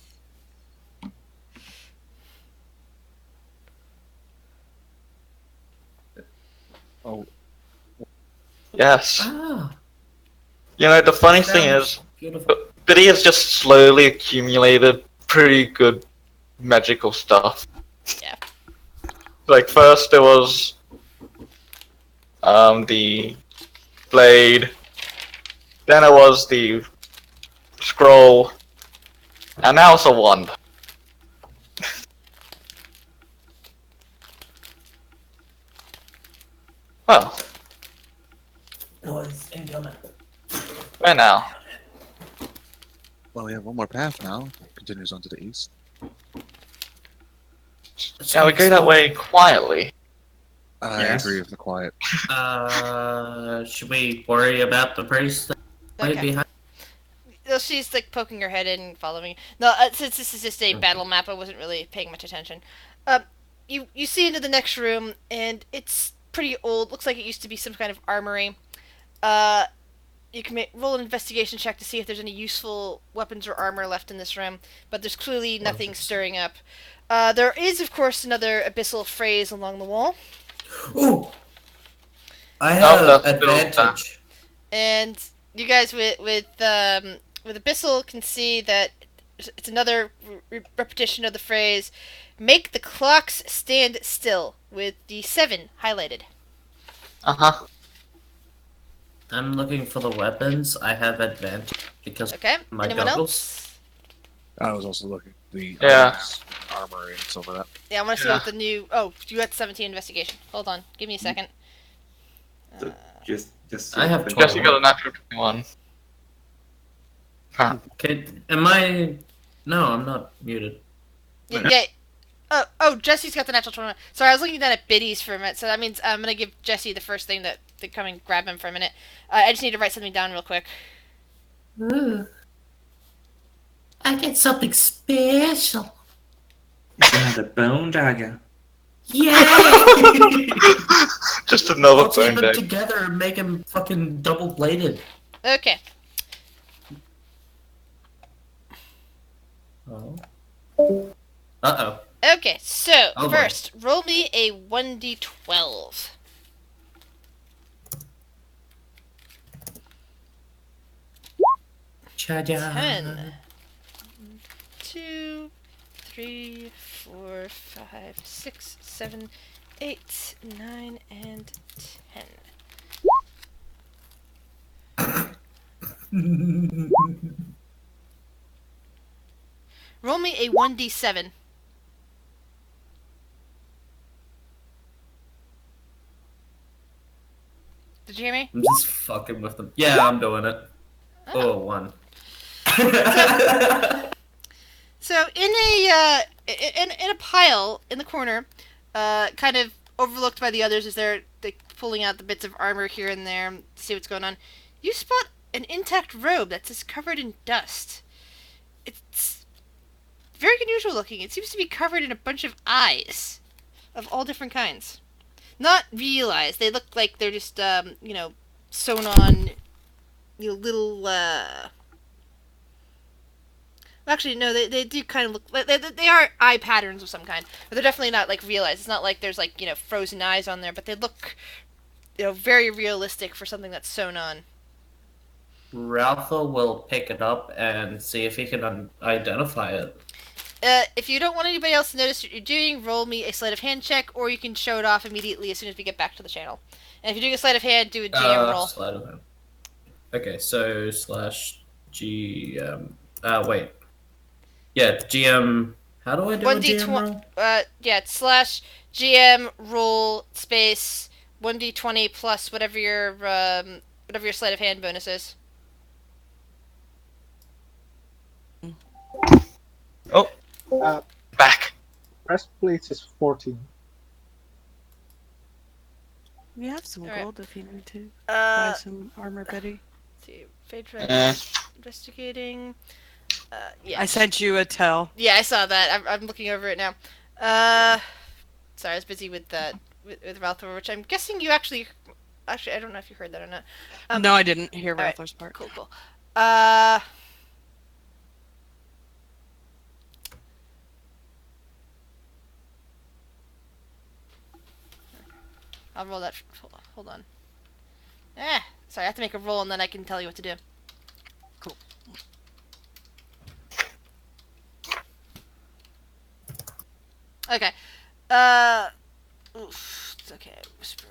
Oh, Yes. Ah, The funny thing is, beautiful. Biddy has just slowly accumulated pretty good magical stuff. Yeah. Like, first there was the blade, then it was the scroll, and now it's a wand. Well, Noise incoming. where now? Well, we have one more path now. Continues on to the east. Shall we go that way quietly? I Yes. agree with the quiet. Should we worry about the priest right Okay. behind? Well, she's like poking her head in and following. No, since this is just a battle map, I wasn't really paying much attention. You see into the next room, and it's pretty old. Looks like it used to be some kind of armory. You can roll an investigation check to see if there's any useful weapons or armor left in this room, but there's clearly nothing stirring up. There is, of course, another abyssal phrase along the wall, Ooh! I Oh, have that's still advantage. and you guys with abyssal can see that it's another repetition of the phrase, "Make the clocks stand still," with the 7 highlighted. Uh-huh. I'm looking for the weapons. I have advantage because Okay. of my Anyone goggles. else? I was also looking at the Yeah. armor and stuff like that. Yeah, I want to see Yeah. what the new. Oh, you got 17 investigation. Hold on, give me a second. So just I have open 12. Guess you got a natural 21. Huh. Okay, am I? No, I'm not muted. Yeah. Oh, Jesse's got the natural 21. Sorry, I was looking down at biddies for a minute, so that means I'm gonna give Jesse the first thing that to come and grab him for a minute. I just need to write something down real quick. I get something special. You can have the bone dagger. Yay! Just another I'll tape phone them deck. together and make them fucking double bladed. Okay. Oh. Uh Okay. So Oh, boy. first, roll me a 1d12. oh. Cha-ja. 10. 2, 3, 4, 5, 6, 7, 8, 9, and 10. Roll me a 1d7. Did you hear me? I'm just fucking with them. Yeah, I'm doing it. Oh, 1. So in a pile in the corner, kind of overlooked by the others as they're pulling out the bits of armor here and there to see what's going on, you spot an intact robe that's just covered in dust. It's very unusual looking. It seems to be covered in a bunch of eyes of all different kinds. Not real eyes. They look like they're just sewn on little Actually, no, they do kind of look like they are eye patterns of some kind, but they're definitely not like real eyes. It's not like there's like frozen eyes on there, but they look very realistic for something that's sewn on. Ralpha will pick it up and see if he can identify it. If you don't want anybody else to notice what you're doing, roll me a sleight of hand check, or you can show it off immediately as soon as we get back to the channel. And if you're doing a sleight of hand, do a GM roll. Sleight of hand. Okay, so /GM. Wait. Yeah, GM. How do I do a GM roll? Yeah, it's /GM roll space 1d20 plus whatever your sleight of hand bonus is. Oh, Uh, back. breastplate is 14. We have some Alright. gold if you need to buy Uh, some armor, Betty. let's see, Fade Eh. investigating. Yeah. I sent you a tell. Yeah, I saw that. I'm looking over it now. Sorry, I was busy with that with Ralthor, which I'm guessing you actually. Actually, I don't know if you heard that or not. No, I didn't hear alright. Ralph's part. Cool. I'll roll that. Hold on. Sorry, I have to make a roll and then I can tell you what to do. Cool. Okay. Oof. It's okay. Whisper.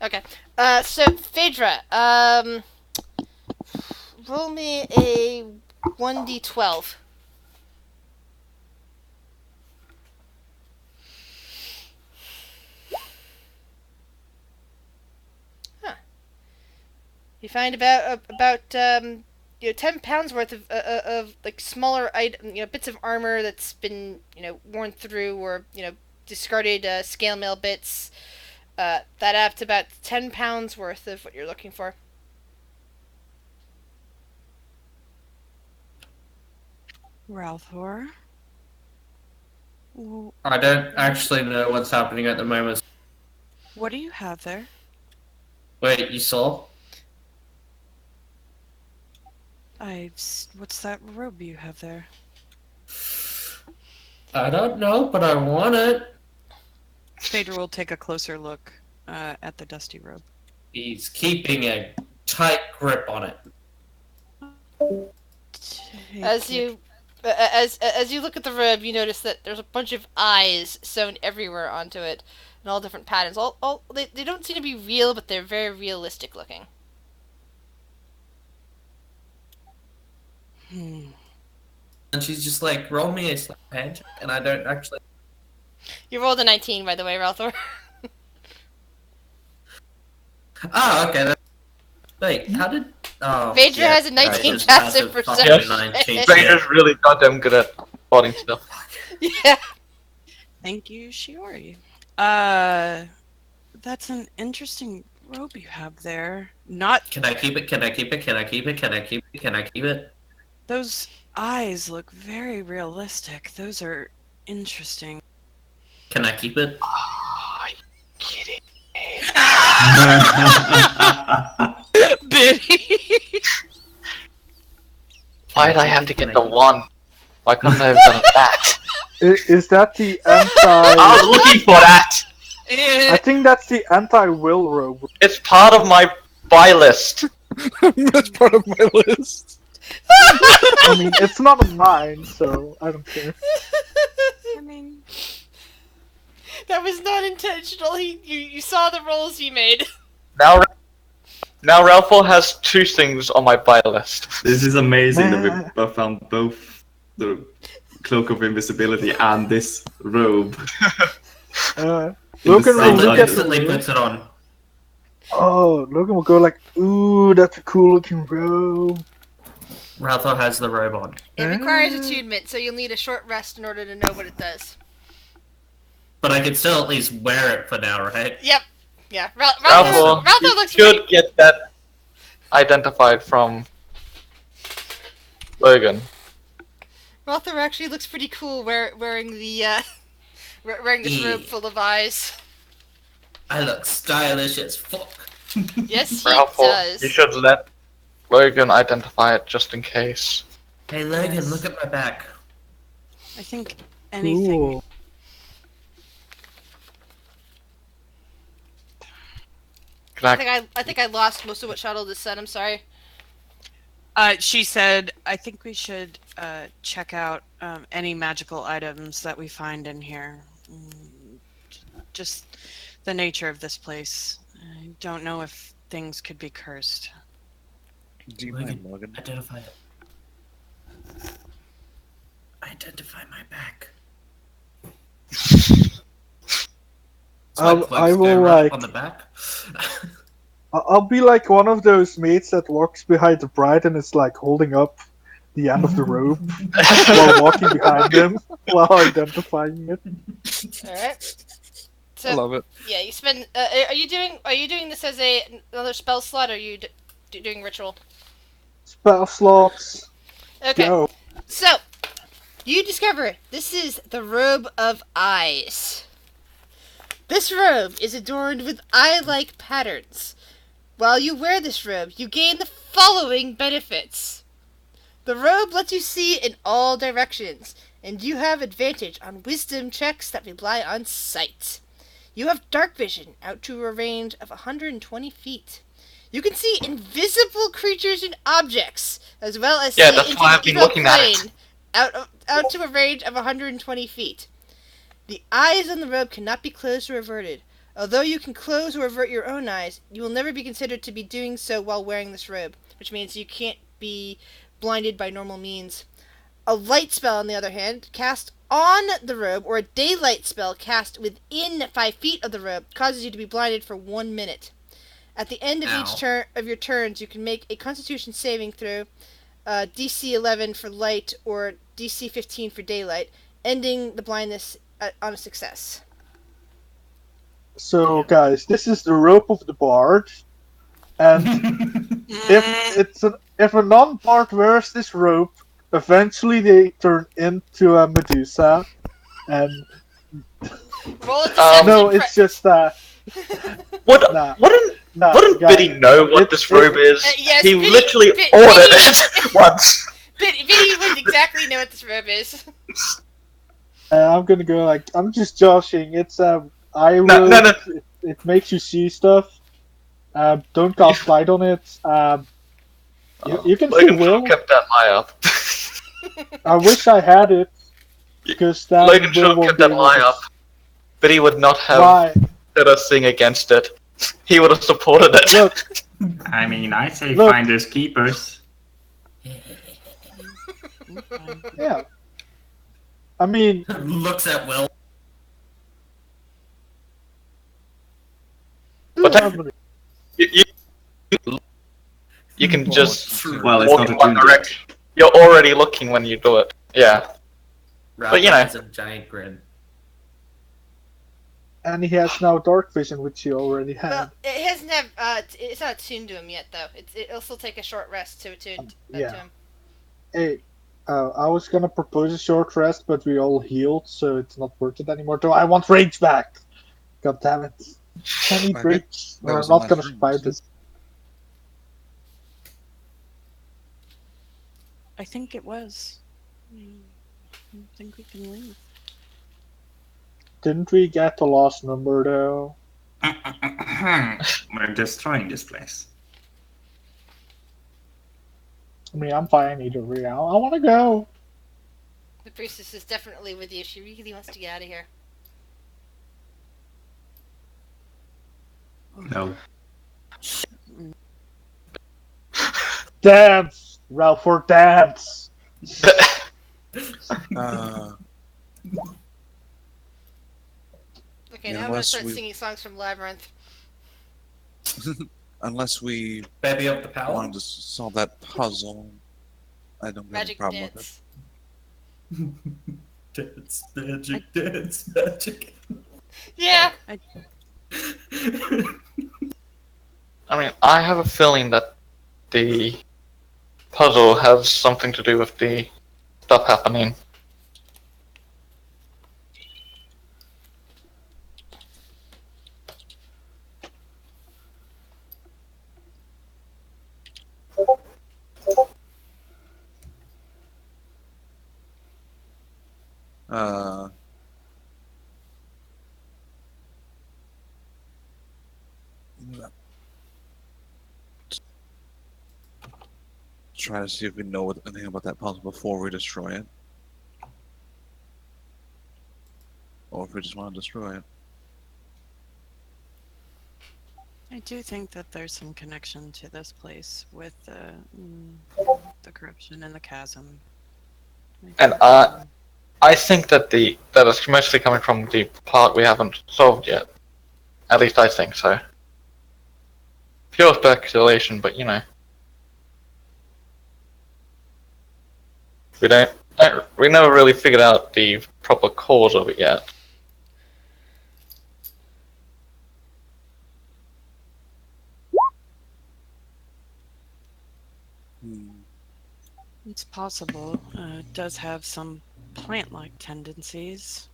Okay. So Phaedra, roll me a 1d12. You find about 10 pounds worth of like smaller bits of armor that's been worn through or discarded scale mail bits. That adds up to about 10 pounds worth of what you're looking for. Ralthor. I don't actually know what's happening at the moment. What do you have there? Wait, you saw? What's that robe you have there? I don't know, but I want it. Phaedra will take a closer look at the dusty robe. He's keeping a tight grip on it. As you look at the robe, you notice that there's a bunch of eyes sewn everywhere onto it, in all different patterns. They don't seem to be real, but they're very realistic looking. Hmm. And she's just like, roll me a slap hand, and I don't actually. You rolled a 19, by the way, Ralthor. Oh, okay. Wait, how did? Oh, Phaedra yeah, has a 19 just passive fucking perception. 19. Raider's really goddamn good at spotting stuff. Yeah. Thank you, Shiori. That's an interesting robe you have there. Not Can I keep it? Can I keep it? Can I keep it? Can I keep it? Can I keep it? those eyes look very realistic. Those are interesting. Can I keep it? Oh, you kidding? Biddy. Why'd I have to get the one? Why couldn't I have done that? Is that the I anti? was looking for that! I think that's the anti-will robe. It's part of my buy list. That's part of my list. I mean, it's not mine, so I don't care. I mean, That was not intentional. You saw the rolls he made. Now Ralph has two things on my buy list. This is amazing that we both found both the cloak of invisibility and this robe. Logan will same look time. at Instantly the robe. puts it on. Oh, Logan will go like, "Ooh, that's a cool looking robe." Ralph has the robe on. It requires attunement, so you'll need a short rest in order to know what it does. But I can still at least wear it for now, right? Yep. Yeah. Ralph Ralph looks should pretty... get that identified from Logan. Ralph actually looks pretty cool wearing the wearing this robe full of eyes. I look stylish as fuck. Yes, he Ralph, does. you should let Logan identify it just in case. Hey Logan, Yes. look at my back. I think anything. Cool. I think I lost most of what Shuttle just said. I'm sorry. She said, I think we should check out any magical items that we find in here. Just the nature of this place. I don't know if things could be cursed. Do you Logan, mind, Logan? identify it. Identify my back. I will, like- on the back. I'll be like one of those maids that walks behind the bride and is like holding up the end of the rope while walking behind them while identifying it. All right. So I love it. yeah, you spend. Are you doing this as another spell slot, or are you doing ritual? Spell slots. Okay. Go. So, you discover this is the Robe of Eyes. This robe is adorned with eye-like patterns. While you wear this robe, you gain the following benefits. The robe lets you see in all directions, and you have advantage on wisdom checks that rely on sight. You have dark vision out to a range of 120 feet. You can see invisible creatures and objects, as well as see that's into why the I've been evil looking at it. plane out to a range of 120 feet. The eyes on the robe cannot be closed or averted. Although you can close or avert your own eyes, you will never be considered to be doing so while wearing this robe, which means you can't be blinded by normal means. A light spell, on the other hand, cast on the robe, or a daylight spell cast within 5 feet of the robe, causes you to be blinded for 1 minute. At the end of Ow. each turn of your turns, you can make a Constitution saving throw, DC 11 for light or DC 15 for daylight, ending the blindness on a success. So, guys, this is the rope of the bard, and if a non-bard wears this rope, eventually they turn into a Medusa, and Roll a deception. no, it's just nah, Wouldn't guys, Biddy know what this robe is? Yes, he Biddy- literally Biddy- ordered Biddy- it once. Vinny would exactly know what this robe is. I'm gonna go like I'm just joshing. It's eye rope. No. It makes you see stuff. Don't cast light on it. You can Logan still should have will. kept that eye up. I wish I had it because that Logan should will have won't kept be that able eye to- up. But he would not have Why? let us sing against it. He would have supported it. Look, I mean, I say Look. finders keepers. yeah. I mean, Looks at Will. But that- I'm gonna- you can just Well, it's walk not in a one tune yet. direction. You're already looking when you do it. Yeah. But, you know. Ralph has a giant grin. and he has now dark vision, which he already had. Well, it hasn't have. It's not attuned to him yet, though. It'll still take a short rest to attune yeah. to him. Hey, I was gonna propose a short rest, but we all healed, so it's not worth it anymore. Though I want rage back. God damn it! I need Okay. rage. That Or was I'm the not gonna last room, survive wasn't it? this. I think it was. I think we can leave. Didn't we get the last number though? We're destroying this place. I mean, I'm fine either way. I want to go. The priestess is definitely with you. She really wants to get out of here. No. Dance, Ralph, or dance. Okay, Yeah, now I'm gonna unless start we- singing songs from Labyrinth. Unless we Baby up the wanted palate. to solve that puzzle, I don't have a Magic problem with it. dance. Dance, magic. Yeah. I mean, I have a feeling that the puzzle has something to do with the stuff happening. Uh, try to see if we know anything about that puzzle before we destroy it. Or if we just want to destroy it. I do think that there's some connection to this place with the corruption and the chasm. And I think that that is mostly coming from the part we haven't solved yet. At least I think so. Pure speculation, but you know. We never really figured out the proper cause of it yet. It's possible. It does have some plant-like tendencies.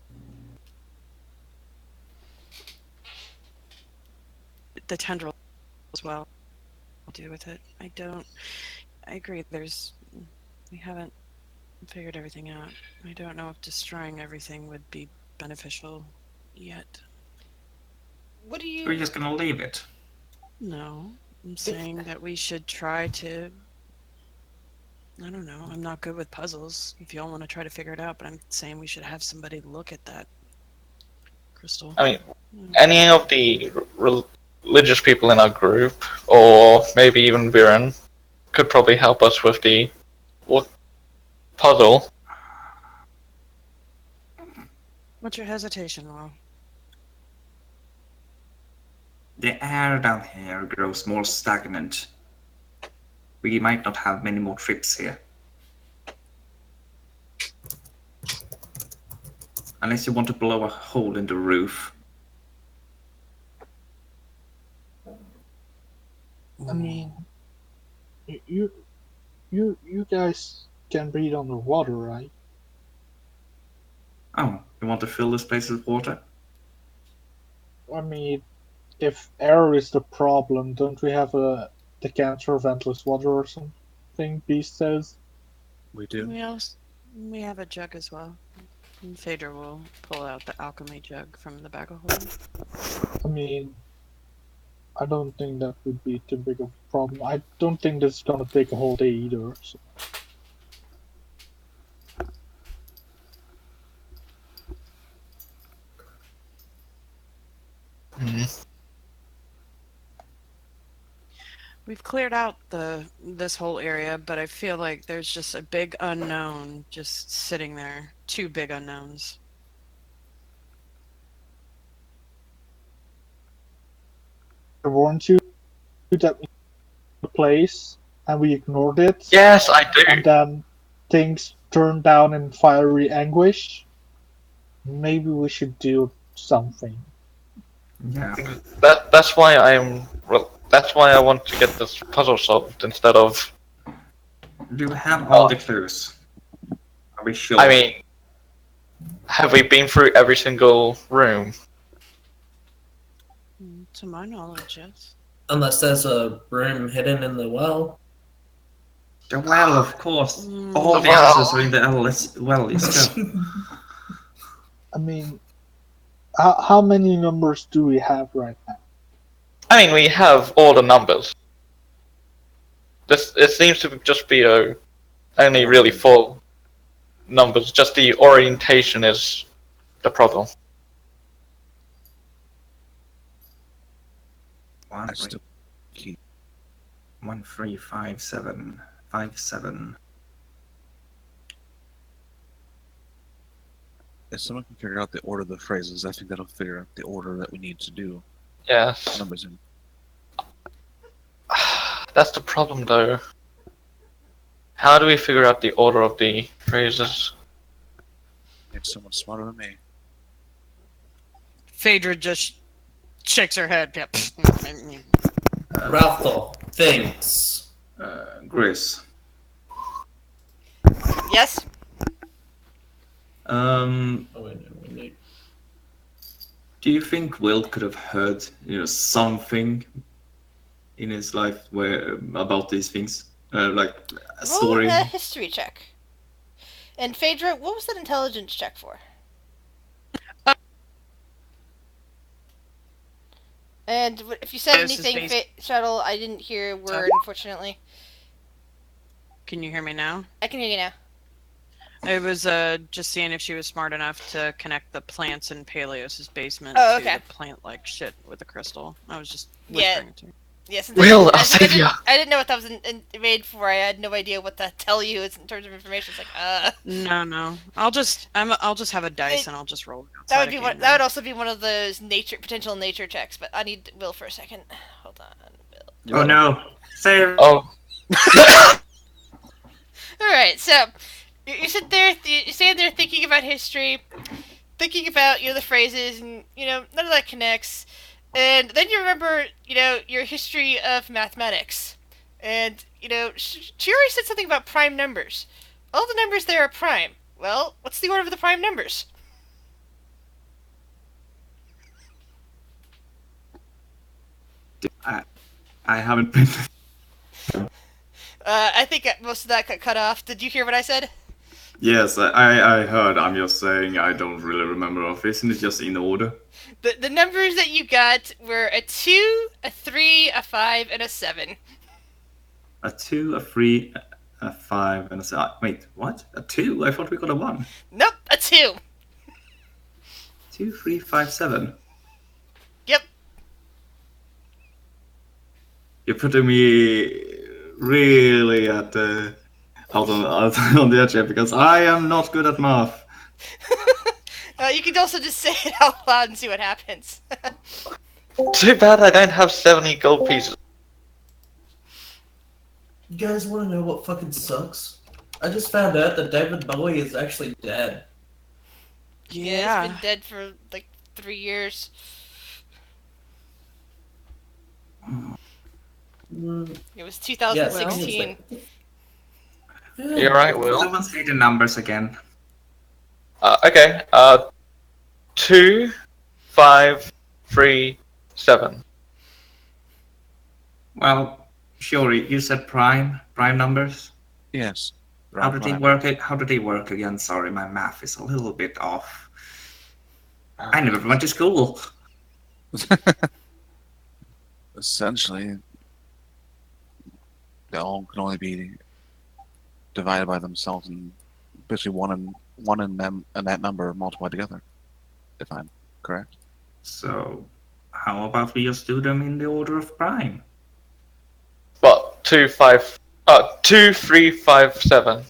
The tendrils as well do with it. I agree. We haven't figured everything out. I don't know if destroying everything would be beneficial yet. What do you? We're just gonna leave it. No, I'm saying that we should try to. I don't know. I'm not good with puzzles. If y'all want to try to figure it out, but I'm saying we should have somebody look at that crystal. I mean, any of the religious people in our group, or maybe even Viren, could probably help us with the puzzle. What's your hesitation, Ro? The air down here grows more stagnant. We might not have many more trips here. Unless you want to blow a hole in the roof. I mean, you guys can breathe underwater, right? Oh, you want to fill this place with water? I mean, if air is the problem, don't we have a decanter of endless water or something? Beast says. We do. We have a jug as well. And Phaedra will pull out the alchemy jug from the bag of holding. I mean, I don't think that would be too big of a problem. I don't think this is gonna take a whole day either. So. We've cleared out this whole area, but I feel like there's just a big unknown just sitting there. Two big unknowns. I warned you that we the place and we ignored it. Yes, I do. And then things turned down in fiery anguish. Maybe we should do something. Yeah. That's why that's why I want to get this puzzle solved instead of. Do you have all the clues? Are we sure? I mean, have we been through every single room? To my knowledge, yes. Unless there's a room hidden in the well. The well, of course. All the well. answers are in the well. Let's go. I mean, how many numbers do we have right now? I mean, we have all the numbers. It seems to just be only really full numbers. Just the orientation is the problem. I still keep 1, 3, 5, 7, 5, 7. if someone can figure out the order of the phrases, I think that'll figure out the order that we need to do Yes. numbers in. That's the problem, though. How do we figure out the order of the phrases? It's someone smarter than me. Phaedra just shakes her head. Yep. Ralph thinks. Gris. Yes? Do you think Will could have heard, something in his life about these things? Like a story? Roll a history check. And Phaedra, what was that intelligence check for? And if you said This is anything, based- Shuttle, I didn't hear a word, unfortunately. Can you hear me now? I can hear you now. It was just seeing if she was smart enough to connect the plants in Peleos's basement Oh, to okay. the plant-like shit with the crystal. I was just Yeah. whispering it to her. Yes. Will, I'll save you. I didn't know what that was made for. I had no idea what that tell you is in terms of information. It's like, No. I'll just have a dice and I'll just roll. that would be one. That would also be one of those potential nature checks. But I need Will for a second. Hold on, Will. Oh no! Save! Oh. All right, so you sit there, you stand there thinking about history, thinking about the phrases, and none of that connects. And then you remember your history of mathematics, and Chiori said something about prime numbers. All the numbers there are prime. Well, what's the order of the prime numbers? I haven't been. I think most of that got cut off. Did you hear what I said? Yes, I heard. I'm just saying I don't really remember of. Isn't it just in order? The numbers that you got were a 2, a 3, a 5, and a 7. A 2, a 3, a 5, and a 7. Wait, what? A 2? I thought we got a 1. Nope, a 2. 2, 2, 3, 5, 7. Yep. You're putting me really at the out on the edge here because I am not good at math. You can also just say it out loud and see what happens. Too bad I don't have 70 gold pieces. You guys want to know what fucking sucks? I just found out that David Bowie is actually dead. Yeah, he's been dead for like 3 years. It was 2016. You're right, Will. Someone say the numbers again. Okay. 2, 5, 3, 7. Well, Shiori, you said prime numbers. Yes. How did they work? How did they work again? Sorry, my math is a little bit off. I never went to school. Essentially, they all can only be divided by themselves, and basically one in them and that number multiplied together. If I'm correct. So, how about we just do them in the order of prime? What? 2, 3, 5, 7.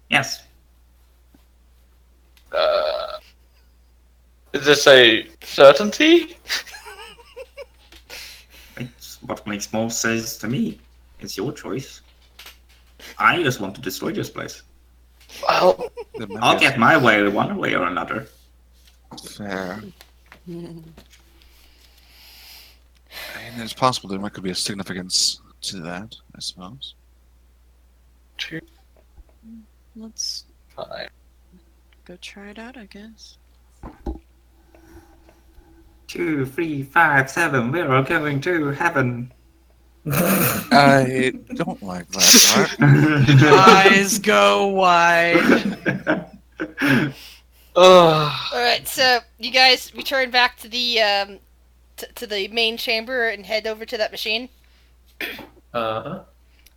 Yes. Is this a certainty? It's what makes more sense to me. It's your choice. I just want to destroy this place. Well, I'll get my way one way or another. Fair. I mean, it's possible there might could be a significance to that, I suppose. 2, Let's 5. go try it out, I guess. 2, 3, 5, 7. We're all going to heaven. I don't like that part. Eyes go wide. Alright, so you guys return back to the to the main chamber and head over to that machine. Uh-huh.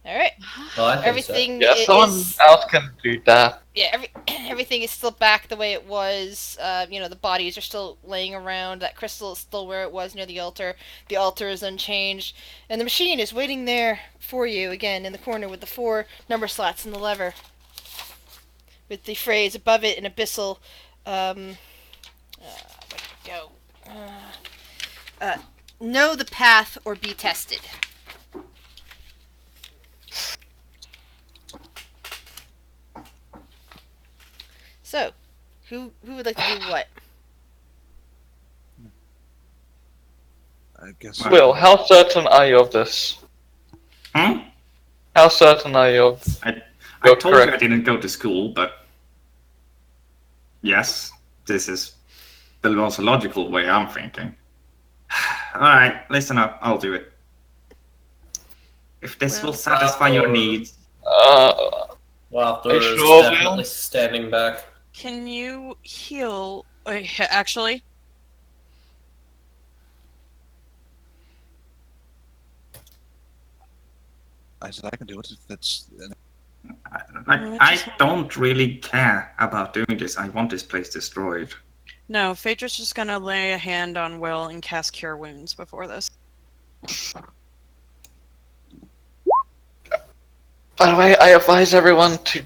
Alright. Well, I think Everything Yeah, someone else can do that. Yeah, everything is still back the way it was. The bodies are still laying around. That crystal is still where it was near the altar. The altar is unchanged. And the machine is waiting there for you, again, in the corner with the 4 number slots and the lever. With the phrase above it in abyssal, where did it go? Know the path or be tested. So, who would like to do what? I guess. Will, how certain are you of this? Hmm? How certain are you of... I You're told you I correct. didn't go to school, but yes, this is the most logical way I'm thinking. Alright, listen up, I'll do it. If this will satisfy your needs. Laughter Are you is sure, definitely Will? standing back. Can you heal? Actually, I said I can do it if it's. I don't really care about doing this. I want this place destroyed. no. Phaedra's just gonna lay a hand on Will and cast Cure Wounds before this. By the way, I advise everyone to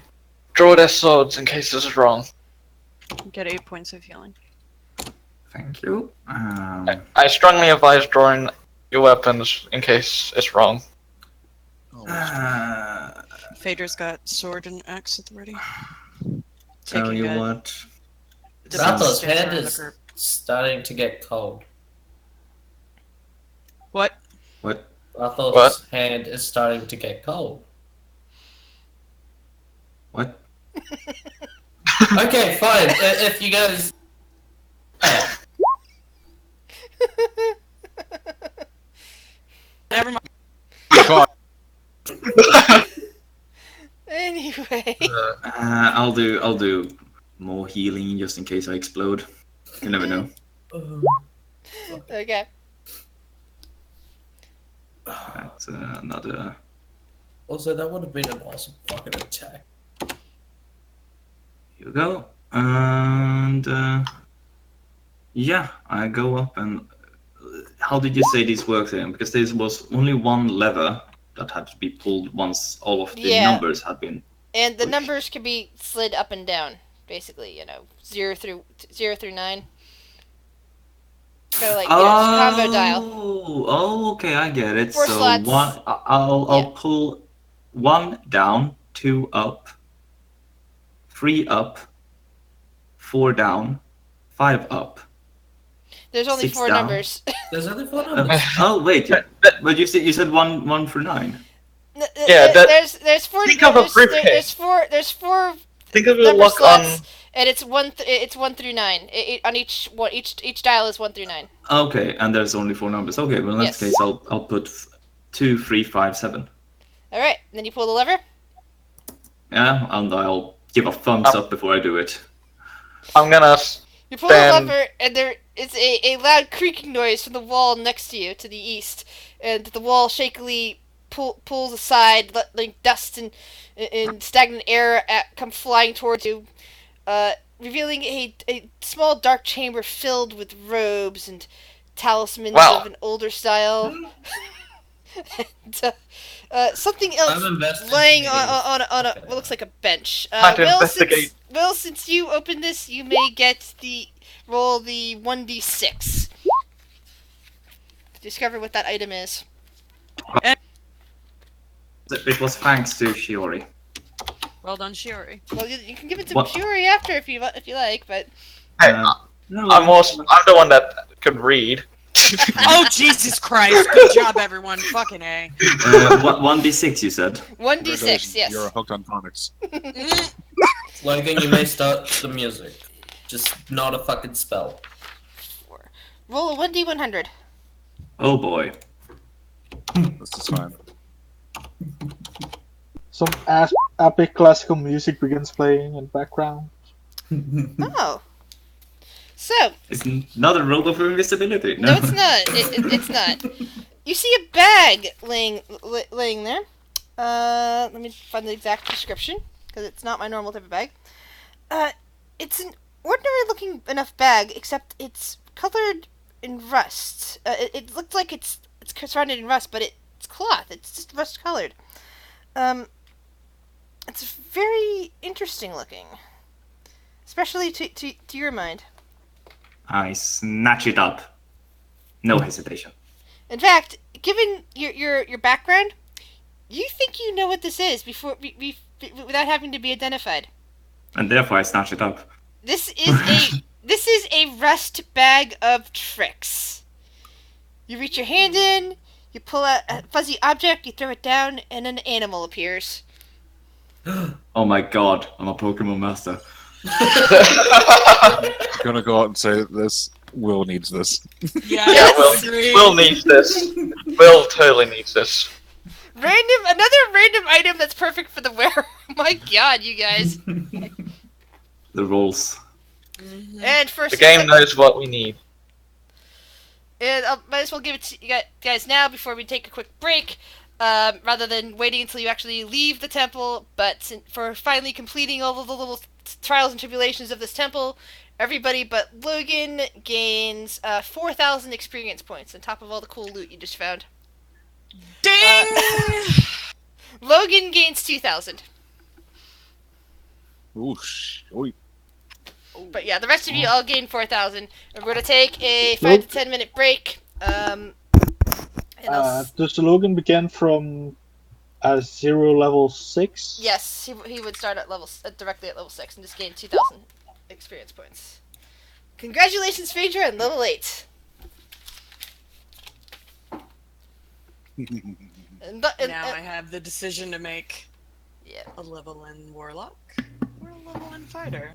draw their swords in case this is wrong. Get 8 points of healing. Thank you. I strongly advise drawing your weapons in case it's wrong. Phaedra's got sword and axe at the ready. Tell Taking you a what. defensive Ratha's stance hand around the is group. starting to get cold. What? What? Ratha's What? hand is starting to get cold. What? Okay, fine. If you guys... Never mind. Anyway. I'll do more healing just in case I explode. You never know. Okay. That's another. Also, that would have been an awesome fucking attack. Here we go. And Yeah, I go up and. How did you say this works then? Because there was only one lever that had to be pulled once all of the Yeah. numbers had been. And the Push. numbers can be slid up and down, basically. 0 through 9. Kind of like combo dial. Oh, okay, I get it. 4 So slots. one, I'll Yeah. pull 1 down, 2 up, 3 up, 4 down, 5 up. There's only 6 4 down. numbers. There's only 4 numbers. Oh wait, but you said one through 9. Yeah, there's 4. think of a briefcase. There's 4 Think of your number luck slots, on. and it's 1 through 9. On each dial is 1 through 9. Okay, and there's only 4 numbers. Okay, well in that Yes. case I'll put 2, 3, 5, 7. All right, and then you pull the lever. Yeah, and I'll give a thumbs up before I do it. I'm gonna. You pull the lever, and there is a loud creaking noise from the wall next to you to the east, and the wall shakily pulls aside, letting dust and stagnant air come flying towards you, revealing a small dark chamber filled with robes and talismans Wow. of an older style. And, something else laying on what looks like a bench. Time to investigate. Will, since you opened this, you may get roll the 1d6 to discover what that item is. It was thanks to Shiori. Well done, Shiori. Well, you can give it to What? Fury after if you like, but Hey, No, I'm the one that can read. Oh, Jesus Christ. Good job, everyone. Fucking A. 1d6 you said. 1d6, yes. You're hooked on phonics. Logan, you may start the music. Just not a fucking spell. Roll a 1d100. Oh boy. This is fine. Some epic classical music begins playing in the background. Oh. So, It's not a roll of invisibility. no, it's not. It's not. You see a bag laying there. Let me find the exact description, because it's not my normal type of bag. It's an ordinary-looking enough bag, except it's colored in rust. It looks like it's surrounded in rust, but it's cloth. It's just rust-colored. It's very interesting looking, especially to your mind. I snatch it up. No hesitation. In fact, given your background, you think you know what this is without having to be identified. And therefore I snatch it up. This is a rust bag of tricks. You reach your hand in, you pull out a fuzzy object, you throw it down, and an animal appears. Oh my god, I'm a Pokemon master. I'm gonna go out and say this. Will needs this. Yeah, Will needs this. Will totally needs this. Another random item that's perfect for the wearer. My god, you guys. The rolls. And first, The game knows what we need. And I might as well give it to you guys now before we take a quick break, rather than waiting until you actually leave the temple. But for finally completing all of the little trials and tribulations of this temple, everybody but Logan gains 4,000 experience points on top of all the cool loot you just found. Ding! Logan gains 2,000. Oosh. Oi. But yeah, the rest of you all gain 4,000. And we're going to take a 5 to 10 minute break. And Does the Logan begin from 0 level 6? yes, he would start at directly at level 6 and just gain 2,000 experience points. Congratulations, Phaedra, and level 8. Now I have the decision to make. Yeah. A level 1 warlock or a level 1 fighter.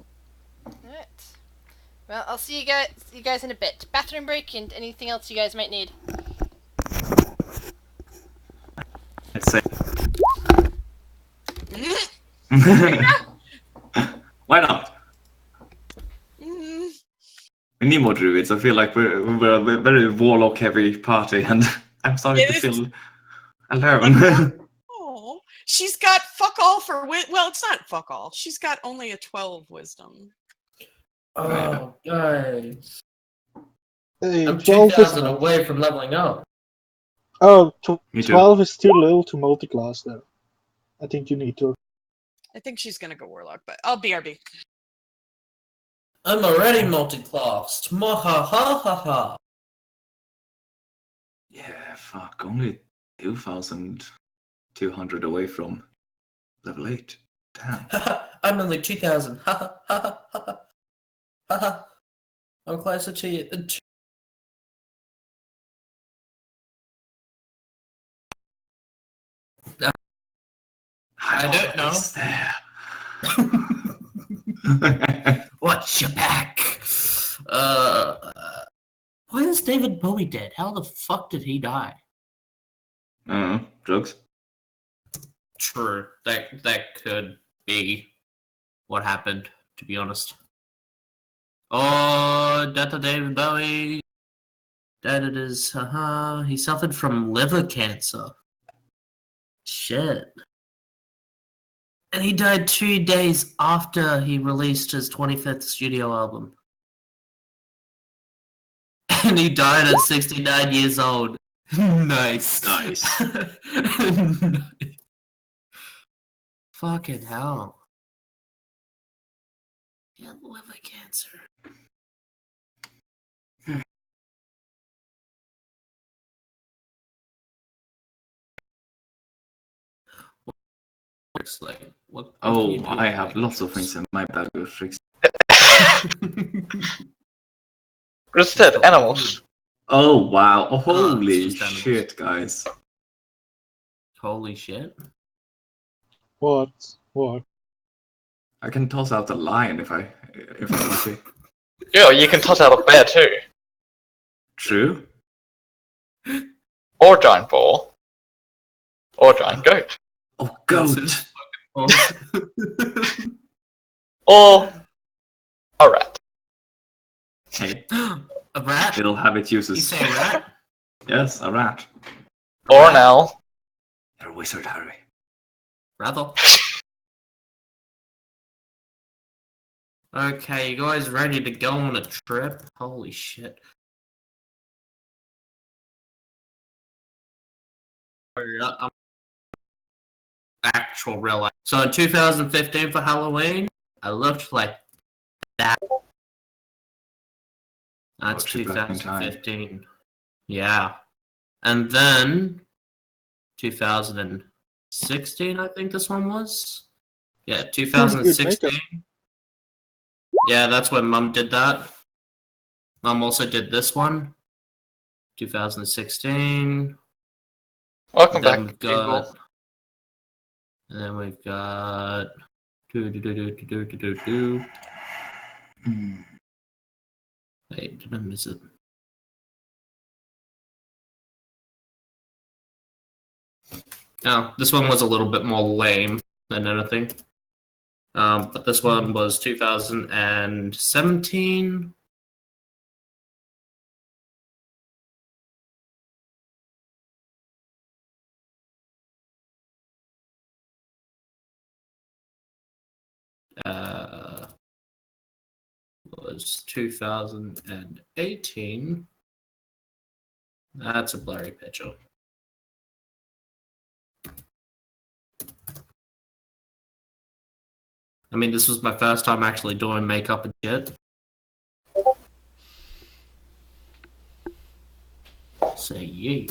Alright. Well, I'll see you guys in a bit. Bathroom break and anything else you guys might need. Let's say. Why not? We need more druids. I feel like we're a very warlock heavy party, and I'm starting to feel alone. Oh, she's got fuck all for well, it's not fuck all. She's got only a 12 wisdom. Oh, guys. Hey, I'm 12 is 2,000 not. away from leveling up. Oh, Me too. 12 is too little to multi-class though. I think you need to. I think she's gonna go warlock, but I'll BRB. I'm already multi-classed. Mwahaha. Yeah, fuck. Only 2,200 away from level 8. Damn. I'm only 2,000. Ha ha ha ha ha ha. I'm closer to you. I don't know. There. Watch your back. Why is David Bowie dead? How the fuck did he die? Drugs. True. That could be what happened, to be honest. Oh, death of David Bowie. That it is, he suffered from liver cancer. Shit. And he died 2 days after he released his 25th studio album. And he died at 69 years old. Nice. Nice. Fucking hell. He had liver cancer. It's like, what can Oh, you do I with have life lots of insurance? things in my bag of tricks. Instead, animals. Oh, wow. Oh, holy it's just animals. shit, guys. Holy shit. What? What? I can toss out a lion if I'm lucky. Yeah, you can toss out a bear too. True. Or giant boar. Or giant goat. Oh, goat. Or a rat. Hey, A rat? it'll have its You uses. say rat? Yes, a rat. Or an owl. You're a wizard, Harry. Rather. Okay, you guys ready to go on a trip? Holy shit. Actual real life. So in 2015 for Halloween, I looked like that. That's Oh, trip back in time. 2015. Yeah. And then 2016, I think this one was. Yeah, Pretty good 2016. makeup. Yeah, that's when Mum did that. Mum also did this one. 2016. Welcome Then back, we've Jingle. got. And then we've got. Do. Hmm. Wait, did I miss it? Oh, this one was a little bit more lame than anything. But this one was 2017. Was 2018. That's a blurry picture. I mean, this was my first time actually doing makeup and shit. So yeah.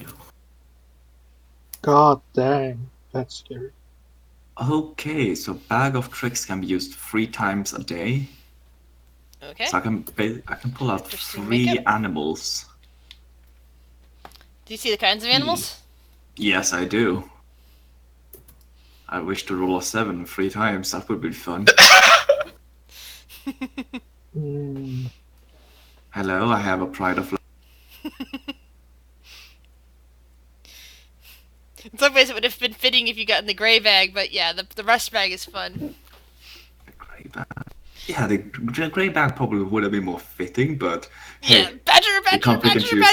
God dang, that's scary. Okay, so bag of tricks can be used 3 times a day. Okay. So I can pull out Interesting 3 makeup. animals. Do you see the kinds of animals? Yes, I do. I wish to roll a 7 3 times. That would be fun. Mm, Hello, I have a pride of life. In some ways, it would have been fitting if you got in the gray bag, but yeah, the rust bag is fun. Grey bag. Yeah, the grey bag probably would have been more fitting, but hey, Yeah, badger, can't pick and choose.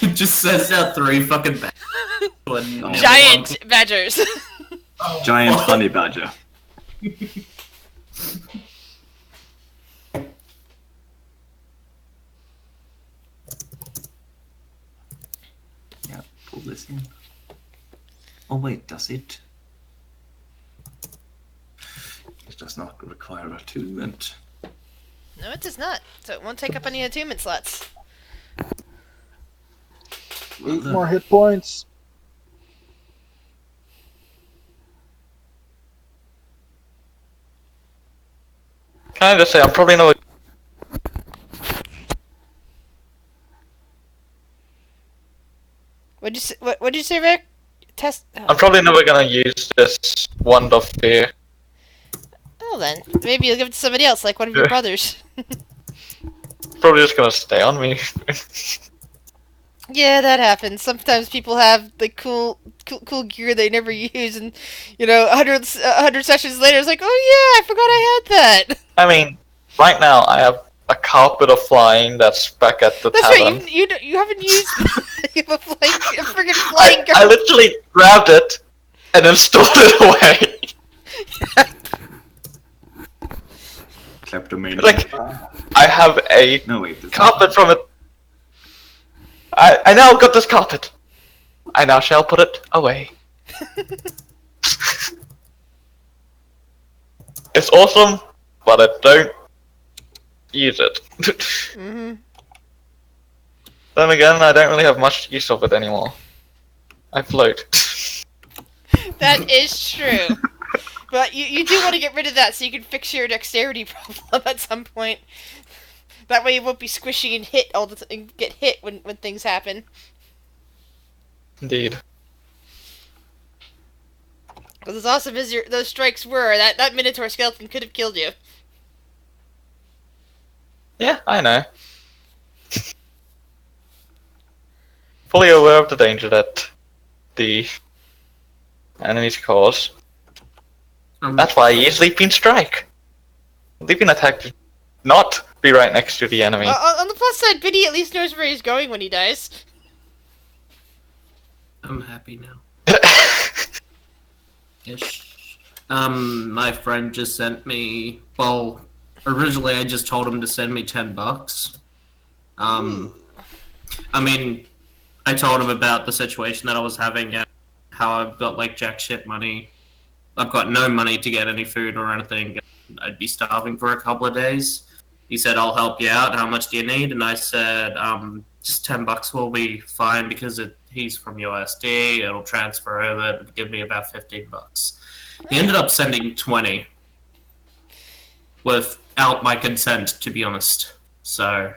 It just says out 3 fucking bags. Oh. Giant badgers. giant honey badger. listen. Oh wait, does it? It does not require attunement. No, it does not. So it won't take up any attunement slots. 8 more hit points. Can I just say, I'm probably never. What'd you say? What'd you say, Rick? Test. I'm probably never gonna use this wand of fear. Oh, then maybe you'll give it to somebody else, like one of your brothers. Probably just gonna stay on me. Yeah, that happens. Sometimes people have the cool gear they never use, and 100 sessions later, it's like, oh yeah, I forgot I had that. I mean, right now I have a carpet of flying that's back at the That's tavern. right. You haven't used you have a friggin' flying I literally grabbed it and then stored it away. Kleptomania. Like, I have a no wait. That's carpet from it. I now got this carpet. I now shall put it away. It's awesome, but I don't use it. Mm-hmm. Then again, I don't really have much use of it anymore. I float. That is true. But you do want to get rid of that so you can fix your dexterity problem at some point. That way you won't be squishy and hit all the and get hit when things happen. Indeed. Because as awesome as those strikes were, that Minotaur skeleton could have killed you. Yeah, I know. Fully aware of the danger that the enemies cause. That's why I use Leaping Strike. Leaping Attack should not be right next to the enemy. On the plus side, Biddy at least knows where he's going when he dies. I'm happy now. Ish. My friend just sent me. Well, originally I just told him to send me $10. I mean, I told him about the situation that I was having and how I've got like jack shit money. I've got no money to get any food or anything. I'd be starving for a couple of days. He said, I'll help you out. How much do you need? And I said, just $10 will be fine because he's from USD. It'll transfer over. It'll give me about $15. He ended up sending 20 without my consent, to be honest. So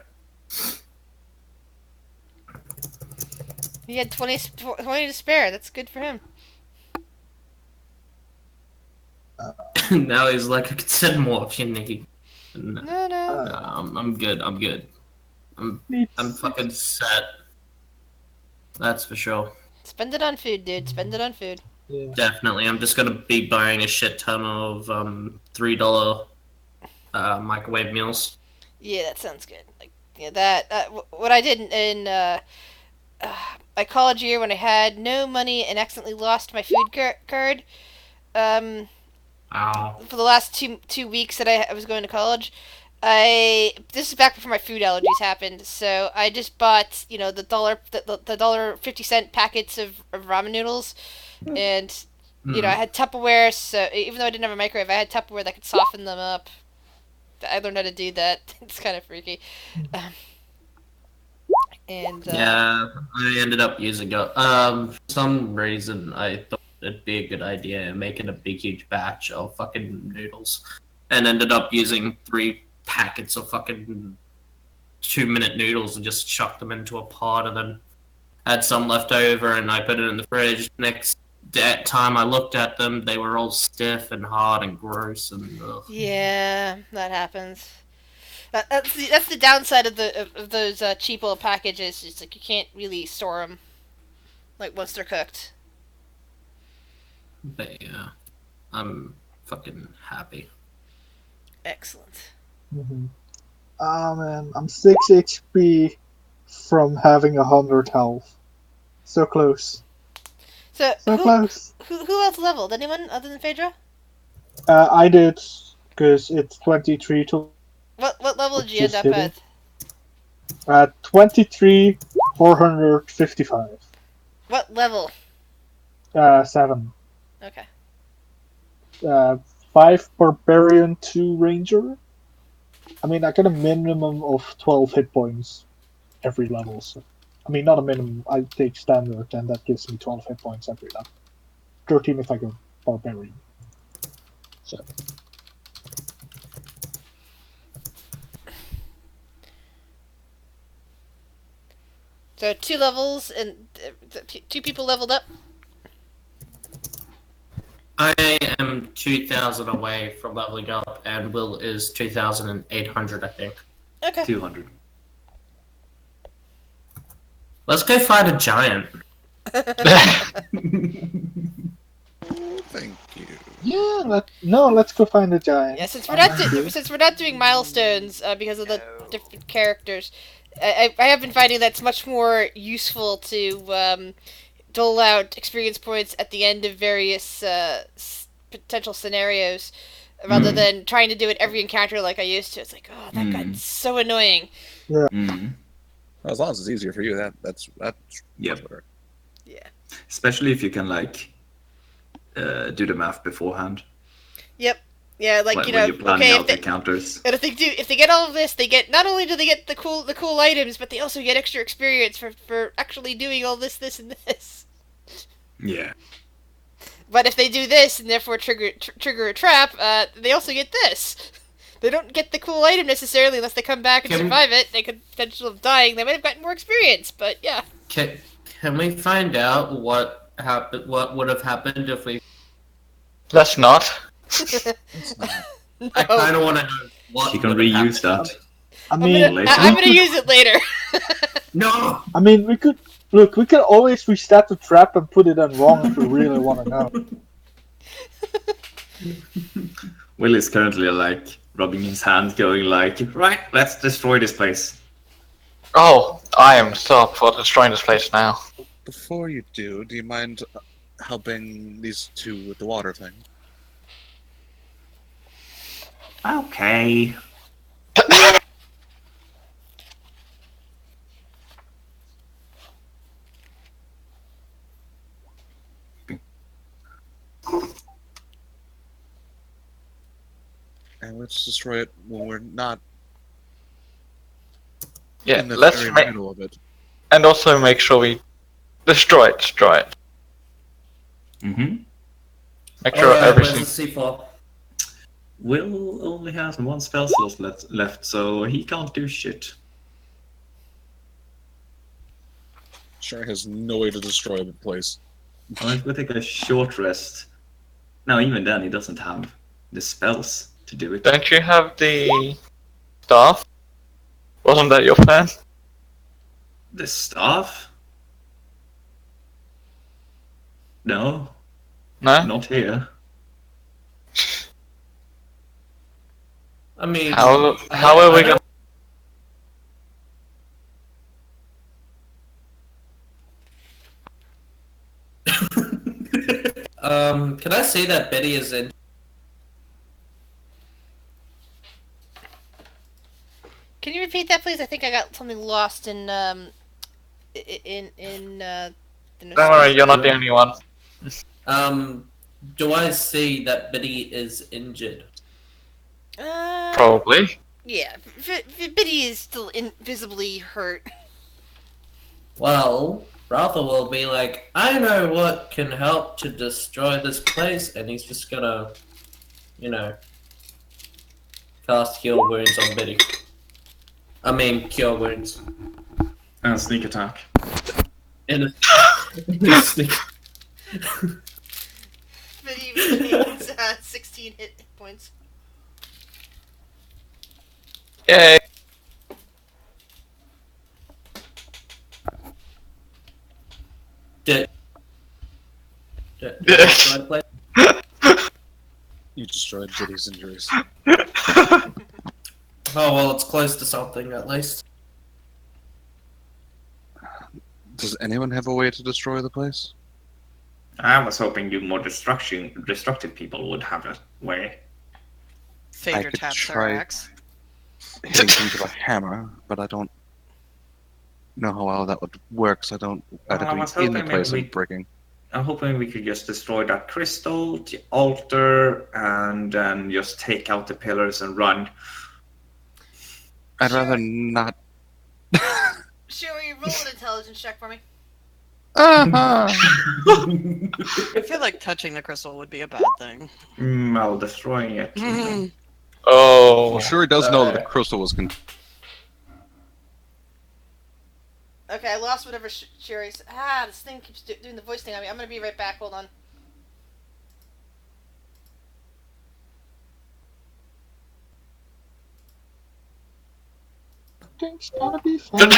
He had 20 to spare. That's good for him. now he's like, I could send more if you need. No, No. I'm good. I'm fucking set. That's for sure. Spend it on food, dude. Spend it on food. Yeah. Definitely. I'm just gonna be buying a shit ton of $3 microwave meals. Yeah, that sounds good. Like, yeah, that what I did in my college year when I had no money and accidentally lost my food card. For the last two weeks that I was going to college, this is back before my food allergies happened. So I just bought the $1.50 packets of ramen noodles, and I had Tupperware. So even though I didn't have a microwave, I had Tupperware that could soften them up. I learned how to do that. It's kind of freaky. Yeah, I ended up using it. For some reason, I thought it'd be a good idea making a big, huge batch of fucking noodles, and ended up using 3 packets of fucking 2-minute noodles and just chucked them into a pot, and then had some left over, and I put it in the fridge. Next time I looked at them, they were all stiff and hard and gross, and ugh. Yeah, that happens. That's the downside of those cheapo packages. It's like you can't really store them like once they're cooked. But yeah, I'm fucking happy. Excellent. Mm-hmm. Man, I'm 6 HP from having 100 health. So close. So Close. Who else leveled? Anyone other than Phaedra? I did, because it's 23 to. What level did you end up at? 23, 455. What level? 7. Okay. 5 barbarian, 2 ranger. I mean, I get a minimum of 12 hit points every level. So, I mean, not a minimum. I take standard, and that gives me 12 hit points every level. 13 if I go barbarian. So. So 2 levels and 2 people leveled up. I am 2,000 away from leveling up, and Will is 2,800, I think. Okay. 200. Let's go find a giant. Thank you. Yeah, let's go find a giant. Yeah, since we're not doing milestones because of the different characters, I have been finding that's much more useful to dole out experience points at the end of various potential scenarios, rather than trying to do it every encounter like I used to. It's like, oh, that got so annoying. Mm. Well, as long as it's easier for you, that's Yep. much better. Yeah. Especially if you can like do the math beforehand. Yep. Yeah, like you when know, you're planning okay, out the counters. and if they get all of this, they get not only do they get the cool items, but they also get extra experience for actually doing all this, and this. Yeah. But if they do this and therefore trigger a trap, they also get this. They don't get the cool item necessarily unless they come back and survive it. They could potential of dying. They might have gotten more experience, but yeah. Can we find out what would have happened if we? Let's not. No. I kind of want to know what. You can would have reuse happened. that. I mean, I'm gonna use it later. No. I mean, we could always reset the trap and put it in wrong if we really want to know. Will is currently like rubbing his hand, going like, right, let's destroy this place. Oh, I am so up for destroying this place now. Before you do you mind helping these two with the water thing? Okay. And let's destroy it when we're not Yeah, in the let's very make, middle of it. and also make sure we destroy it. Mm-hmm. Make sure Where's everything. the C4? Will only has one spell slot left, so he can't do shit. Sure has no way to destroy the place. Unless we take a short rest. No, even then he doesn't have the spells to do it. Don't you have the staff? Wasn't that your plan? The staff? No, No. not here. I mean, How are we going? Can I say that Betty is in? Can you repeat that, please? I think I got something lost in the Don't worry, you're not the only one. Do I see that Betty is injured? Probably. Yeah, Biddy is still invisibly hurt. Well, Rotha will be like, I know what can help to destroy this place, and he's just gonna, cast Cure Wounds on Betty. I mean, Cure Wounds. And sneak attack. In a sneak. Biddy retains 16 hit points. Yay! Did I destroy the place? You destroyed Biddy's injuries. Oh well, it's close to something at least. Does anyone have a way to destroy the place? I was hoping you more destructive people would have a way. Fader could taps try- her axe. Hitting things with a hammer, but I don't. know how well that would work, so I'd have I to was be in the hoping maybe place we I'm breaking. I'm hoping we could just destroy that crystal, the altar, and then just take out the pillars and run. I'd Sure. rather not. Sure, you roll an intelligence check for me. Uh-huh. I feel like touching the crystal would be a bad thing. Well, destroying it. Oh. Well, sure, he does know that the crystal was. Okay, I lost whatever Sherry's. This thing keeps doing the voice thing on me. I'm gonna be right back. Hold on. Everything's gonna be fine.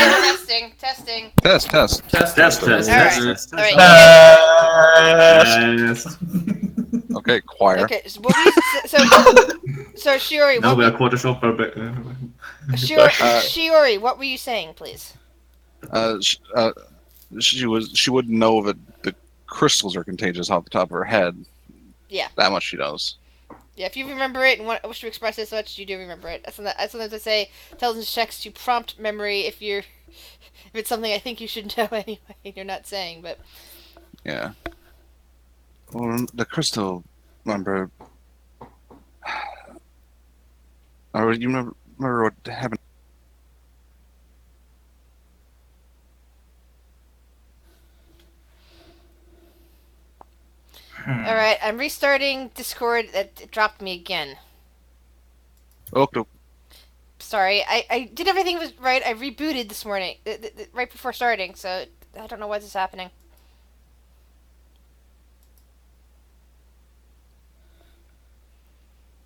Testing. Test. Test. All right. Yes. Okay, choir. Okay. So, what were you, so Shiori, No, what we were, are quarter shopper. Shiori, what were you saying, please? She wouldn't know that the crystals are contagious off the top of her head. Yeah. That much she knows. Yeah, if you remember it and wish to express it so much, you do remember it. Sometimes I say intelligence checks to prompt memory if it's something I think you should know anyway. You're not saying, but Yeah. Well, the crystal, remember? Or you remember what happened? all right. I'm restarting Discord. It dropped me again. Okay. Sorry, I did everything was right. I rebooted this morning, right before starting. So I don't know why this is happening.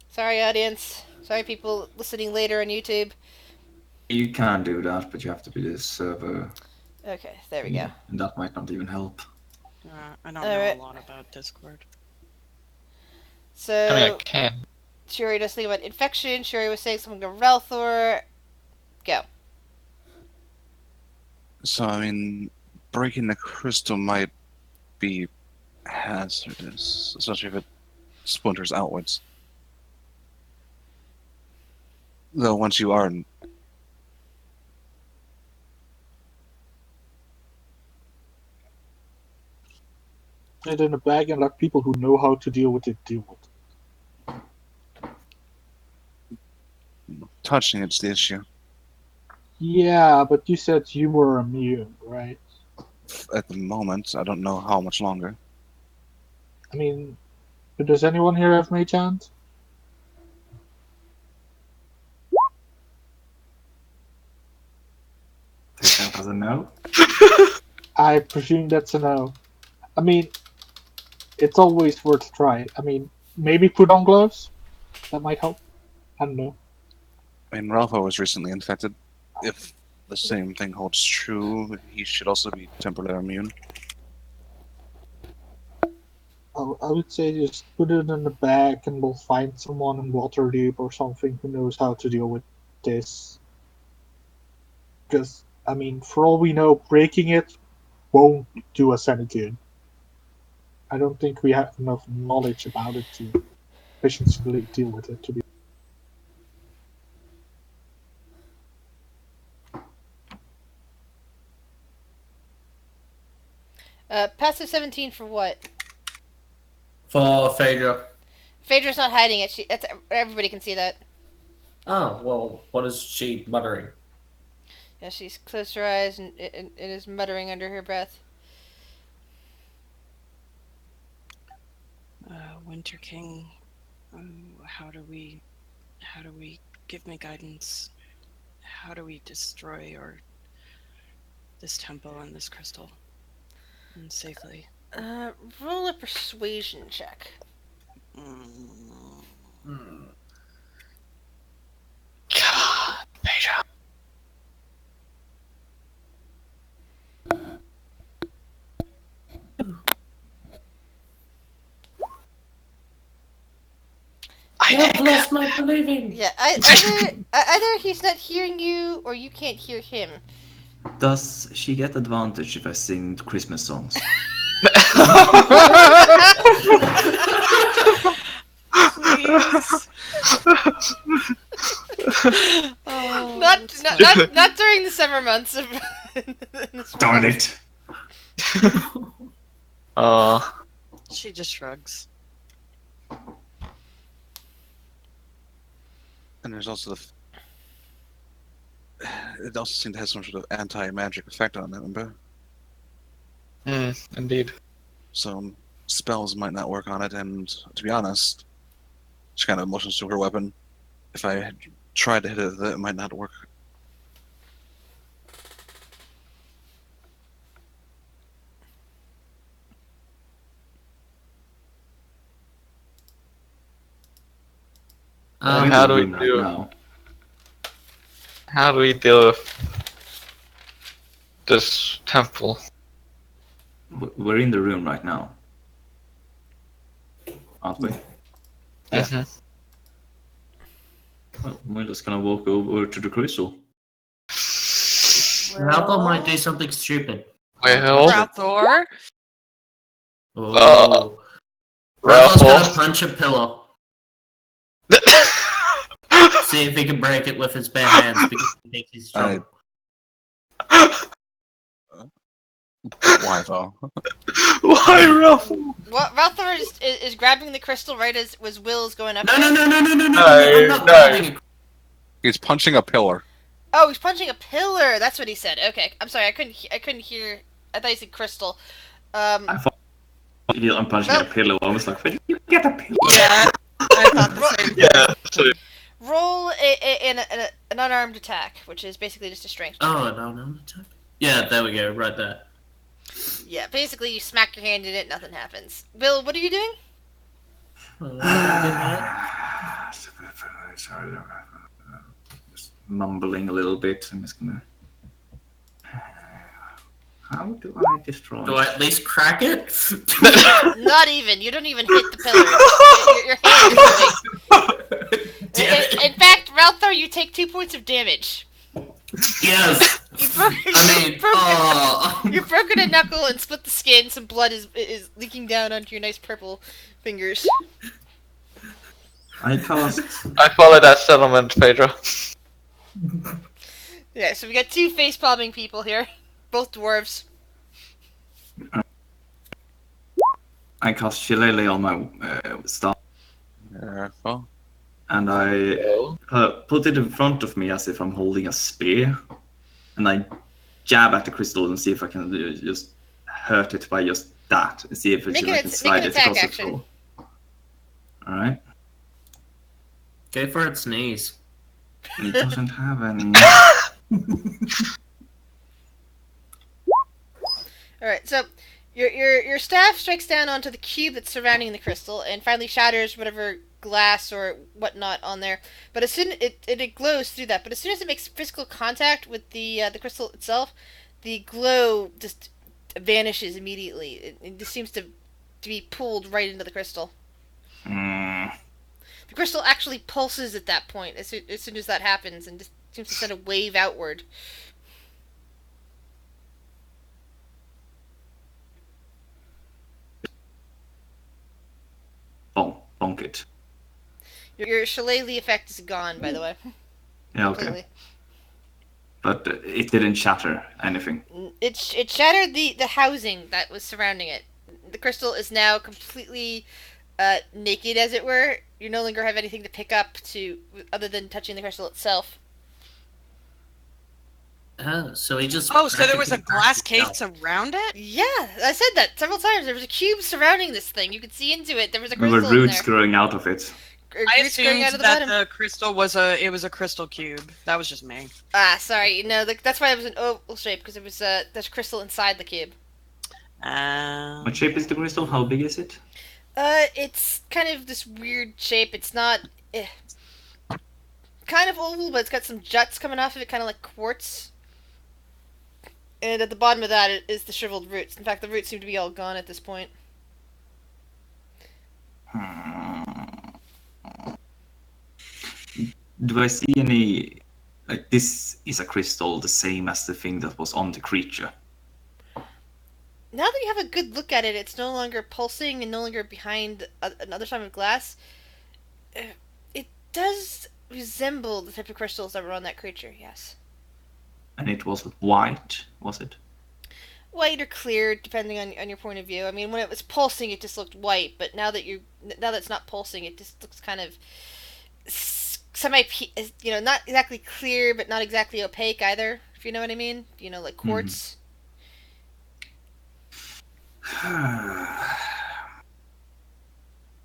Sorry, audience. Sorry, people listening later on YouTube. You can do that, but you have to be this server. Okay, there we go. And that might not even help. I don't All know right. a lot about Discord. So I mean, I can. Shuri does think about infection. Shuri was saying something to Relthor. Go. So, I mean, breaking the crystal might be hazardous, especially if it splinters outwards. Though once you are Put it in a bag and let people who know how to deal with it deal with it. touching it's the issue. Yeah, but you said you were immune, right? At the moment, I don't know how much longer. I mean, does anyone here have mage hand? Take that as a no. I presume that's a no. I mean, it's always worth a try. I mean, maybe put on gloves. That might help. I don't know. I mean, Ralpho was recently infected. If the same thing holds true, he should also be temporarily immune. I would say just put it in the bag and we'll find someone in Waterdeep or something who knows how to deal with this. Because, I mean, for all we know, breaking it won't do us any good. I don't think we have enough knowledge about it to efficiently deal with it, to be Passive 17 for what? For Phaedra. Phaedra's not hiding it. Everybody can see that. Oh, well, what is she muttering? Yeah, she's closed her eyes and is muttering under her breath. Winter King, how do we give me guidance? How do we destroy this temple and this crystal and safely? Roll a persuasion check. God, Peter. I've lost my believing. Yeah, either he's not hearing you or you can't hear him. Does she get advantage if I sing Christmas songs? Please. Not during the summer months. Darn it! She just shrugs. And there's also it also seems to have some sort of anti-magic effect on it, remember? Indeed. So spells might not work on it, and to be honest, she kind of motions to her weapon. If I had tried to hit it, it might not work. I'm in how the do we room right do? now. How do we deal with this temple? We're in the room right now, aren't we? Yeah. Mhm. Well, we're just gonna walk over to the crystal. Ralph might do something stupid. Well, Ralthor. Oh. Ralph's gonna Ralph. punch a pillow. See if he can break it with his bare hands because he thinks he's strong. Why though? Why, Ralph? What Ralthor is grabbing the crystal right as Will is going up. No, there? no, no, no, no, no, no, No, I'm not no. grabbing it. He's punching a pillar. Oh, he's punching a pillar. That's what he said. Okay, I'm sorry. I couldn't hear. I thought he said crystal. I thought I'm punching a pillow. I was like, where did you get a pillow? Yeah, I thought the same thing. Yeah. So, Roll an unarmed attack, which is basically just a strength. Oh, no, no, no. Yeah, there we go, right there. Yeah, basically you smack your hand in it, nothing happens. Will, what are you doing? Sorry, just mumbling a little bit. I'm just gonna. How do I destroy? Do I at least crack it? Not even. You don't even hit the pillar. Your hand is moving. Damn it. In fact, Ralthor, you take 2 points of damage. Yes. You've broken a knuckle and split the skin. Some blood is leaking down onto your nice purple fingers. I cast. I follow that settlement, Pedro. Yeah, so we got 2 face-palming people here. Both dwarves. I cast Shillelagh on my staff, Well, and I put it in front of me as if I'm holding a spear, and I jab at the crystal and see if I can just hurt it by just that, and see if I can slide it across the floor. All right. Go for its knees. It doesn't have any. Alright, so your staff strikes down onto the cube that's surrounding the crystal and finally shatters whatever glass or whatnot on there. But as soon it glows through that, but as soon as it makes physical contact with the crystal itself, the glow just vanishes immediately. It just seems to be pulled right into the crystal. The crystal actually pulses at that point as soon as that happens and just seems to send a wave outward. Bonk it. Your shillelagh effect is gone, by the way. Yeah, okay. Completely. But it didn't shatter anything. It shattered the housing that was surrounding it. The crystal is now completely naked, as it were. You no longer have anything to pick up other than touching the crystal itself. Oh, so he just. Oh, so there was a glass case around it? Yeah, I said that several times. There was a cube surrounding this thing. You could see into it. There was a There crystal were in roots there. growing out of it. I Roots growing assumed out of the that bottom. the crystal was a crystal cube. That was just me. Ah, sorry. No, that's why it was an oval shape, because it was there's crystal inside the cube. What shape is the crystal? How big is it? It's kind of this weird shape. It's not kind of oval, but it's got some juts coming off of it, kind of like quartz. And at the bottom of that is the shriveled roots. In fact, the roots seem to be all gone at this point. Do I see any... Like, this is a crystal the same as the thing that was on the creature? Now that you have a good look at it, it's no longer pulsing and no longer behind another side of glass. It does resemble the type of crystals that were on that creature, yes. And it was white, was it? White or clear, depending on your point of view. I mean, when it was pulsing, it just looked white. But now that it's not pulsing, it just looks kind of semi, not exactly clear, but not exactly opaque either. If you know what I mean, like quartz. I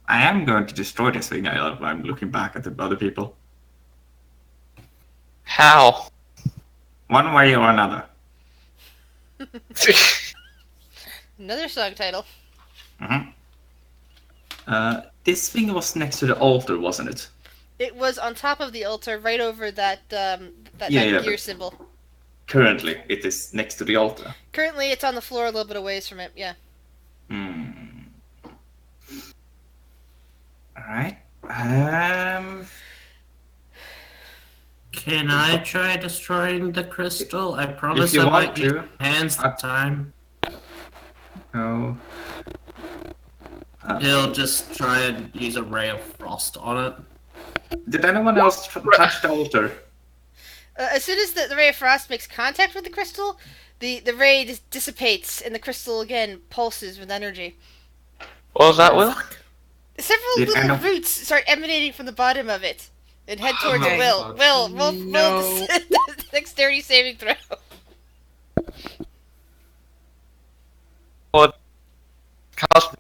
am going to destroy this thing. I'm looking back at the other people. How? One way or another. Another song title. This thing was next to the altar, wasn't it? It was on top of the altar, right over that gear symbol. Currently, it is next to the altar. Currently, it's on the floor a little bit away from it. Yeah. Alright. Can I try destroying the crystal? I promise If you I want might to. use hands this time. No. He'll just try and use a ray of frost on it. Did anyone else touch the altar? As soon as the ray of frost makes contact with the crystal, the ray just dissipates, and the crystal again pulses with energy. What was that, Will? Several little roots start emanating from the bottom of it and head towards Will. Will, roll the dexterity saving throw. What? Cast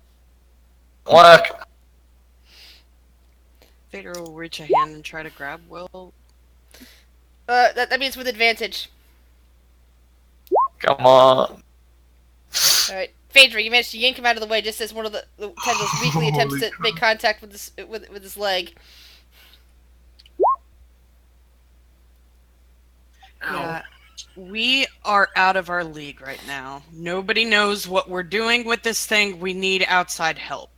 work. Vader will reach a hand and try to grab Will. That means with advantage. Come on. Alright. Phaedra, you managed to yank him out of the way just as one of the tendrils weakly attempts to make contact with his leg. Yeah, we are out of our league right now. Nobody knows what we're doing with this thing. We need outside help.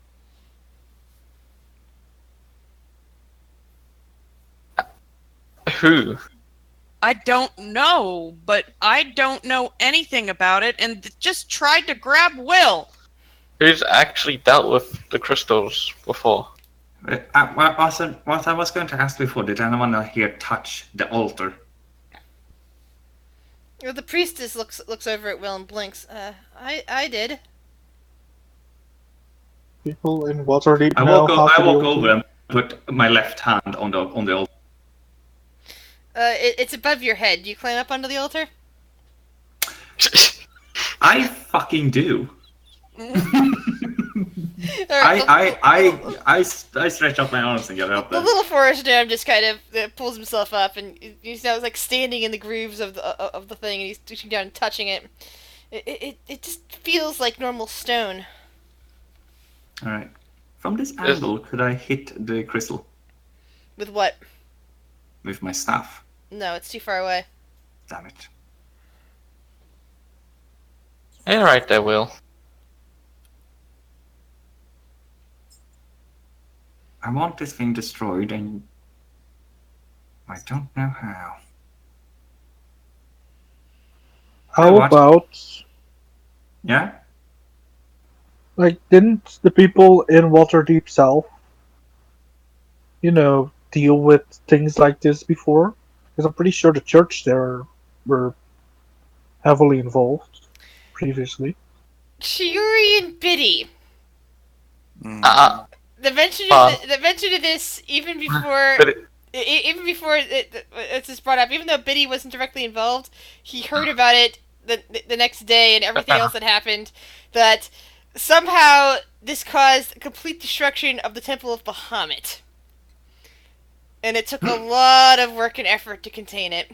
Who? I don't know, but I don't know anything about it and just tried to grab Will. Who's actually dealt with the crystals before? What I was going to ask before, did anyone here touch the altar? The priestess looks over at Will and blinks. I did. People in Waterdeep I know walk how to deal with over and put my left hand on the altar. It's above your head. Do you climb up onto the altar? I fucking do. I stretch up my arms and get up The there. little forest gnome just kind of pulls himself up, and he's now like standing in the grooves of the thing, and he's reaching down and touching it. It just feels like normal stone. All right. From this angle, could I hit the crystal With what? with my staff? No, it's too far away. Damn it. You're right there, Will. I want this thing destroyed, and I don't know how. How What? about, Yeah? like, didn't the people in Waterdeep South, deal with things like this before? Because I'm pretty sure the church there were heavily involved previously. Chiuri and Biddy. Uh, The mention of this even before it's just brought up. Even though Biddy wasn't directly involved, he heard about it the next day and everything else that happened. That somehow this caused complete destruction of the Temple of Bahamut, and it took a lot of work and effort to contain it.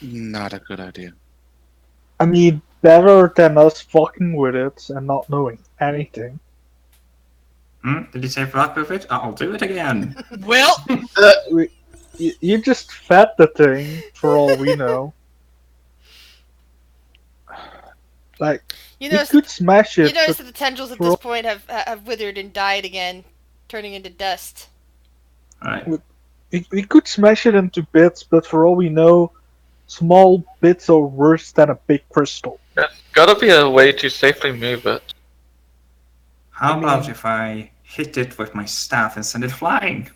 Not a good idea. I mean, better than us fucking with it and not knowing anything. Did you say fuck with it? I'll do it again. Will? You just fed the thing, for all we know. Like, You you notice, could smash it. you notice but that the tendrils at for this all- point have withered and died again, turning into dust. Alright. we could smash it into bits, but for all we know, small bits are worse than a big crystal. there's gotta be a way to safely move it. How about if I hit it with my staff and send it flying?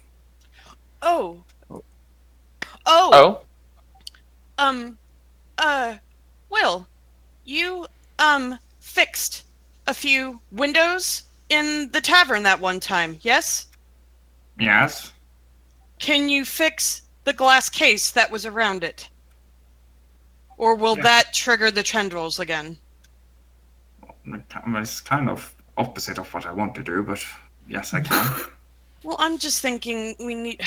Oh. Oh? Will, you, fixed a few windows in the tavern that one time, yes? Yes. Can you fix the glass case that was around it? Or will Yeah. that trigger the tendrils again? It's kind of opposite of what I want to do, but yes, I can. Well, I'm just thinking we need...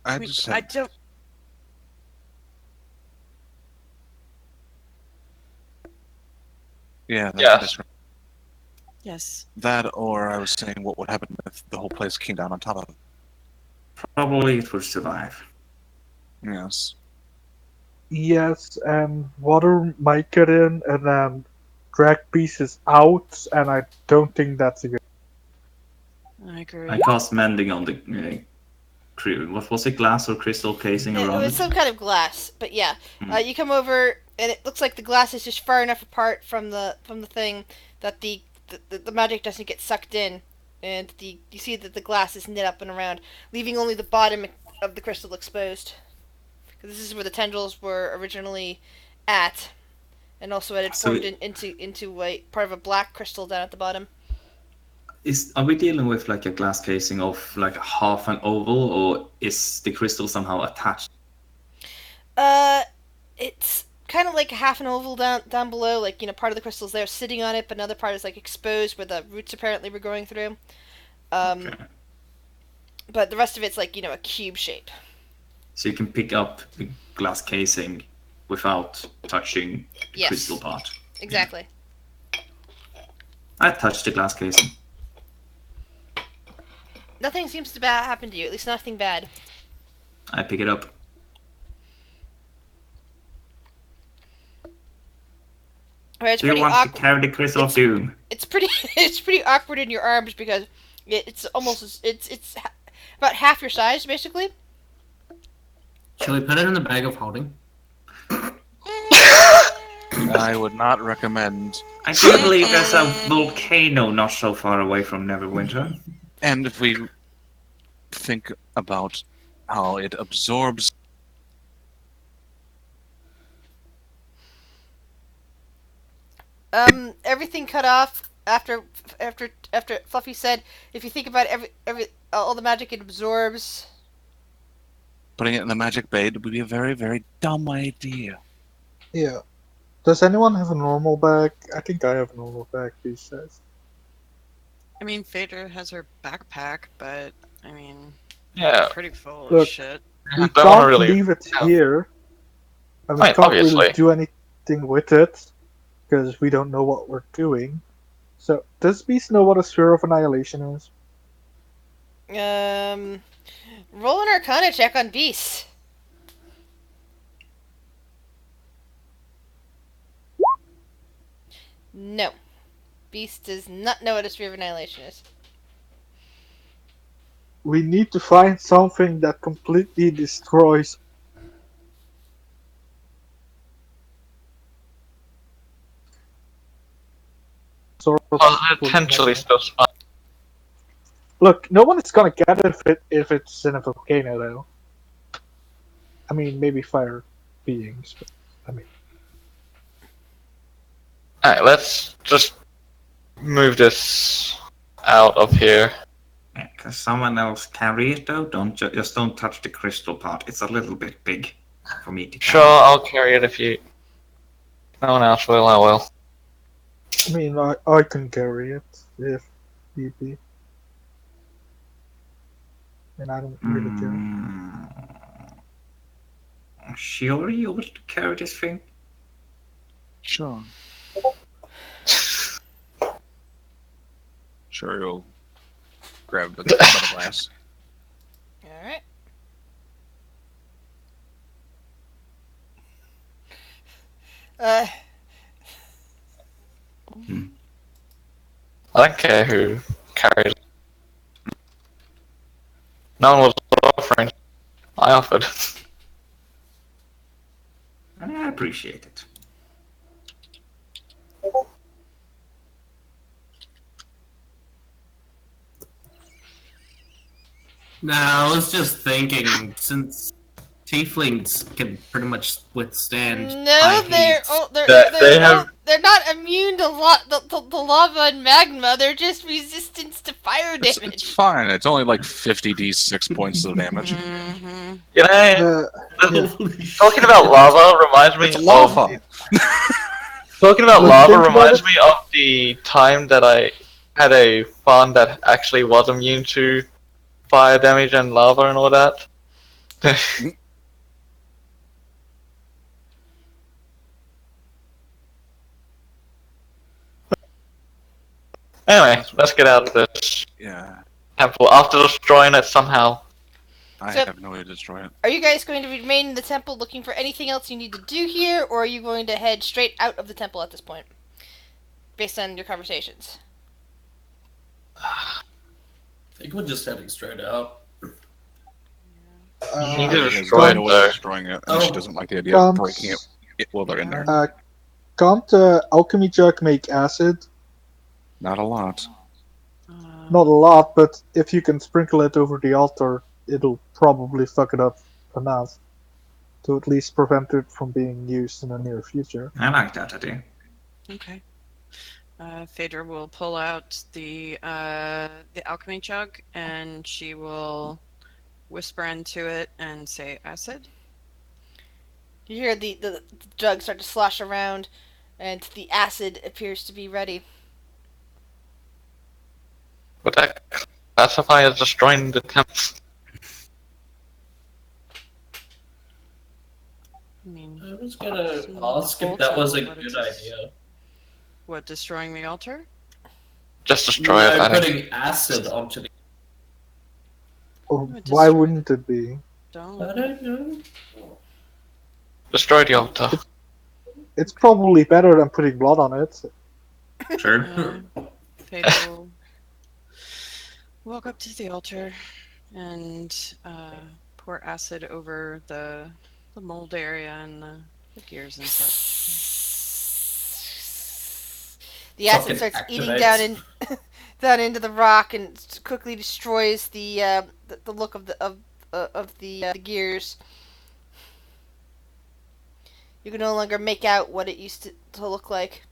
I we- just I had, don't... yeah, that, Yes. that's right. Yes. That, or I was saying, what would happen if the whole place came down on top of it? Probably it will survive. Yes. Yes, and water might get in and then drag pieces out, and I don't think that's a good. I agree. I cast mending on the what was it, glass or crystal casing It around was it? some kind of glass, but yeah. Hmm. You come over, and it looks like the glass is just far enough apart from the thing that the magic doesn't get sucked in, and you see that the glass is knit up and around, leaving only the bottom of the crystal exposed. Because this is where the tendrils were originally at, and also it had So formed into a part of a black crystal down at the bottom. Are we dealing with like a glass casing of like half an oval, or is the crystal somehow attached? It's kind of like half an oval down below, like part of the crystal's there sitting on it, but another part is like exposed where the roots apparently were growing through. Okay. But the rest of it's like a cube shape. So you can pick up the glass casing without touching the Yes. crystal part. Exactly. I touched the glass casing. Nothing seems to happen to you. At least nothing bad. I pick it up. Right, it's Do you pretty want awkward. to carry the crystal of doom? It's pretty. It's pretty awkward in your arms because it's almost it's about half your size basically. Shall we put it in the bag of holding? I would not recommend. I do believe there's a volcano not so far away from Neverwinter. And if we think about how it absorbs, Everything cut off after Fluffy said, if you think about every all the magic it absorbs. putting it in the magic bay would be a very, very dumb idea. Yeah. Does anyone have a normal bag? I think I have a normal bag these days. I mean, Phaedra has her backpack, but, I mean, Yeah. pretty full of Look, shit. We Don't wanna can't really leave it have- here, and we Right, can't really obviously. do anything with it because we don't know what we're doing. So, does Beast know what a sphere of annihilation is? Roll an Arcana check on Beast. No. Beast does not know what a sphere of annihilation is. We need to find something that completely destroys. Potentially still fine. Look, no one is gonna get it if it's in a volcano, though. I mean, maybe fire beings, but I mean, Alright, let's just move this out of here. Can someone else carry it though? Just don't touch the crystal part. It's a little bit big for me to carry. Sure, I'll carry it if you. No one else will, I will. I mean, I can carry it if need be, and I don't really care. Sure, you will carry this thing? Sure. Sure, you'll grab the glass. Alright. I don't care who carries it. No one was offering. I offered. I appreciate it. Now, I was just thinking, since tieflings can pretty much withstand No, high they're heat. oh, they're That they're they oh, have- they're not immune to the lava and magma. They're just resistant to fire It's damage. fine. It's only like 50d6 points of damage. Mm-hmm. You know, Yeah. talking about lava reminds me It's of lava. talking about Look, lava think about reminds it. me of the time that I had a fawn that actually was immune to fire damage and lava and all that. Anyway, let's get out of this Yeah, temple after destroying it somehow. I So- have no way to destroy it. Are you guys going to remain in the temple looking for anything else you need to do here, or are you going to head straight out of the temple at this point, based on your conversations? I think we're just heading straight out. He She just has destroyed no it, way of though. destroying it, and she Oh. doesn't like the idea of Can't, breaking it while they're in there. can't alchemy jug make acid? Not a lot. Not a lot, but if you can sprinkle it over the altar, it'll probably fuck it up enough to at least prevent it from being used in the near future. I like that idea. Okay. Phaedra will pull out the alchemy jug, and she will whisper into it and say acid. You hear the jug start to slosh around, and the acid appears to be ready. Would that classify as destroying the temple? I mean, I was gonna Some ask if that was a altar, good but it's- idea. what, destroying the altar? Just destroy it. No, I think. putting acid onto the. Or Would why destroy- wouldn't it be? Don't. I don't know. Destroy the altar. It's probably better than putting blood on it. Sure. Phaedra will walk up to the altar and pour acid over the mold area and the gears and such. The acid Fucking starts eating activates. down into the rock and quickly destroys the look of the gears. You can no longer make out what it used to look like.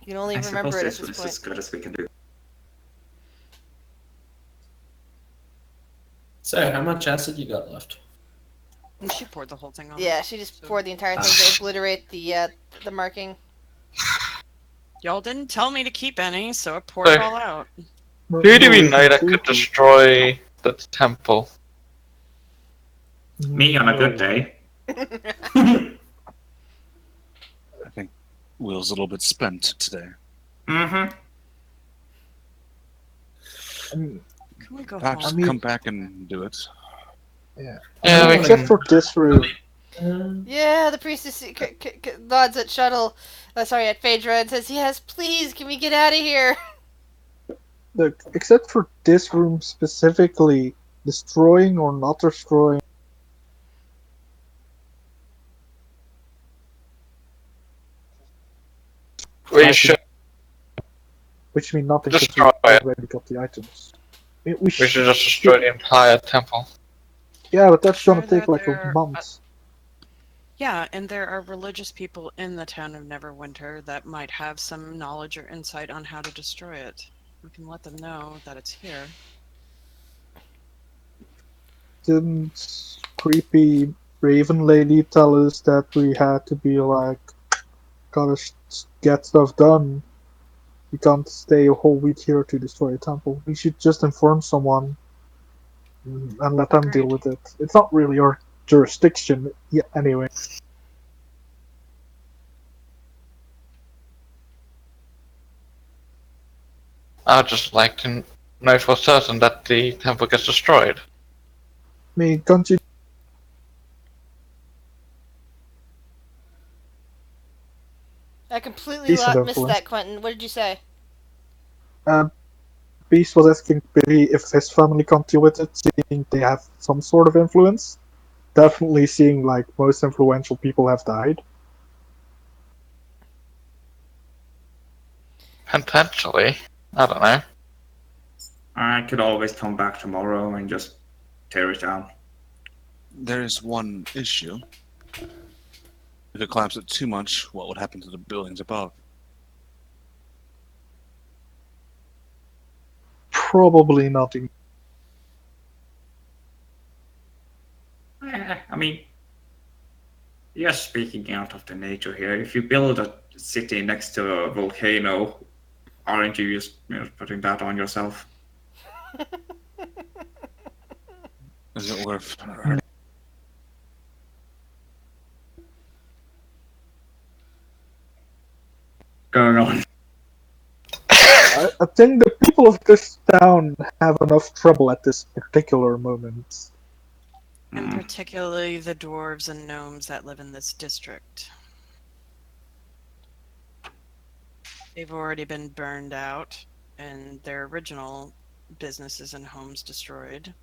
You can only I remember suppose it at this this was point. as good as we can do. So, how much acid you got left? And she poured the whole thing on. Yeah, she just poured the entire thing to obliterate the marking. Y'all didn't tell me to keep any, so I poured it all out. Who do we know that could destroy the temple? Me on a good day. I think Will's a little bit spent today. Mm-hmm. Can we go Perhaps home? come back and do it. Yeah, we Except can. for this room. Yeah, the priestess nods at at Phaedra and says, "Yes, please, can we get out of here?" Look, except for this room specifically, destroying or not destroying. We should. Which means nothing because we Destroy it. already got the items. We We should just destroy the entire temple. Yeah, but that's Sure gonna take that like a there- month. Yeah, and there are religious people in the town of Neverwinter that might have some knowledge or insight on how to destroy it. We can let them know that it's here. Didn't creepy Raven lady tell us that we had to be like, gotta get stuff done? We can't stay a whole week here to destroy a temple. We should just inform someone and let them deal Agreed. with it. It's not really our jurisdiction yet, anyway. I'd just like to know for certain that the temple gets destroyed. I mean, can't you? I completely Decent missed influence. that, Quentin. What did you say? Beast was asking Billy if his family can't deal with it, seeing they have some sort of influence. Definitely seeing like most influential people have died. Potentially. I don't know. I could always come back tomorrow and just tear it down. There's one issue. If it collapses too much, what would happen to the buildings above? Probably nothing. I mean, just speaking out of the nature here, if you build a city next to a volcano, aren't you just putting that on yourself? Is it worth? Going on. I think the people of this town have enough trouble at this particular moment. And particularly the dwarves and gnomes that live in this district. They've already been burned out, and their original businesses and homes destroyed.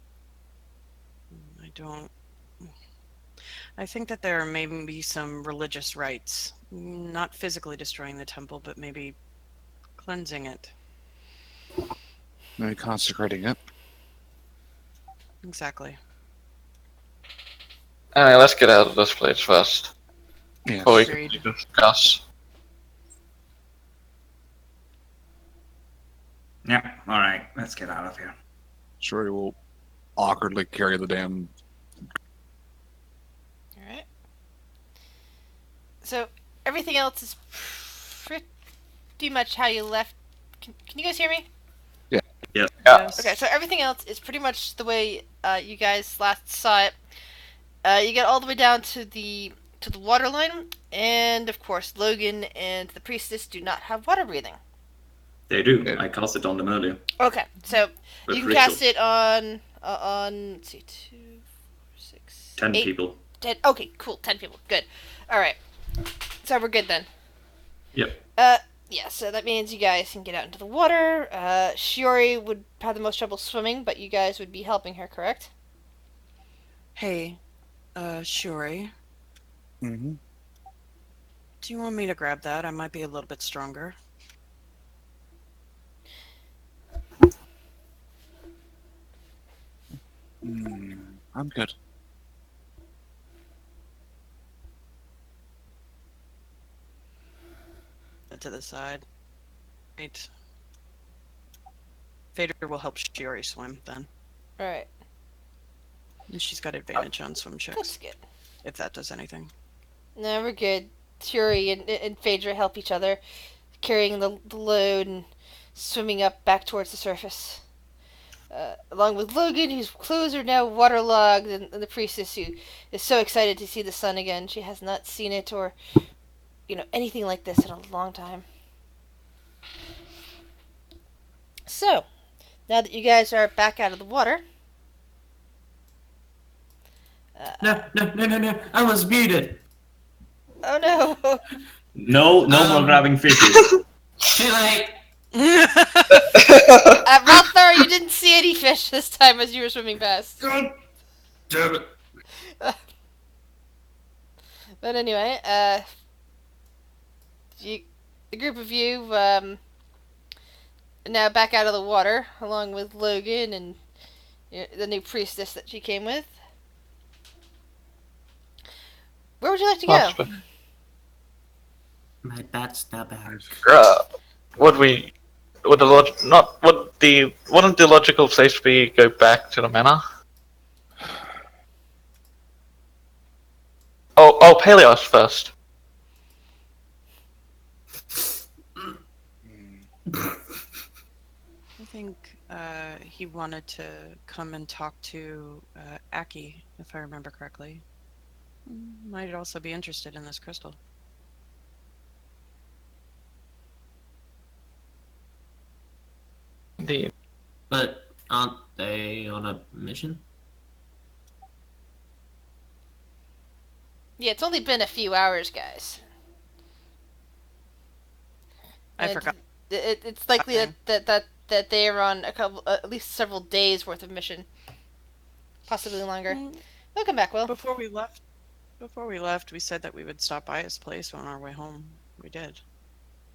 I think that there may be some religious rites, not physically destroying the temple, but maybe cleansing it. Maybe consecrating it. Exactly. Anyway, let's get out of this place first. Yeah. Before we Agreed. can discuss. Yeah, alright, let's get out of here. Sure, will awkwardly carry the damn. Alright. So, everything else is pretty much how you left. Can you guys hear me? Yeah. Yes. Okay, so everything else is pretty much the way you guys last saw it. You get all the way down to the water line, and of course, Logan and the priestess do not have water breathing. They do. Yeah. I cast it on them earlier. Okay, so With you can ritual. cast it on let's see, 2, 4, 6, 10 8, people. 10. Okay, cool, 10 people. Good. All right, so we're good then. Yep. Yeah, so that means you guys can get out into the water. Shiori would have the most trouble swimming, but you guys would be helping her, correct? Hey, Shuri, Mm-hmm. do you want me to grab that? I might be a little bit stronger. I'm good. To the side. Right. Vader will help Shiori swim then. All right, And she's got advantage on swim that's checks, good. if that does anything. No, we're good. Shiori and Phaedra help each other, carrying the load and swimming up back towards the surface. Along with Logan, whose clothes are now waterlogged, and the priestess, who is so excited to see the sun again. She has not seen it or, anything like this in a long time. So, now that you guys are back out of the water... No, I was muted. Oh no! No more grabbing fishes. Too late. Rothar, you didn't see any fish this time as you were swimming past. God damn it. But anyway, the group of you, now back out of the water, along with Logan and the new priestess that she came with. Where would you like to go? My bat's now back. Wouldn't the logical place be go back to the manor? Oh, Peleos first. I think he wanted to come and talk to Aki, if I remember correctly. Might also be interested in this crystal. Indeed. But aren't they on a mission? Yeah, it's only been a few hours, guys. I And forgot. It's likely that they are on at least several days worth of mission, possibly longer. They'll come back, Will. Before we left, we said that we would stop by his place on our way home. We did.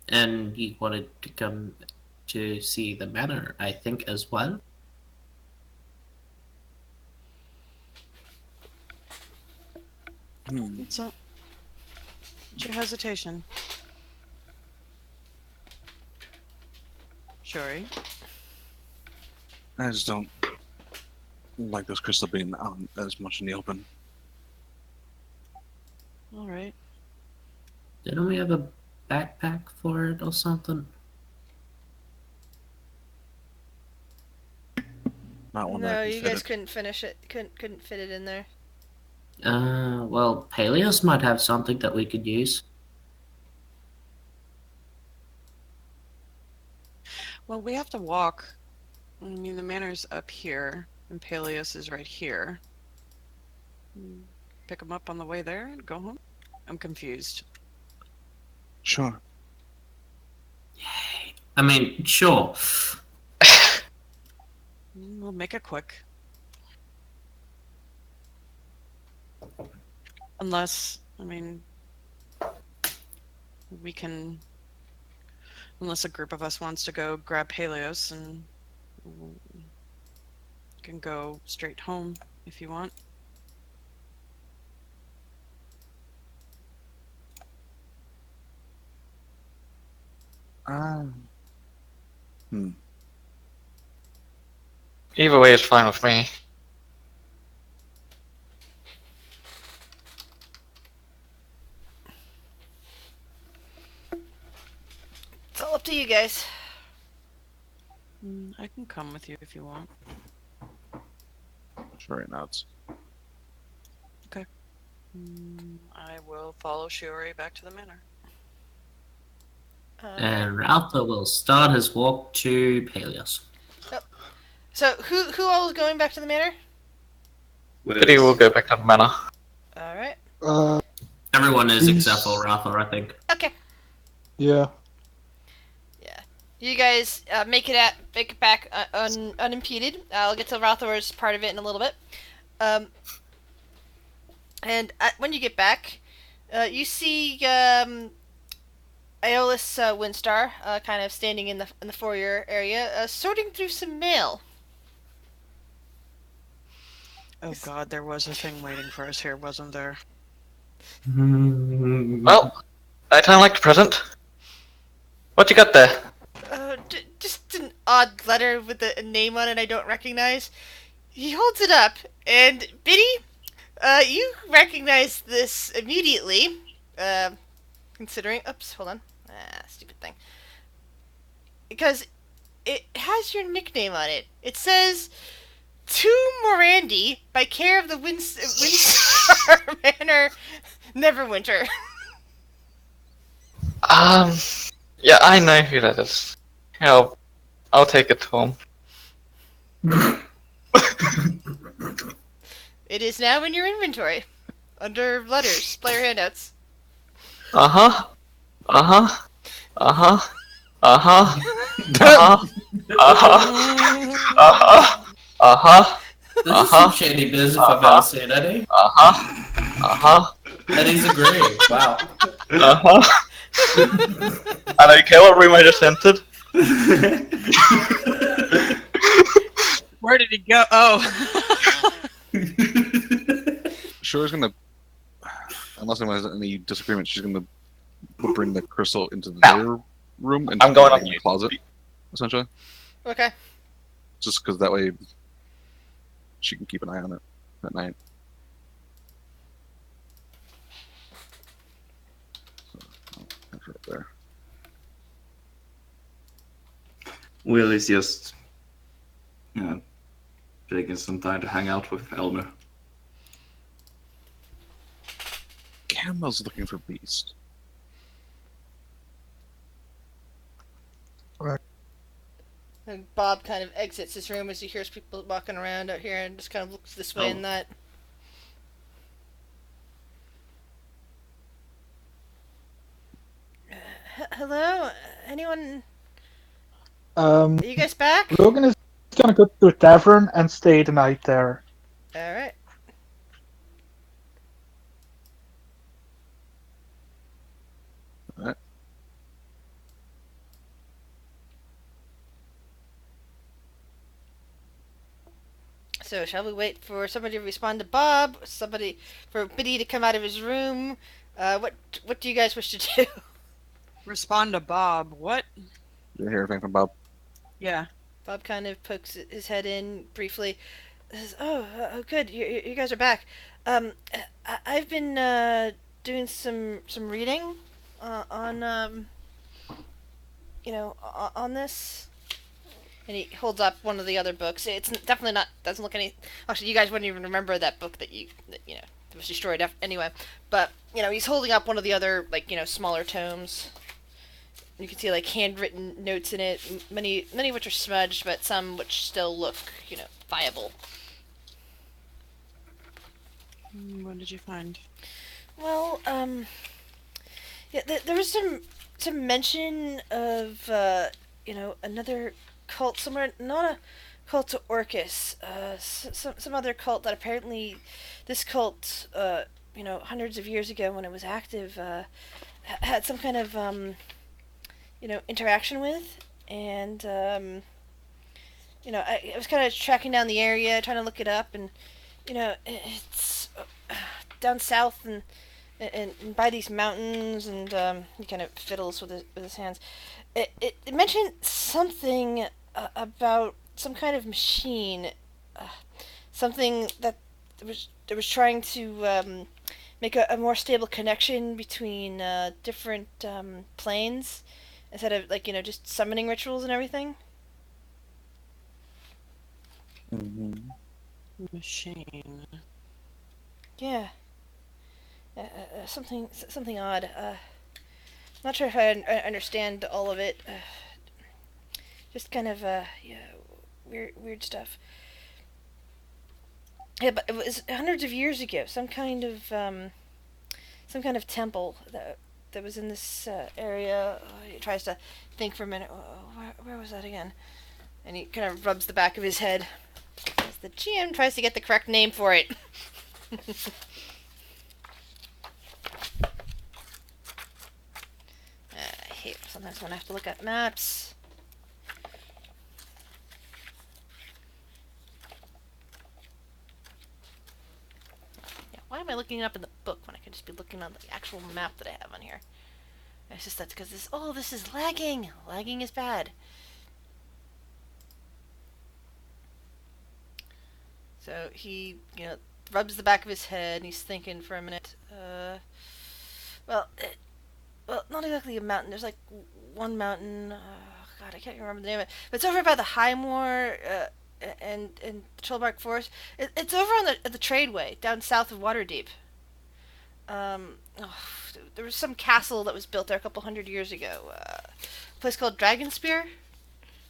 And he wanted to come to see the manor, I think, as well. What's up? What's your hesitation? Shuri? I just don't like this crystal being out as much in the open. Alright. Didn't we have a backpack for it or something? Not one that No, I can you fit guys it. couldn't finish it. Couldn't fit it in there. Well, Peleus might have something that we could use. Well, we have to walk. I mean, the manor's up here, and Peleus is right here. Pick him up on the way there and go home? I'm confused. Sure. I mean, sure. We'll make it quick. Unless, I mean, we can... Unless a group of us wants to go grab Peleus, and we can go straight home if you want. Either way is fine with me. It's all up to you guys. I can come with you if you want. Sure, right now it's I will follow Shiori back to the manor. And Ralpha will start his walk to Peleus. So who all is going back to the manor? Biddy will go back to the manor. All right. Everyone is Please. except for Ralpha, I think. Okay. Yeah. You guys make it back unimpeded. I'll get to Ralthor's part of it in a little bit. And when you get back, you see Aeolus Windstar kind of standing in the foyer area, sorting through some mail. Oh god, there was a thing waiting for us here, wasn't there? Well, I kind of like the present. What you got there? Just an odd letter with a name on it I don't recognize. He holds it up, and Biddy, you recognize this immediately. Considering, oops, hold on, stupid thing. Because it has your nickname on it. It says, "To Morandi, by care of the Windstar Manor, Neverwinter." Yeah, I know who that is. I'll take it to him. It is now in your inventory, under letters, player handouts. Uh-huh. Uh-huh. Uh-huh. Uh-huh. Uh-huh. Uh-huh. Uh-huh. Uh-huh. This is some shady business if I've ever seen any. Uh-huh. Uh-huh. Eddie's agreeing. Wow. Uh-huh. I don't care what room I just entered. Where did he go? Oh. Shuri's gonna, unless anyone has any disagreement, she's gonna bring the crystal into their room and I'm going in on the mute. closet, essentially. Okay. Just because that way she can keep an eye on it at night. So, that's right there. Will is just, taking some time to hang out with Elmer. Campbell's looking for Beast. And Bob kind of exits his room as he hears people walking around out here and just kind of looks this way and that. Hello? Anyone? Are you guys back? Logan is gonna go to a tavern and stay the night there. Alright. Alright. So shall we wait for somebody to respond to Bob? Somebody for Biddy to come out of his room? What do you guys wish to do? Respond to Bob. What? You hear anything from Bob? Yeah. Bob kind of pokes his head in briefly. Says, "Oh, good. You guys are back. I've been doing some reading on on this." And he holds up one of the other books. It's definitely not. Doesn't look any. Actually, you guys wouldn't even remember that book that was destroyed anyway. But he's holding up one of the other smaller tomes. You can see handwritten notes in it. Many of which are smudged, but some which still look viable. What did you find? Well, yeah, there was some mention of another cult somewhere, not a cult to Orcus, some other cult that apparently this cult, hundreds of years ago when it was active, had some kind of interaction with, and I was kind of tracking down the area, trying to look it up, and it's down south and by these mountains, and he kind of fiddles with his hands. It mentioned something about some kind of machine, something that was trying to make a more stable connection between different planes instead of just summoning rituals and everything. Mm-hmm. Machine. Yeah. Something odd. Not sure if I understand all of it. Just kind of weird stuff. Yeah, but it was hundreds of years ago. Some kind of temple that was in this area. He tries to think for a minute. Where was that again? And he kind of rubs the back of his head as the GM tries to get the correct name for it. I hate sometimes when I have to look at maps. Yeah, why am I looking it up in the book when I could just be looking on the actual map that I have on here? It's just that's because this is lagging. Lagging is bad. So he, rubs the back of his head and he's thinking for a minute. Well, not exactly a mountain. There's one mountain. God, I can't remember the name of it. But it's over by the Highmoor and the Trollbark Forest. It's over on the Tradeway down south of Waterdeep. There was some castle that was built there a couple hundred years ago. A place called Dragonspear,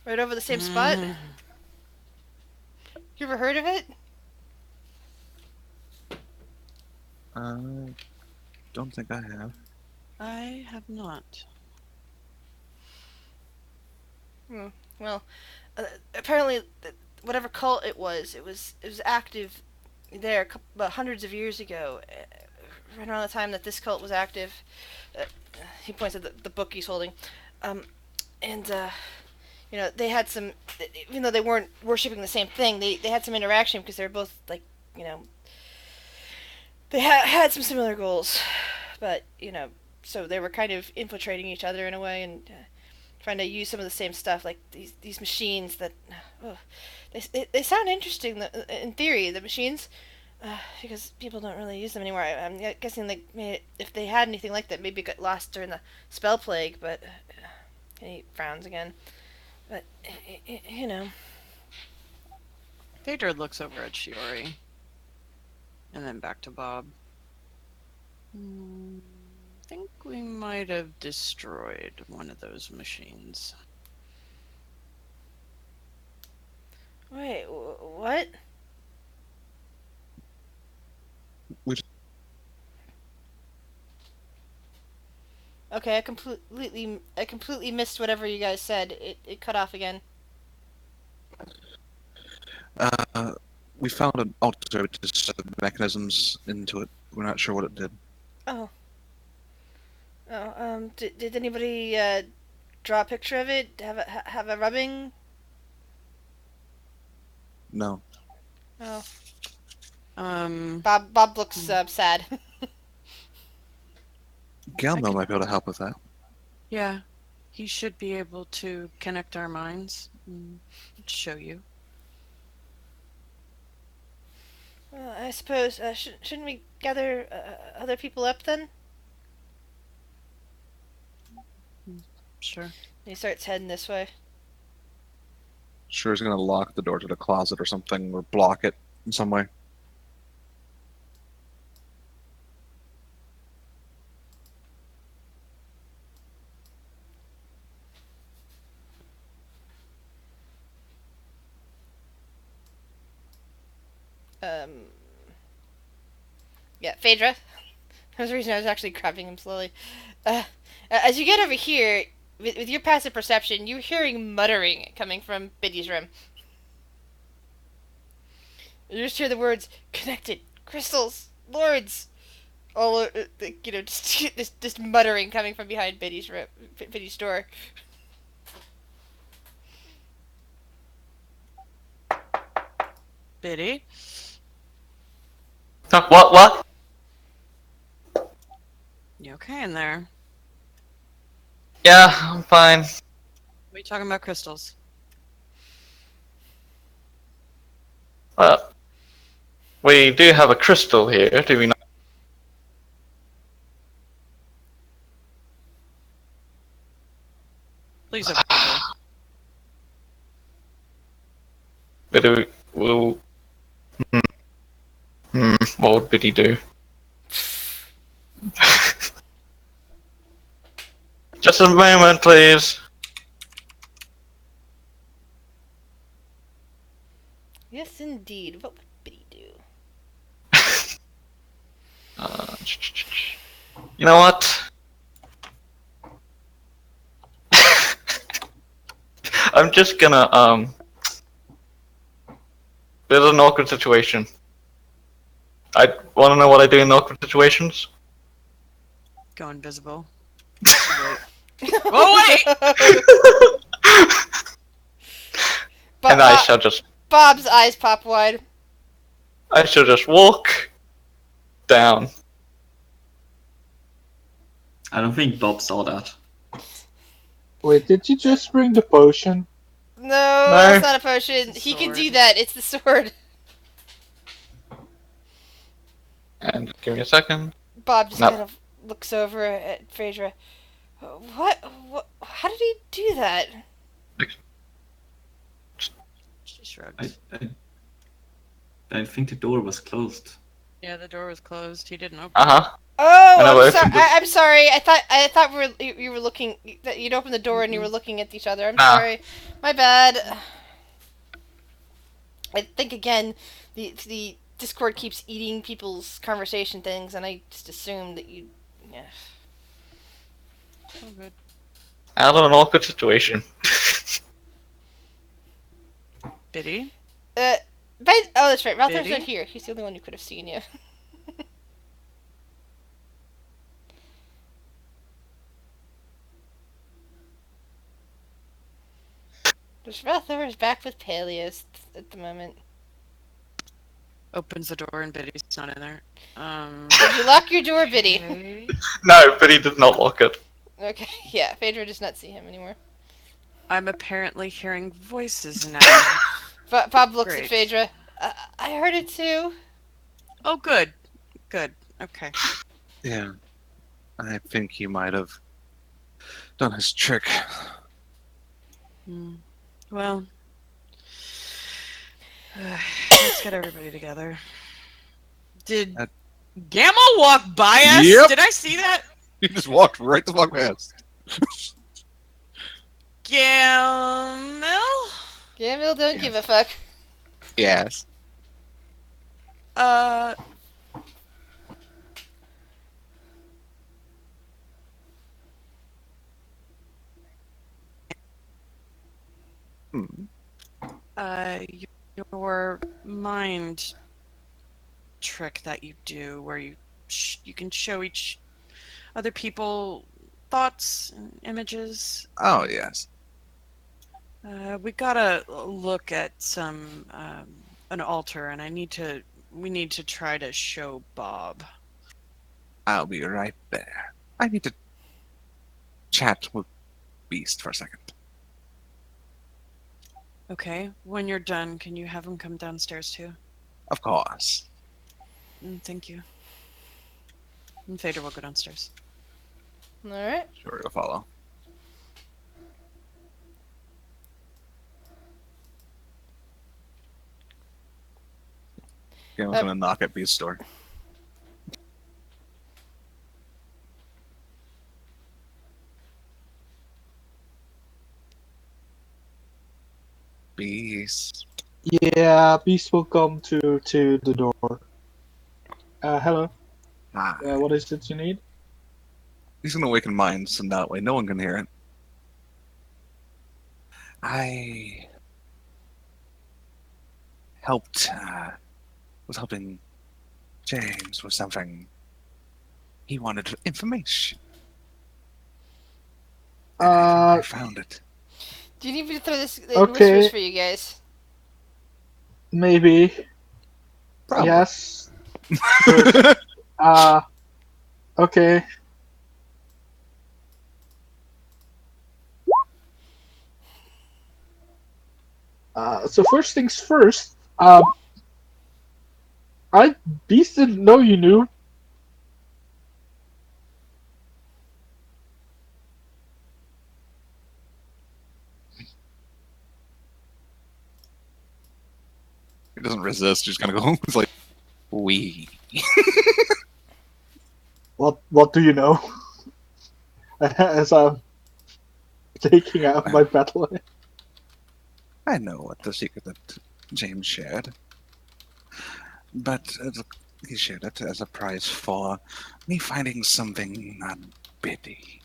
right over the same spot. You ever heard of it? Don't think I have. I have not. Well, apparently, whatever cult it was active there about hundreds of years ago, right around the time that this cult was active. He points at the book he's holding, and they had some, even though they weren't worshiping the same thing, they had some interaction because they were both they had some similar goals, but so they were kind of infiltrating each other in a way and trying to use some of the same stuff, like these machines that they sound interesting in theory, the machines, because people don't really use them anymore. I'm guessing if they had anything like that, maybe it got lost during the spell plague. But he frowns again. But Phaedra looks over at Shiori. And then back to Bob. I think we might have destroyed one of those machines. Wait, what? Which Okay, I completely missed whatever you guys said. It cut off again. we found an altar with just mechanisms into it. We're not sure what it did. Oh. Oh, did anybody draw a picture of it? Have a rubbing? No. Oh. Bob looks sad. Galmo might be able to help with that. Yeah, he should be able to connect our minds and show you. Well, I suppose shouldn't we gather other people up then? Sure. He starts heading this way. Sure, he's gonna lock the door to the closet or something, or block it in some way. Yeah, Phaedra. That's the reason I was actually grabbing him slowly. As you get over here, with your passive perception, you're hearing muttering coming from Biddy's room. You just hear the words "connected, crystals, lords," all just muttering coming from behind Biddy's room, Biddy's door. Biddy? What? You okay in there? Yeah, I'm fine. What are you talking about crystals? Well, we do have a crystal here, do we not? Please open the door. Biddy will. What would Biddy do? Just a moment, please. Yes, indeed. What would Biddy do? You know what? I'm just gonna There's an awkward situation. I want to know what I do in awkward situations. Go invisible. Oh wait! And I shall just. Bob's eyes pop wide. I shall just walk down. I don't think Bob saw that. Wait, did you just bring the potion? No, that's not a potion. It's a He can sword. do that. It's the sword. And give me a second. Bob just No. kind of looks over at Phaedra. What? How did he do that? She shrugged. I think the door was closed. Yeah, the door was closed. He didn't open Uh-huh. Oh, I know, I'm if sorry. you just- I'm sorry. I thought you were looking. That you'd opened the door and you were looking at each other. I'm Nah. sorry. My bad. I think again, the Discord keeps eating people's conversation things, and I just assumed that you. Yeah. it. Oh, good. Out of an awkward situation. Biddy? Oh, that's right. Ralph's Biddy? not here. He's the only one who could have seen you. Just Ralthor is back with Peleus at the moment. Opens the door and Biddy's not in there. Did you lock your door, Biddy? Okay. No, but he did not lock it. Okay, yeah. Phaedra does not see him anymore. I'm apparently hearing voices now. Bob looks at Great. Phaedra. I heard it too. Oh, good. Good. Okay. Yeah. I think he might have done his trick. Well, let's get everybody together. Did Gamma walk by us? Yep. Did I see that? He just walked right the fuck past. Gamil? Gamil don't give a fuck. Yes. Your mind trick that you do, where you can show each other people thoughts and images. Oh, yes. We gotta look at some an altar, and we need to try to show Bob. I'll be right there. I need to chat with Beast for a second. Okay, when you're done, can you have him come downstairs too? Of course. Thank you. And Fader will go downstairs. All right. Sure, you'll follow. Galen's gonna knock at Beast's door. Beast. Yeah, Beast will come to the door. Hello. Hi. What is it you need? He's gonna awaken mine, so that way no one can hear it. I was helping James with something. He wanted information. And I found it. Do you need me to throw this in Okay. whispers for you guys? Maybe. Probably. Yes. Good. Okay. So first things first, Beast didn't know you knew. He doesn't resist. He's gonna go. It's like, we. What do you know? As I'm taking out my battle. I know what the secret that James shared, but he shared it as a prize for me finding something unbiddy.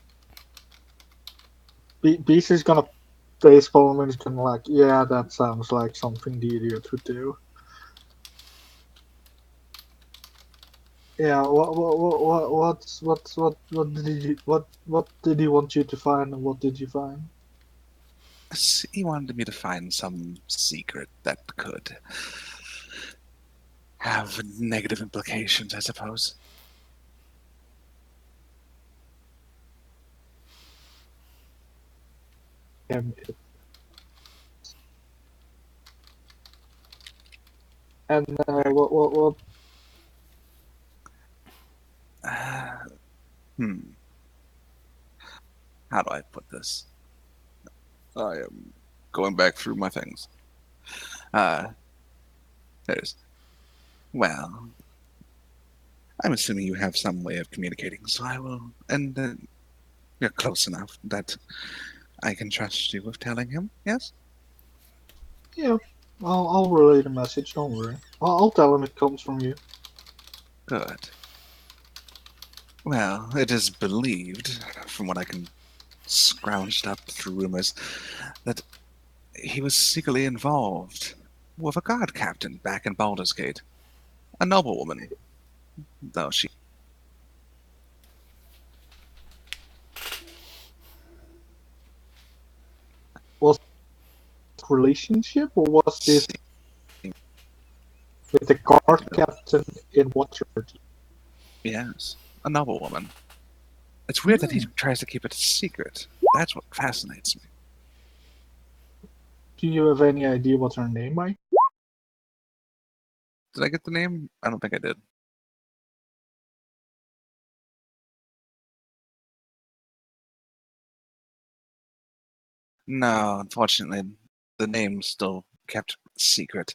Beast is gonna face palm and he's gonna like, yeah, that sounds like something the idiot would do. Yeah, what did he want you to find, and what did you find? He wanted me to find some secret that could have negative implications, I suppose. And what? How do I put this? I am going back through my things. Well, I'm assuming you have some way of communicating, so I will, and you're close enough that I can trust you with telling him, yes? Yeah, I'll relay the message. Don't worry. I'll tell him it comes from you. Good. Well, it is believed, from what I can scrounged up through rumors, that he was secretly involved with a guard captain back in Baldur's Gate. A noblewoman, though she... Was it a relationship, or was this with the guard captain in Waterford? Yes, a noblewoman. It's weird that he tries to keep it a secret. That's what fascinates me. Do you have any idea what her name might? Did I get the name? I don't think I did. No, unfortunately, the name's still kept secret.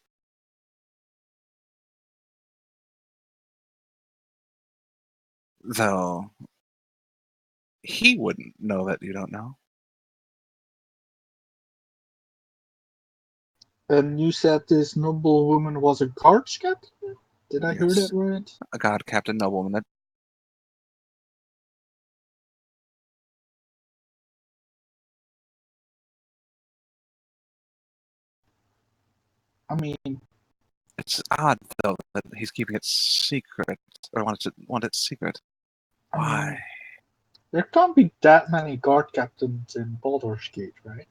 Though, he wouldn't know that you don't know. And you said this noblewoman was a guard captain? Did I hear Yes. that right? A guard captain noblewoman. That I mean, it's odd though that he's keeping it secret, or want it secret. Why? There can't be that many guard captains in Baldur's Gate, right?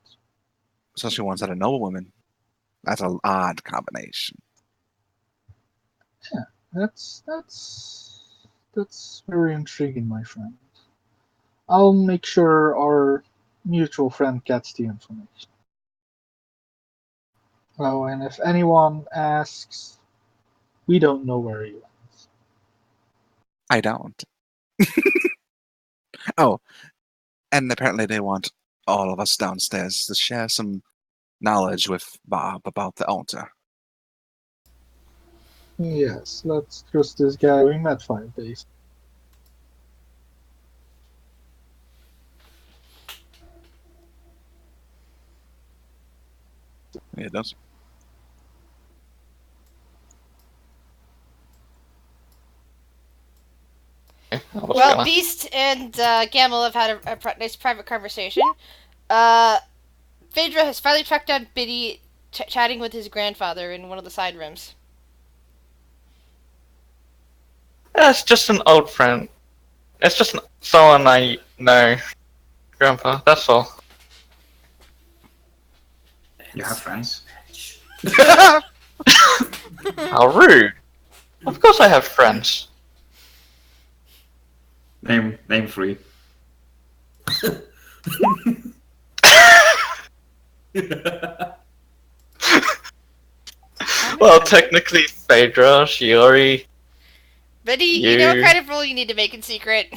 Especially ones that are noblewomen. That's an odd combination. Yeah, that's very intriguing, my friend. I'll make sure our mutual friend gets the information. Oh, and if anyone asks, we don't know where he went. I don't. Oh, and apparently they want all of us downstairs to share some knowledge with Bob about the altar. Yes, let's trust this guy we met 5 days. Yeah, don't. Well, Beast and Gamel have had a nice private conversation. Uh, Phaedra has finally tracked down Biddy chatting with his grandfather in one of the side rooms. It's just an old friend. It's just someone I know, Grandpa. That's all. You have friends? How rude. Of course I have friends. Name 3. Well, technically, Phaedra, Shiori, Biddy, you know what kind of rule you need to make in secret.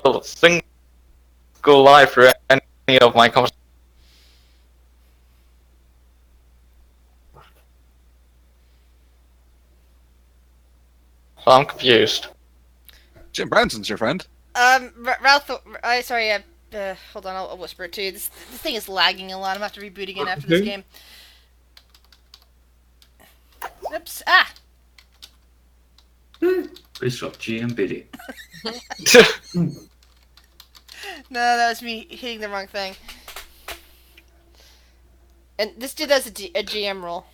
the single life for any of my conversations. So I'm confused. Jim Branson's your friend. Ralph, sorry, hold on, I'll whisper it to you. This thing is lagging a lot. I'm gonna have to reboot again after this game. Oops, Please stop GM Biddy. No, that was me hitting the wrong thing. And this dude has a GM role.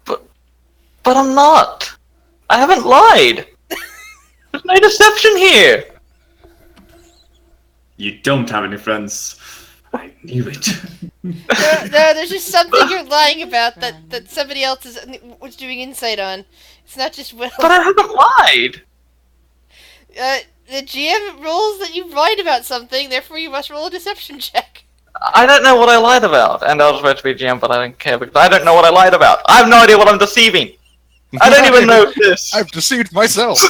But I'm not. I haven't lied. There's no deception here. You don't have any friends. I knew it. No, there's just something you're lying about that somebody else was doing insight on. It's not just Will. But I haven't lied. The GM rules that you lied about something, therefore you must roll a deception check. I don't know what I lied about, and I was about to be GM, but I don't care because I don't know what I lied about. I have no idea what I'm deceiving. I don't even know this. I've deceived myself.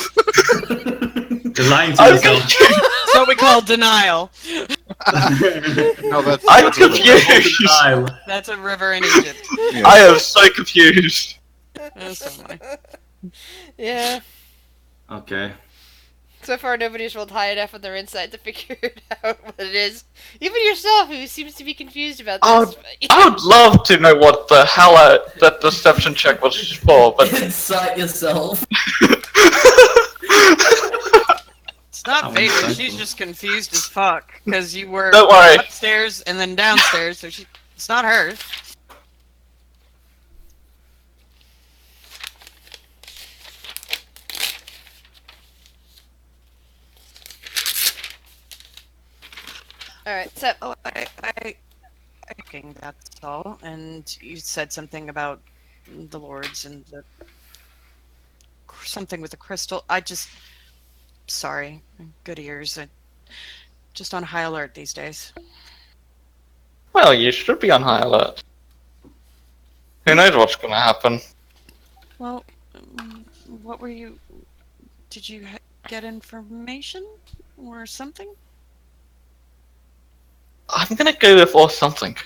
You're lying to yourself. That's what we call denial. No, I'm confused. That's a river in Egypt. Yeah. I am so confused. That's so funny. Yeah. Okay. So far, nobody's rolled high enough on their insight to figure out what it is. Even yourself, who seems to be confused about this. I would love to know what the hell that deception check was for, but Incite yourself. It's not Phaedra, she's just confused as fuck. Because you were Don't worry. upstairs and then downstairs, so it's not her. Alright, so. Oh, I thinking that's all. And you said something about the lords and something with the crystal. Sorry, good ears. Just on high alert these days. well, you should be on high alert. Who knows what's going to happen? Well, what were you? Did you get information or something? I'm going to go with or something.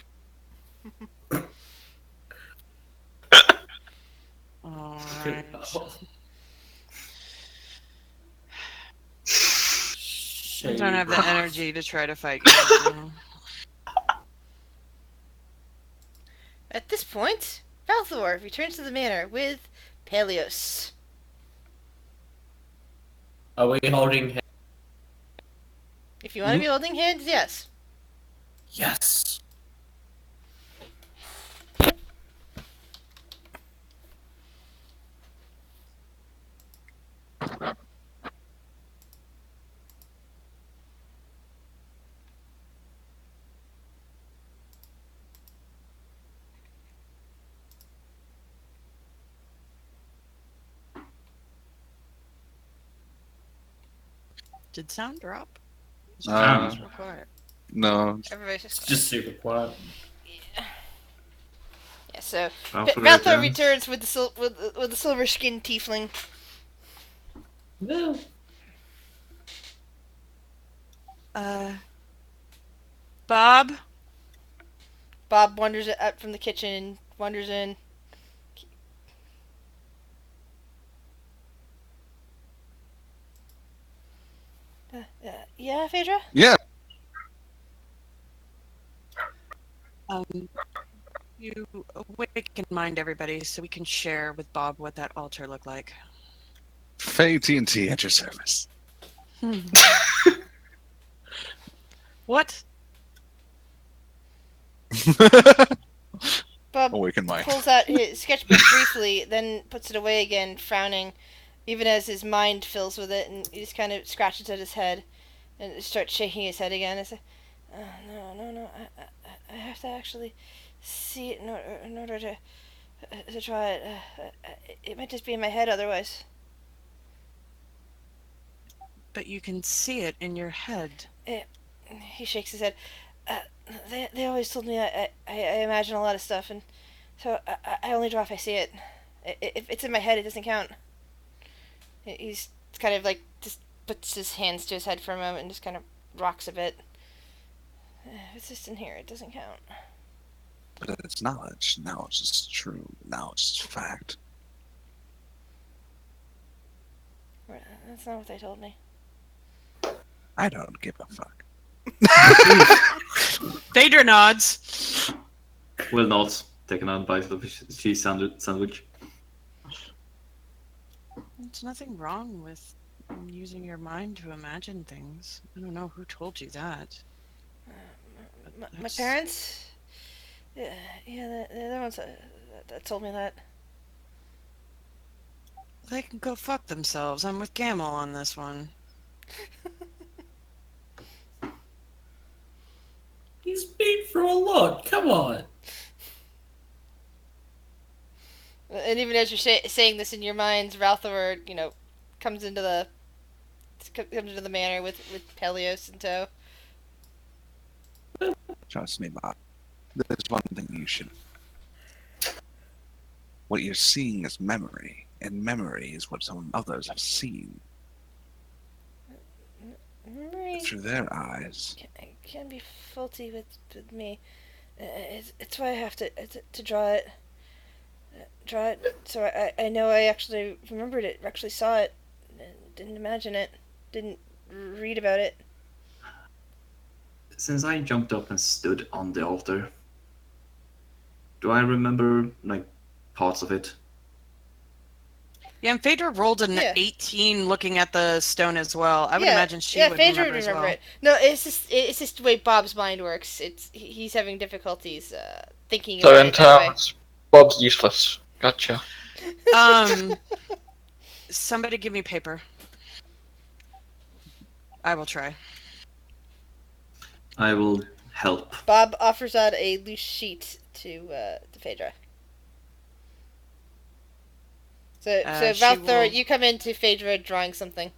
Alright. I don't have the energy to try to fight you. At this point, Valthor returns to the manor with Peleos. Are we holding hands? If you want to be holding hands, yes. Yes. Did sound drop? It's Um, just real quiet. No. Everybody's just It's quiet. just super quiet. Yeah, so Valkyrie Valthor returns. returns with with the silver skinned tiefling. Well, Bob? Bob wanders out from the kitchen, wanders in. Yeah, Phaedra? Yeah. You awaken mind everybody so we can share with Bob what that altar looked like. Faye TNT at your service. What? Bob Awaken mind. pulls out his sketchbook briefly, then puts it away again, frowning, even as his mind fills with it, and he just kind of scratches at his head and starts shaking his head again. I say, no, I have to actually see it in order to try it. It might just be in my head otherwise. But you can see it in your head. He shakes his head. They always told me I imagine a lot of stuff, and so I only draw if I see it. If it's in my head, it doesn't count. He's kind of like just puts his hands to his head for a moment and just kind of rocks a bit. If it's just in here, it doesn't count. But it's knowledge. Knowledge is true. Knowledge is fact. That's not what they told me. I don't give a fuck. Phaedra nods. Will not take another bite of the cheese sandwich. There's nothing wrong with using your mind to imagine things. I don't know who told you that. My parents? Yeah, they're the ones that told me that. They can go fuck themselves. I'm with Gamel on this one. He's been through a lot. Come on. And even as you're saying this in your minds, Ralthor, comes into the manor with Pelios in tow. Trust me, Bob. There's one thing you should. What you're seeing is memory, and memory is what some others have seen Memory through their eyes. can be faulty with me. It's why I have to draw it. Draw it so I know I actually remembered it, actually saw it, didn't imagine it, didn't read about it. Since I jumped up and stood on the altar, do I remember, like, parts of it? Yeah, and Phaedra rolled an Yeah. 18 looking at the stone as well. I would imagine she would Phaedra remember would as remember well. it. No, it's just the way Bob's mind works. He's having difficulties thinking So about in it that way. terms, Bob's useless. Gotcha. Somebody give me paper. I will try. I will help. Bob offers out a loose sheet to Phaedra. So She Valthor, will- you come into Phaedra drawing something.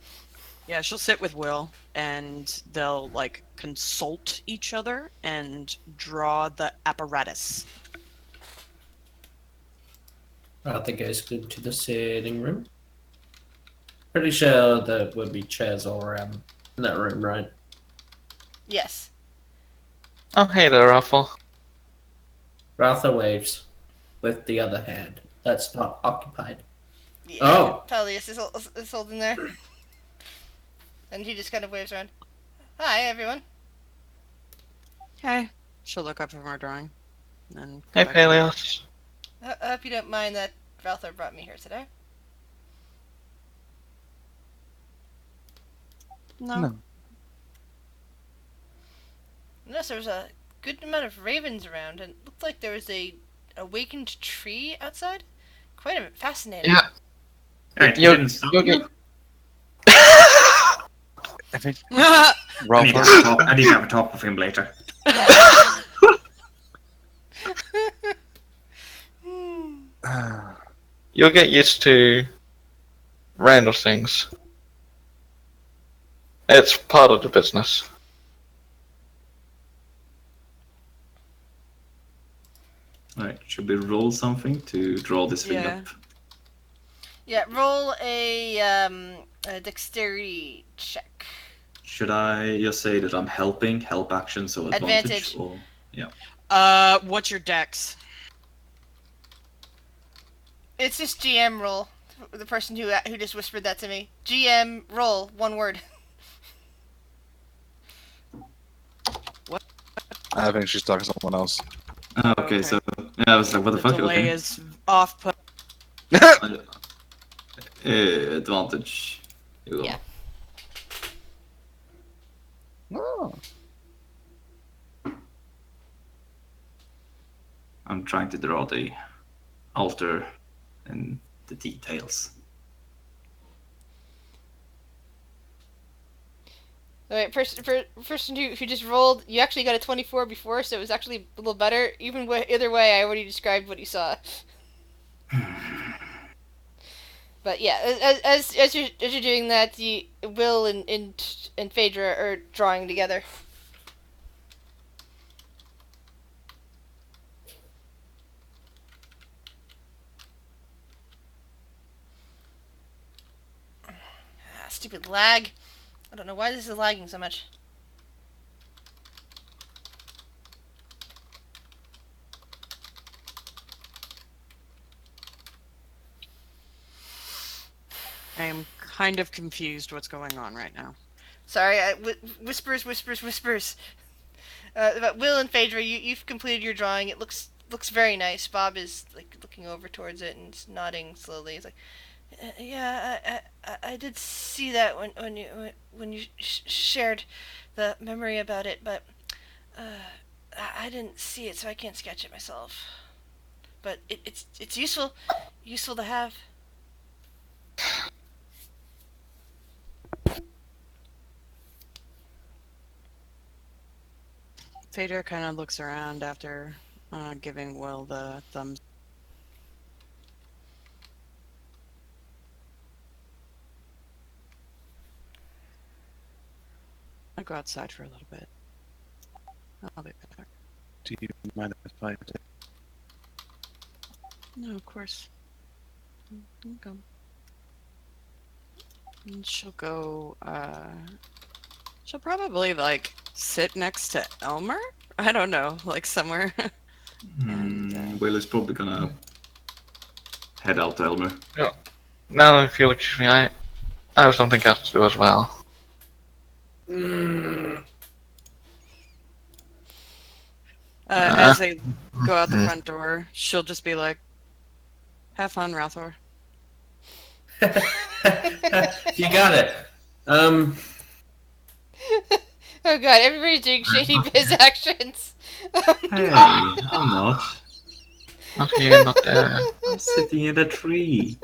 Yeah, she'll sit with Will, and they'll, like, consult each other and draw the apparatus. I think I go to the sitting room. Pretty sure there would be chairs all around in that room, right? Yes. Oh, hey there, Raffle. Ratha waves with the other hand. That's not occupied. Yeah, Oh. Pelias is holding there. And he just kind of waves around. Hi, everyone. Hey. She'll look up from her drawing. And Hey, go back to her. Peleos. I hope you don't mind that Valthor brought me here today. No. Notice there was a good amount of ravens around, and it looked like there was a awakened tree outside. Quite fascinating. Yeah. Alright, You'll- didn't stop you'll you. get- I think I need, to Ralph. have a talk, I need to have a talk with him later. You'll get used to random things. It's part of the business. Alright, should we roll something to draw this thing Yeah. up? Yeah, roll a dexterity check. Should I just say that I'm helping, help action, so advantage? Advantage. Or yeah. What's your dex? It's just GM roll. The person who just whispered that to me. GM roll, one word. I think she's talking to someone else. Okay, so yeah, I was like, what the fuck? delay Okay. is off put. Advantage. You go. Yeah. Oh. I'm trying to draw the altar and the details. Alright, person who just rolled, you actually got a 24 before, so it was actually a little better. Either way, I already described what you saw. But yeah, as you're doing that, Will and Phaedra are drawing together. Stupid lag. I don't know why this is lagging so much. I am kind of confused what's going on right now. Sorry, whispers. But Will and Phaedra, you've completed your drawing. It looks very nice. Bob is like looking over towards it and nodding slowly. He's like, yeah, I did see that when you shared the memory about it, but I didn't see it, so I can't sketch it myself. But it's useful to have. Phaedra kind of looks around after giving Will the thumbs. I'll go outside for a little bit. I'll be back. Do you mind if I take? No, of course. Okay. And she'll go, she'll probably, like, sit next to Elmer? I don't know, like, somewhere. Will is probably gonna head out to Elmer. Now I feel like I have something else to do as well. As they go out the front door, she'll just be like, have fun, Ralthor. You got it. Oh god, everybody's doing shady biz actions. Hey, I'm not. Not here, not there. I'm sitting in a tree.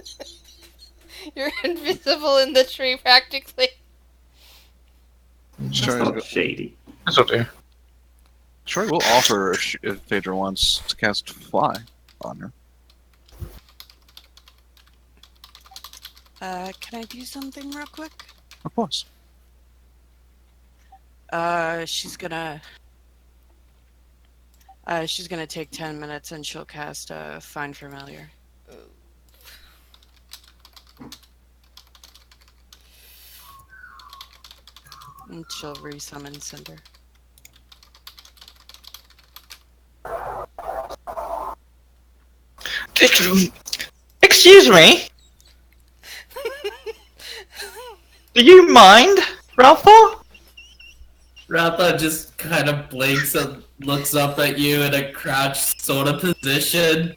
You're invisible in the tree, practically. That's Sure, not shady. That's okay. sure, we'll offer if Phaedra wants to cast Fly on her. Can I do something real quick? Of course. She's gonna take 10 minutes and she'll cast Find Familiar. And she'll resummon Cinder. Excuse me? Do you mind, Ralph? Ratha just kind of blinks and looks up at you in a crouched sort of position.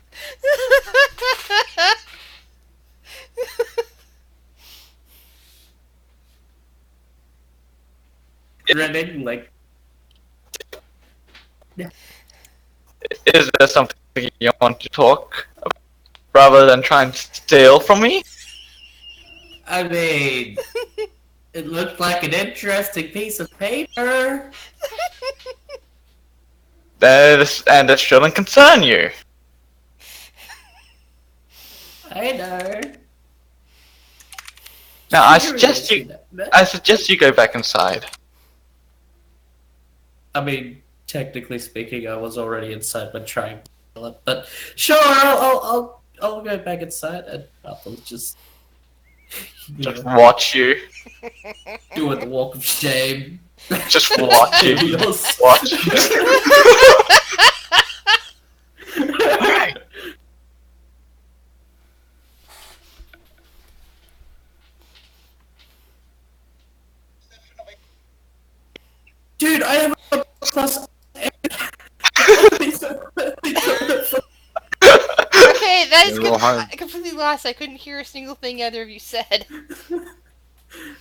Grinning like, Is there something you want to talk about rather than trying to steal from me? I mean, it looked like an interesting piece of paper. And it shouldn't concern you. I know. Now, Curious, you know. I suggest you go back inside. I mean, technically speaking, I was already inside when trying to kill it, but sure, I'll go back inside and I'll just Just watch you. doing the walk of shame. Just watch you. Yes. Watch. Alright. Dude, I have a plus. Okay, that is Yeah, roll high. completely lost. I couldn't hear a single thing either of you said.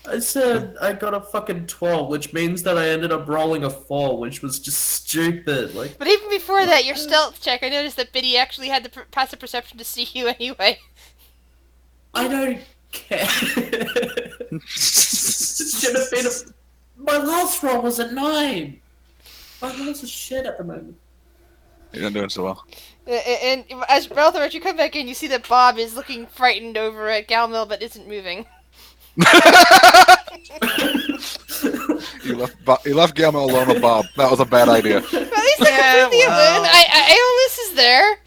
I said I got a fucking 12, which means that I ended up rolling a 4, which was just stupid. Like, But even before that, your stealth check, I noticed that Biddy actually had the passive perception to see you anyway. I don't care. It should have been my last roll was a 9. My rolls are shit at the moment. You're not doing so well. And as Ralthor, as you come back in, you see that Bob is looking frightened over at Galmil, but isn't moving. You left Gamma alone with Bob. That was a bad idea. Well, at least they're completely alone. Aeolus is there.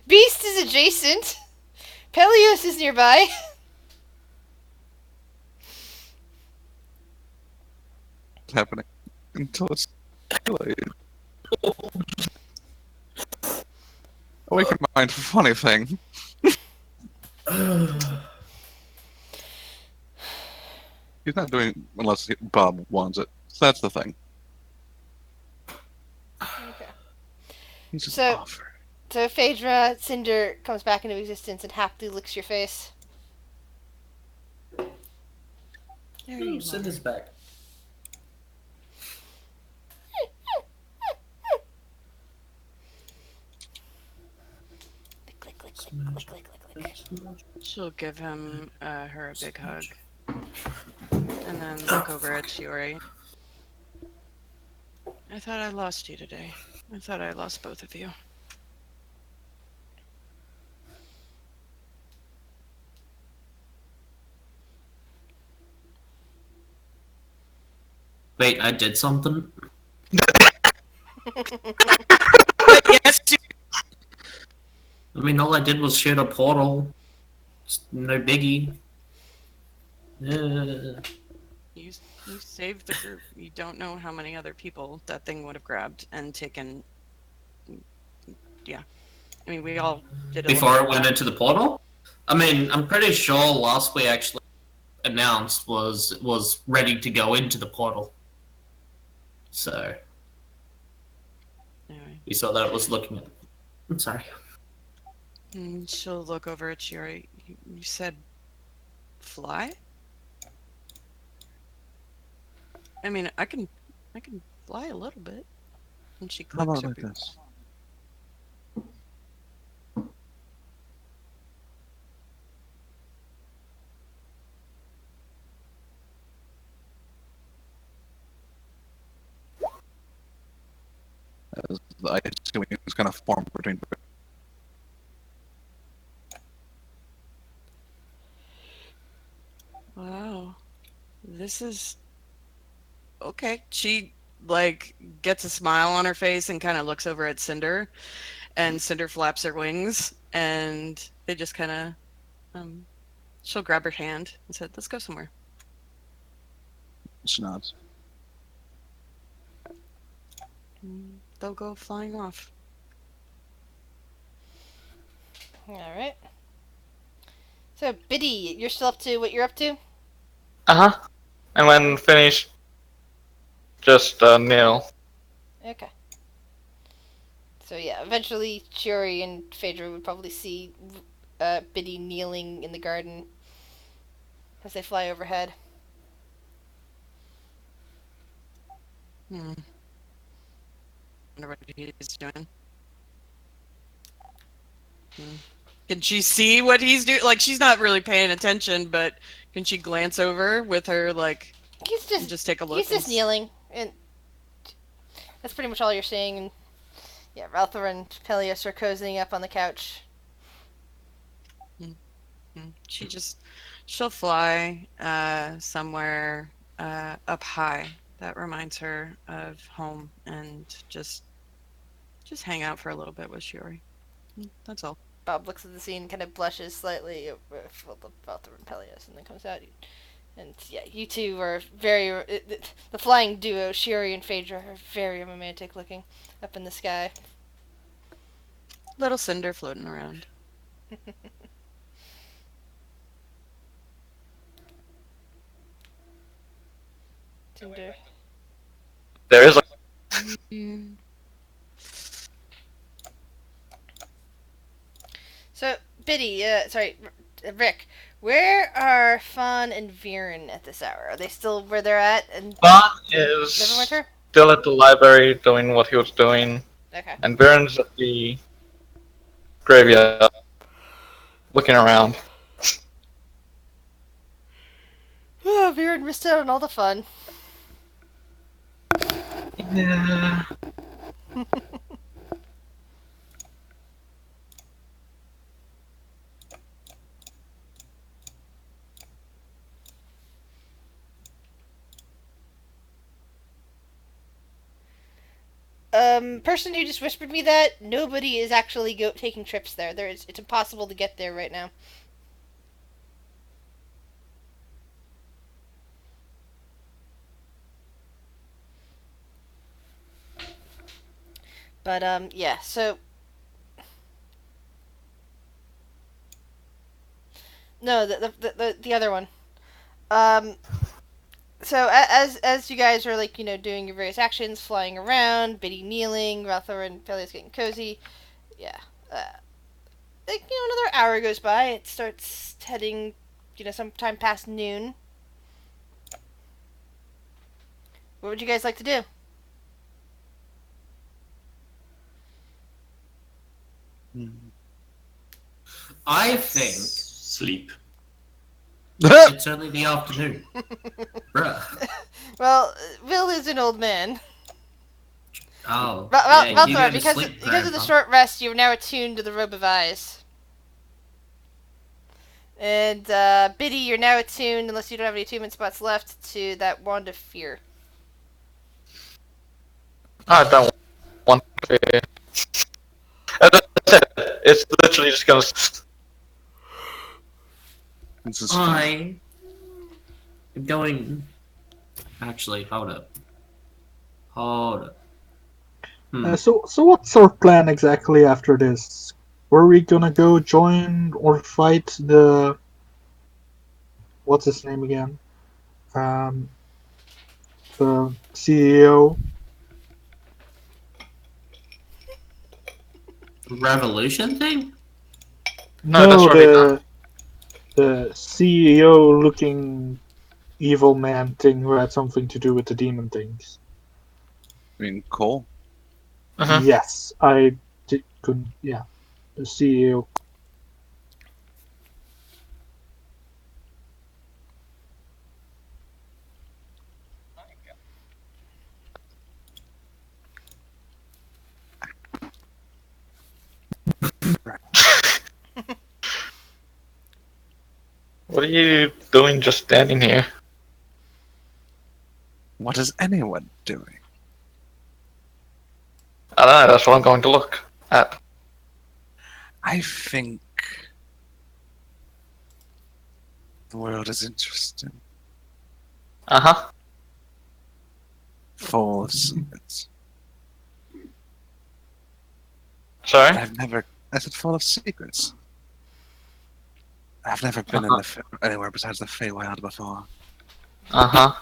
Beast is adjacent. Peleus is nearby. It's happening until it's too late. Oh, we can mind a funny thing. He's not doing unless Bob wants it. So that's the thing. Okay. He's just So- off. So Phaedra, Cinder comes back into existence and happily licks your face. Ooh, Cinder's back. Click, click, click, click, click, click, click. She'll give him her a big hug, and then look over at Shiori. I thought I lost you today. I thought I lost both of you. Wait, I did something? Yes, you. I mean, all I did was shoot a portal. It's no biggie. You saved the group. You don't know how many other people that thing would have grabbed and taken. Yeah, I mean, we all did it. Before it went into the portal? I mean, I'm pretty sure last we actually announced was ready to go into the portal. So Anyway, we saw that it was looking at. I'm sorry. and she'll look over at Shiori. You said fly? I mean, I can fly a little bit. And she How clicks about her like boot. this? As the ice is kind of formed between. Wow. This is okay. She like gets a smile on her face and kind of looks over at Cinder, and Cinder flaps her wings, and they just kind of she'll grab her hand and said, "Let's go somewhere." She nods. They'll go flying off. Alright. So, Biddy, you're still up to what you're up to? Uh huh. And when finished, just kneel. Okay. So yeah, eventually Shiori and Phaedra would probably see Biddy kneeling in the garden as they fly overhead. Hmm. Wonder what he's doing. Can she see what he's doing? Like, she's not really paying attention, but can she glance over with her, like, He's and just take a look? he's just and kneeling, and that's pretty much all you're seeing. And yeah, Ralthor and Peleus are cozying up on the couch. She She'll fly somewhere up high that reminds her of home and just hang out for a little bit with Shiori. That's all. Bob looks at the scene, kind of blushes slightly about the Repelius, and then comes out. And yeah, you two are the flying duo, Shiori and Phaedra, are very romantic looking up in the sky. Little cinder floating around. Tinder. There is a Mm. So, Biddy, Rick, where are Fawn and Viren at this hour? Are they still where they're at? And Bond is Neverwinter? still at the library doing what he was doing, Okay. and Baron's at the graveyard looking around. Oh, Viren missed out on all the fun. Yeah. Person who just whispered me that nobody is actually taking trips there. It's impossible to get there right now. But yeah. So no, the other one. Um, so as you guys are like doing your various actions, flying around, Biddy kneeling, Ralthor and Peleus getting cozy. Yeah. Like another hour goes by. It starts heading, sometime past noon. What would you guys like to do? I think Sleep. it's only the afternoon. Bruh. Well, Will is an old man. Oh. Ralthor, yeah, you go to because sleep, because of the Grandpa. short rest, you're now attuned to the robe of eyes. And Biddy, you're now attuned, unless you don't have any attunement spots left, to that wand of fear. I don't want to. As I said, it's literally just gonna. This is fine. I am going. Actually, hold up. Hold up. So what's our plan exactly after this? Were we gonna go join or fight the what's his name again? Um, the CEO. Revolution thing? No, that's already done. The CEO looking evil man thing who had something to do with the demon things. I mean, Cole. Uh-huh. Yes, I couldn't. Yeah, the CEO. What are you doing just standing here? What is anyone doing? I don't know, that's what I'm going to look at. I think the world is interesting. Uh-huh. Full of secrets. Sorry? I said full of secrets. I've never been anywhere besides the Feywild before. Uh-huh.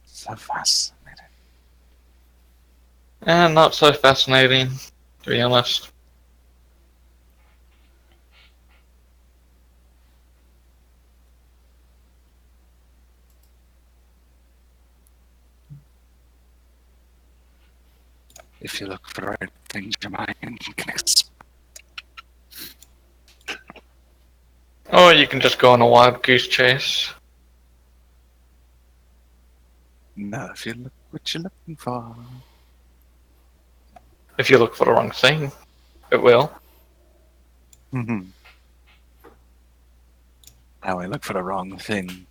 So fascinating. And not so fascinating, to be honest. If you look for the right things, your mind can explode. Or you can just go on a wild goose chase. No, if you look what you're looking for. If you look for the wrong thing, it will. Mm-hmm. Now I look for the wrong thing.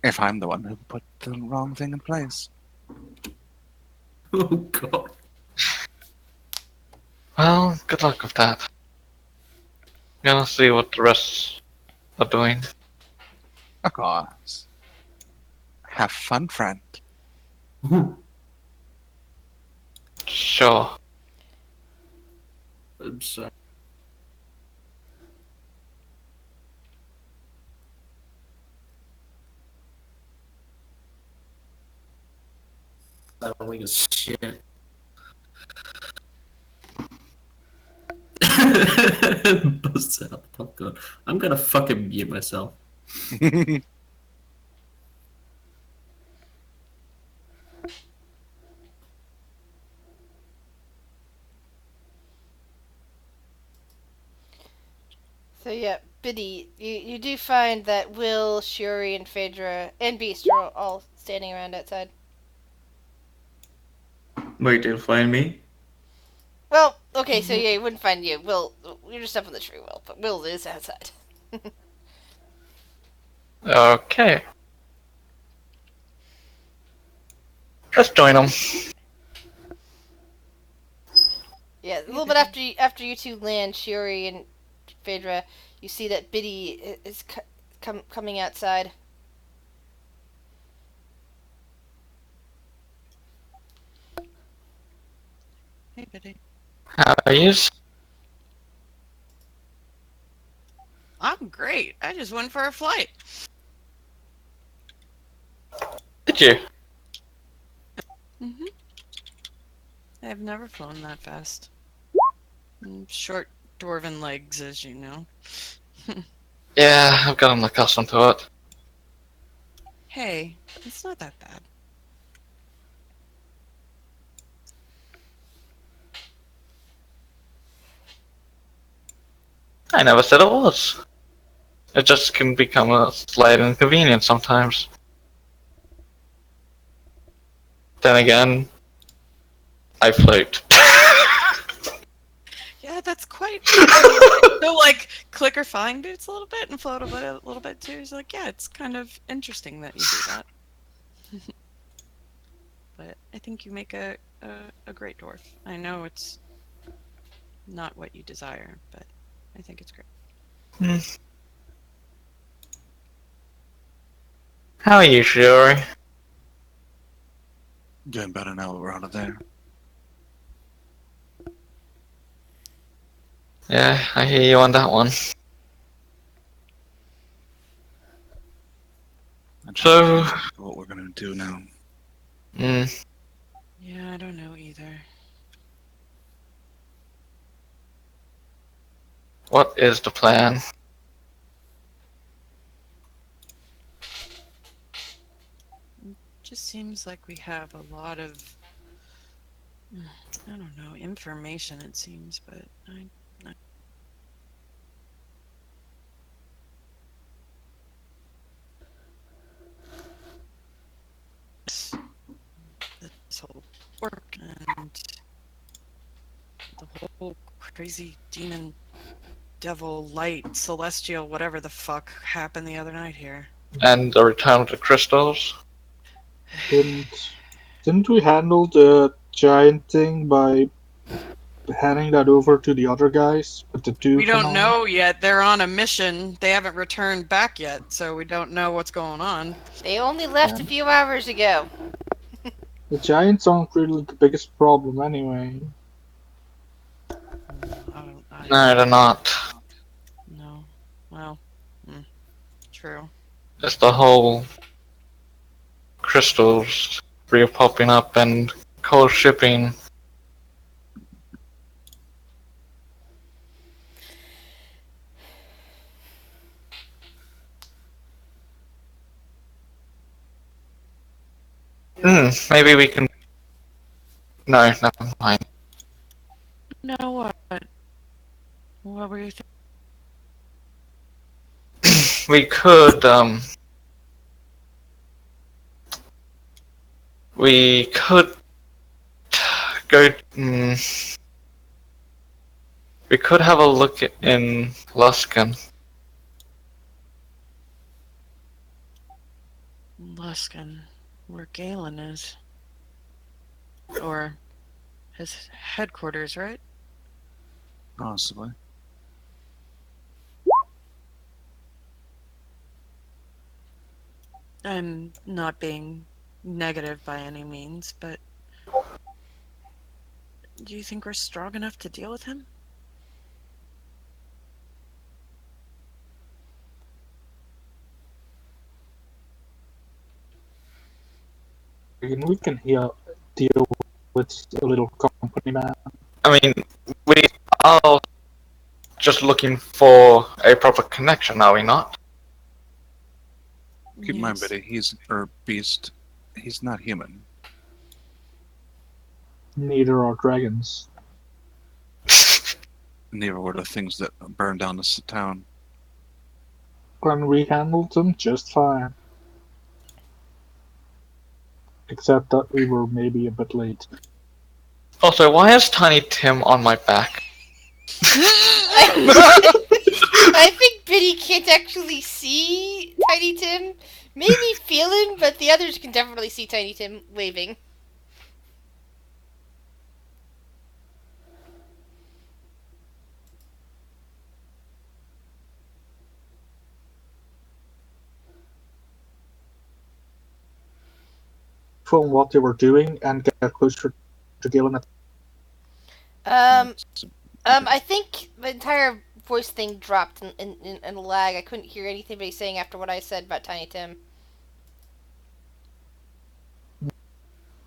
If I'm the one who put the wrong thing in place. Oh god. Well, good luck with that. Gonna see what the rest are doing. Of course. Have fun, friend. Sure. I'm sorry. Sounding as shit. Bust out the popcorn. I'm gonna fucking mute myself. So yeah, Biddy, you do find that Will, Shuri, and Phaedra and Beast are all standing around outside. Wait, they'll find me? Well, okay, so yeah, you wouldn't find you. Will, you're just up in the tree, Will, but Will is outside. Okay. Let's join them. Yeah, a little bit after you two land, Shuri and Phaedra, you see that Biddy is coming outside. Hey, Biddy. How are you? I'm great. I just went for a flight. Did you? Mm-hmm. I've never flown that fast. Short dwarven legs, as you know. Yeah, I've gotten accustomed to it. Hey, it's not that bad. I never said it was. It just can become a slight inconvenience sometimes. Then again, I float. Yeah, that's quite. So, like, clicker flying boots a little bit and float a little bit too. He's like, yeah, it's kind of interesting that you do that. But I think you make a great dwarf. I know it's not what you desire, but I think it's great. How are you, Shuri? Doing better now that we're out of there. Yeah, I hear you on that one. So, What we're gonna do now? Yeah, I don't know either. What is the plan? Just seems like we have a lot of, I don't know, information. It seems, but I this whole work and the whole crazy demon, devil, light, celestial, whatever the fuck happened the other night here. And the return of the crystals? Didn't we handle the giant thing by handing that over to the other guys with the We Duke and don't all? know yet. They're on a mission. They haven't returned back yet, so we don't know what's going on. They only left a few hours ago. The giants aren't really the biggest problem anyway. No, they're not. No. Well, true. It's the whole crystals re-popping up and cold shipping. Maybe we can... No, never mind. No, what? What were you thinking? We could, we could go... we could have a look in Luskan. Luskin, where Galen is. Or his headquarters, right? Possibly. I'm not being negative by any means, but do you think we're strong enough to deal with him? We can deal with a little company man. I mean, we are just looking for a proper connection, are we not? Keep in mind, Biddy, Beast, he's not human. Neither are dragons. Neither were the things that burned down this town. And we handled them just fine. Except that we were maybe a bit late. Also, why is Tiny Tim on my back? I think Biddy can't actually see Tiny Tim. Maybe feel him, but the others can definitely see Tiny Tim waving. From what they were doing and get closer to Galen. I think the entire voice thing dropped in lag. I couldn't hear anything anybody saying after what I said about Tiny Tim.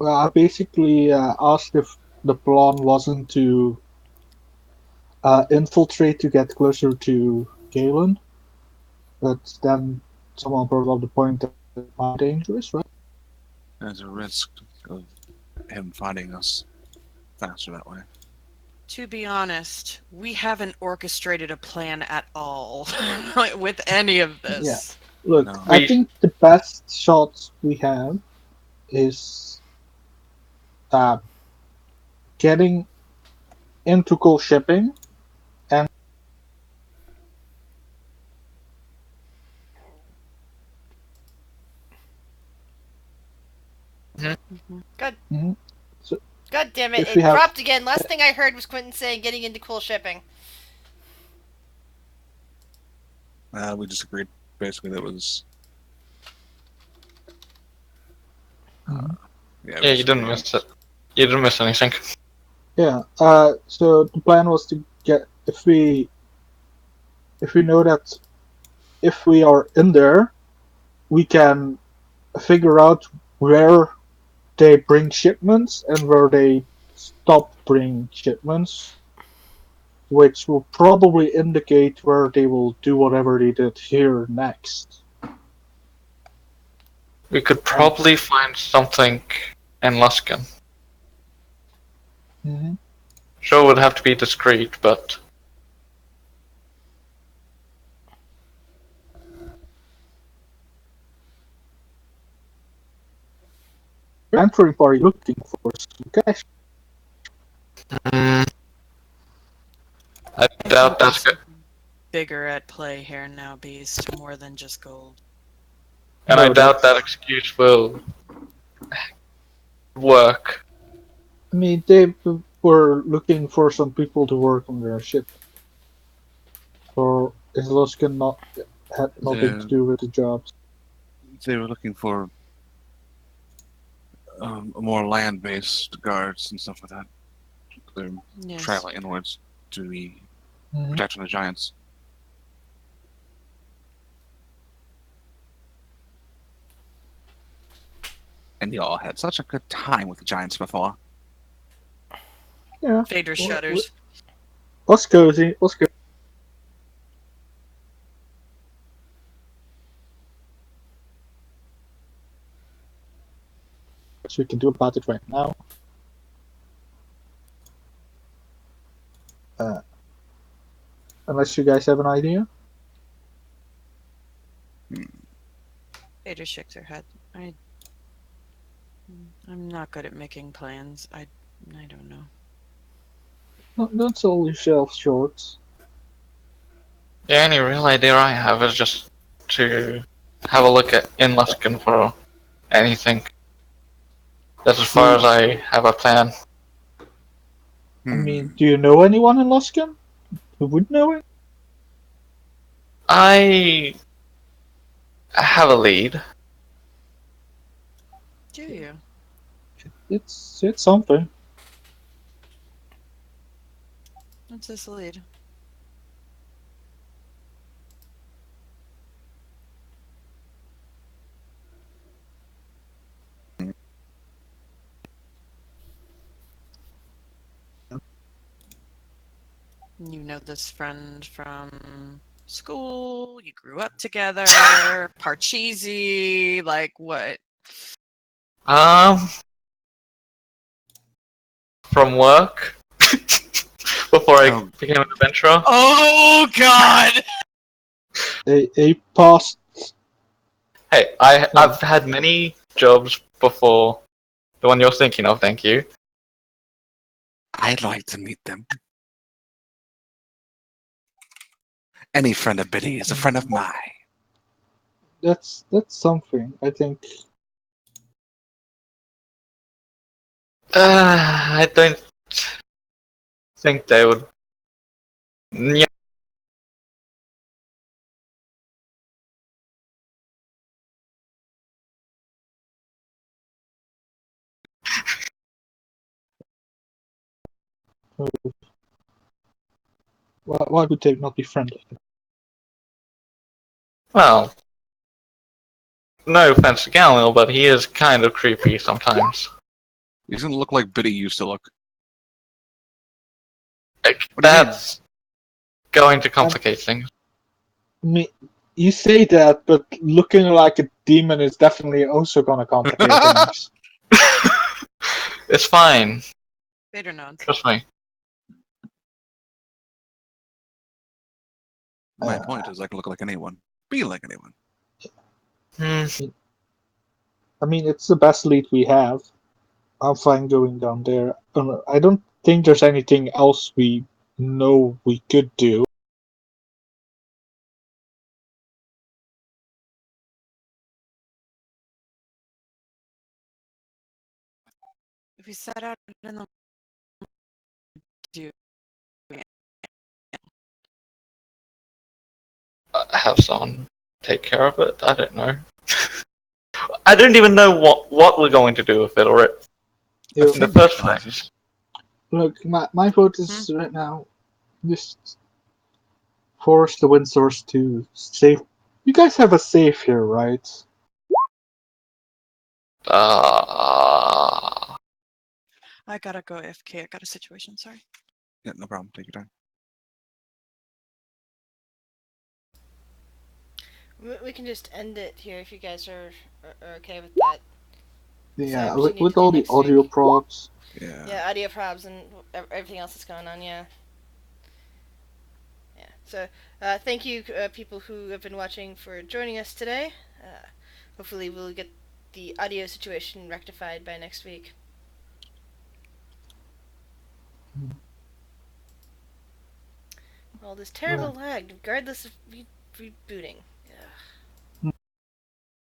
Well, I basically asked if the plan wasn't to infiltrate to get closer to Galen, but then someone brought up the point that it might be dangerous, right? There's a risk of him finding us faster that way. To be honest, we haven't orchestrated a plan at all with any of this. Yeah. Look, No. I think the best shot we have is getting into cool shipping and Mhm. So God damn it, If it we have- dropped again. Last thing I heard was Quentin saying getting into cool shipping. We just agreed, basically, that was... Yeah, you didn't miss it. You didn't miss anything. Yeah. So the plan was to get if we know that if we are in there, we can figure out where they bring shipments and where they stop bringing shipments, which will probably indicate where they will do whatever they did here next. We could probably find something in Luskin. Mm-hmm. Sure, it would have to be discreet, but Entering party looking for some cash. I doubt that's good. Bigger at play here now, Beast, more than just gold. And No, I doubt that that's- excuse will work. I mean, they were looking for some people to work on their ship. Or is Luskin not had nothing to do with the jobs? They were looking for more land-based guards and stuff like that. They're Yes. traveling inwards to be Mhm. protecting the giants. And y'all had such a good time with the giants before. Yeah. Vader Well, shudders. Let's cozy. Let's go. What we can do about it right now. Unless you guys have an idea. Vader shakes her head. I'm not good at making plans. I don't know. Don't sell yourself short. The only real idea I have is just to have a look at in Luskin for anything. That's as Do far you, as I have a plan. I mean, do you know anyone in Luskan who would know it? I have a lead. Do you? It's something. What's this lead? You know this friend from school. You grew up together. Parcheesi. Like what? From work before I Oh. became an adventurer. Oh God! A past. Hey, I've had many jobs before the one you're thinking of. Thank you. I'd like to meet them. Any friend of Biddy is a friend of mine. That's something. I think. I don't think they would. Yeah. Why would they not be friendly? Well, no offense to Galil, but he is kind of creepy sometimes. He doesn't look like Biddy used to look. Like, What do you mean? that's going to complicate things. I mean, you say that, but looking like a demon is definitely also gonna complicate things. It's fine. Vader nods. Trust me. My point is, I can look like anyone, be like anyone. I mean, it's the best lead we have. I'm fine going down there. I don't think there's anything else we know we could do. If we set out in the do Have someone take care of it. I don't know. I don't even know what we're going to do with it already. You- In the first place. Look, my vote is right now just force the wind source to save. You guys have a safe here, right? I gotta go AFK. I got a situation. Sorry. Yeah, no problem. Take your time. We can just end it here if you guys are okay with that. Yeah, So, with all the audio props. Yeah. Yeah, audio probs and everything else that's going on. Yeah. Yeah. So, thank you, people who have been watching, for joining us today. Hopefully, we'll get the audio situation rectified by next week. All this terrible lag, regardless of rebooting. Ugh.